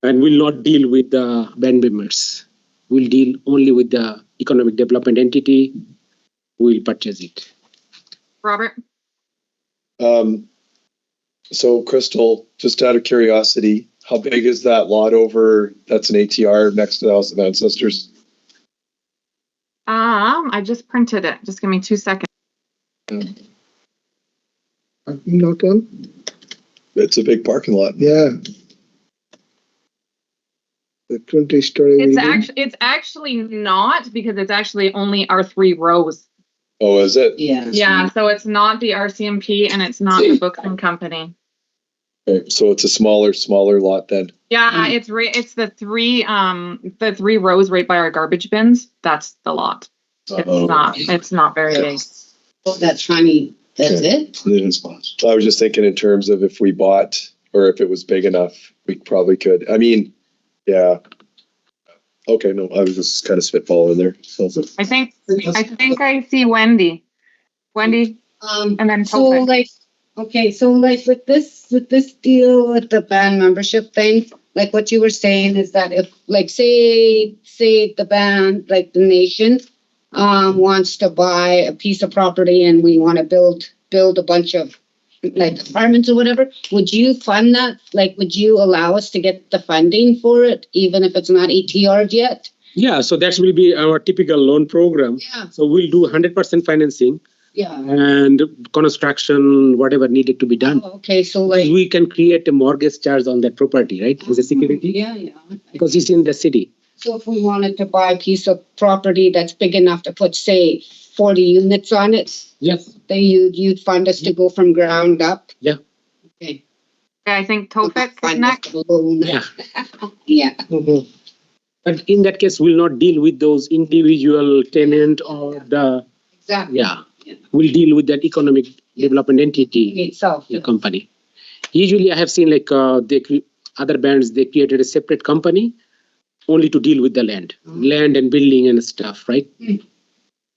and we'll not deal with the band members. We'll deal only with the economic development entity. We'll purchase it. Robert? So, Crystal, just out of curiosity, how big is that lot over that's an ATR next to the House of Ancestors? I just printed it. Just give me 2 seconds. Not one? It's a big parking lot. Yeah. The 20-story building. It's actually not, because it's actually only our 3 rows. Oh, is it? Yeah, so it's not the RCMP and it's not the Books and Company. Okay, so it's a smaller lot then. Yeah, it's the 3 rows right by our garbage bins. That's the lot. It's not very big. Oh, that's funny. That's it? I was just thinking in terms of if we bought, or if it was big enough, we probably could. I mean, yeah. Okay, no, I was just kind of spitballing there. So. I think I see Wendy. Wendy, and then so with this deal with the band membership thing, like what you were saying is that if, like, say the band, like the nation, wants to buy a piece of property and we want to build a bunch of like apartments or whatever, would you fund that? Like, would you allow us to get the funding for it, even if it's not ATR'd yet? Yeah, so that will be our typical loan program. Yeah. So we'll do 100% financing. Yeah. And construction, whatever needed to be done. Oh, okay, so like we can create a mortgage charge on that property, right? As a security. Yeah. Because it's in the city. So if we wanted to buy a piece of property that's big enough to put, say, 40 units on it, Yes. then you'd fund us to go from ground up? Yeah. Okay. I think Tofik is next. Yeah. Yeah. Mhm. But in that case, we'll not deal with those individual tenant or the, Exactly. yeah. We'll deal with that economic development entity itself. The company. Usually I have seen like other bands, they created a separate company only to deal with the land and building and stuff, right?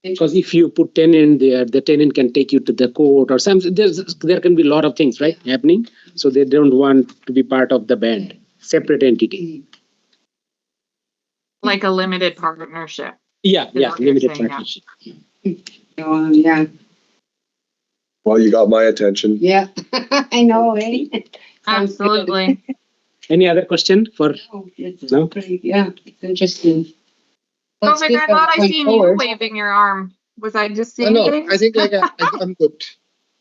Because if you put tenant there, the tenant can take you to the court or something. There can be a lot of things, right, happening. So they don't want to be part of the band, separate entity. Like a limited partnership. Yeah, Is what you're limited saying, partnership. Yeah. Well, you got my attention. Yeah. I know, eh? Absolutely. Any other question for? No? Yeah, it's interesting. Tofik, I thought I seen you waving your arm. Was I just seeing No, things? I think like I'm good.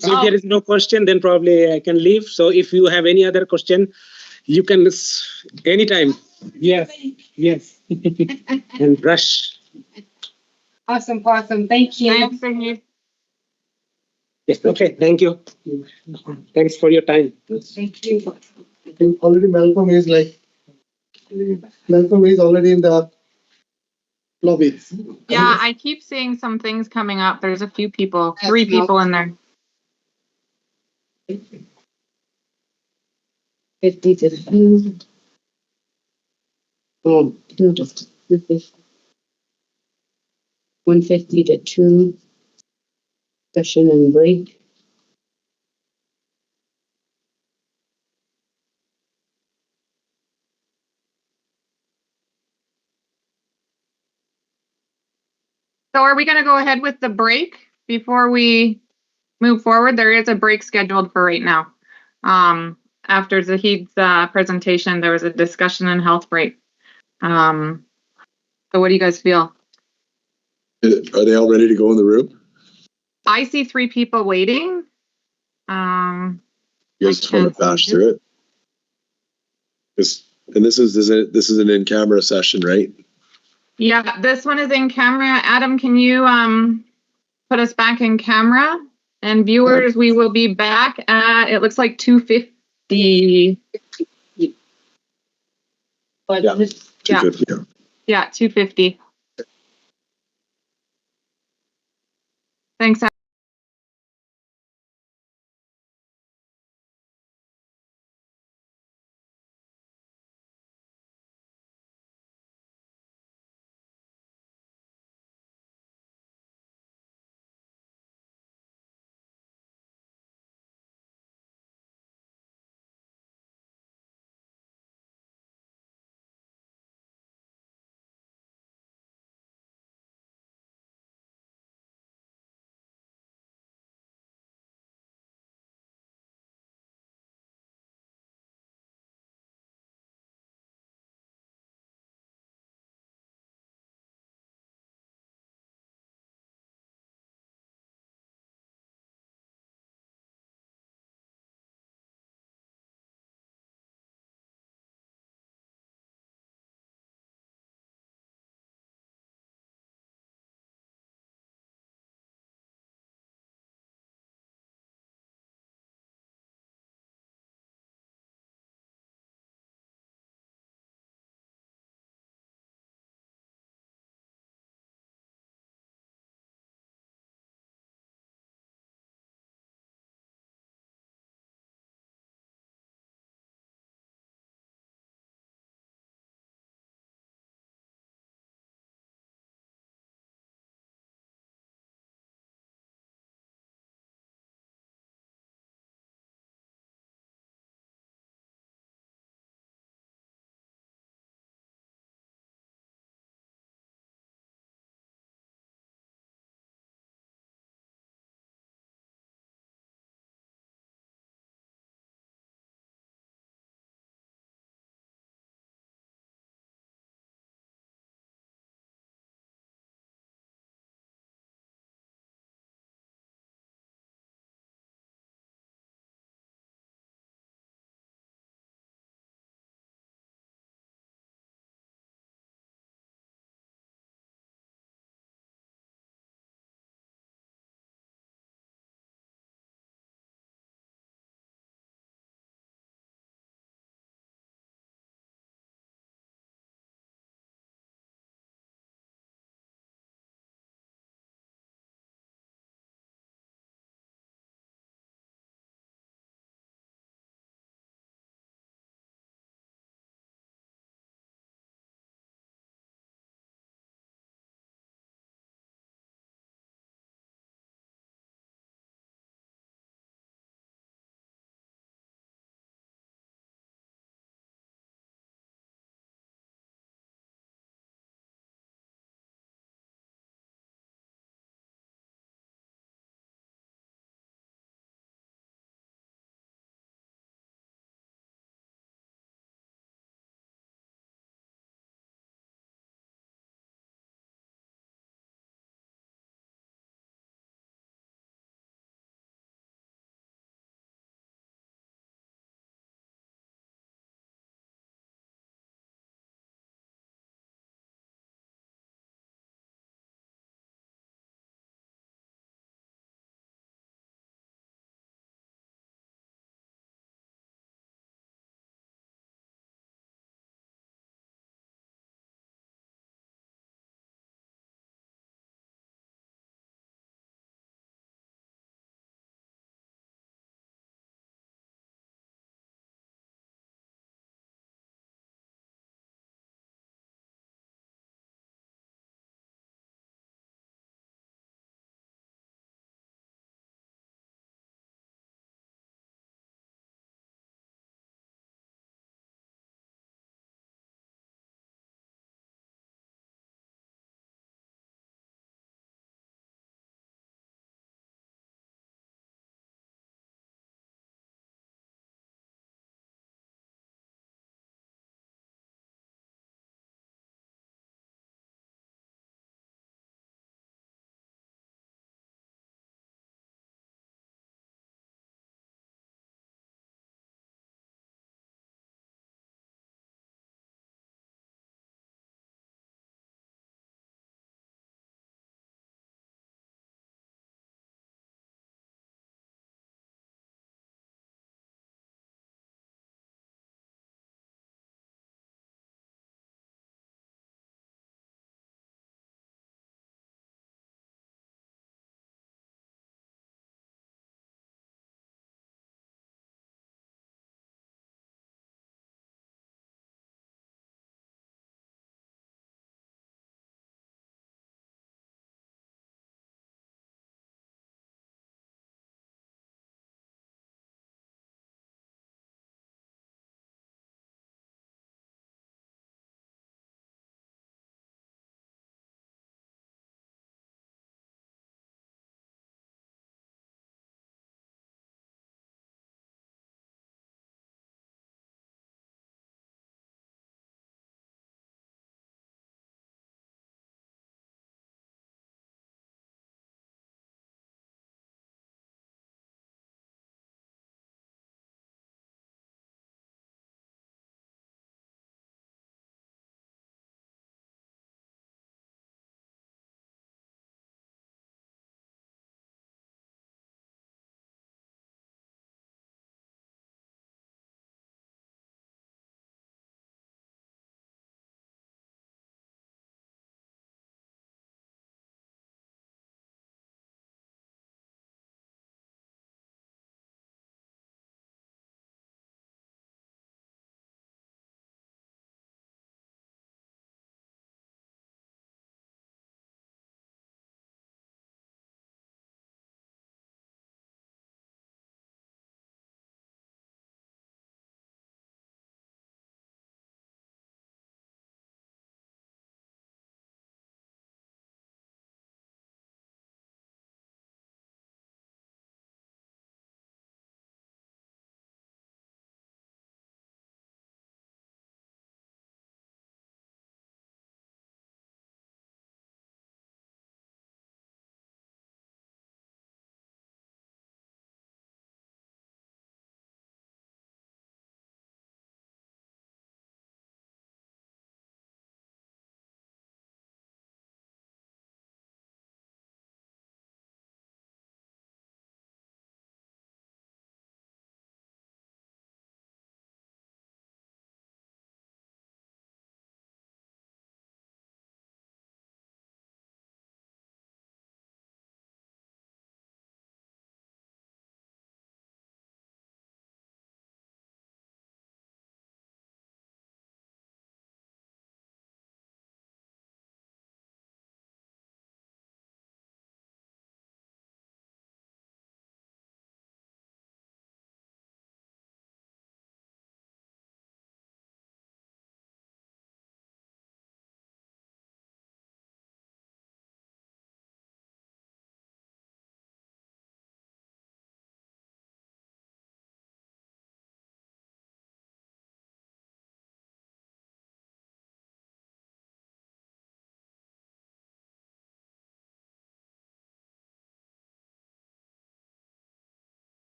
So if there is no question, then probably I can leave. So if you have any other question, you can anytime. Yes. And rush. Awesome. Thank you. Thanks, Zahid. Yes. Okay. Thank you. Thanks for your time. Thank you. I think already Malcolm is already in the lobby. Yeah, I keep seeing some things coming up. There's a few people, 3 people in there. 50 to 2. Oh, 150 to 2. Session and break. So are we going to go ahead with the break before we move forward? There is a break scheduled for right now. After Zahid's presentation, there was a discussion and health break. So what do you guys feel? Are they all ready to go in the room? I see 3 people waiting. You guys just want to bash through it? And this is an in-camera session, right? Yeah, this one is in camera. Adam, can you put us back in camera? And viewers, we will be back at, it looks like 2:50. Yeah, 2:50. Yeah, 2:50.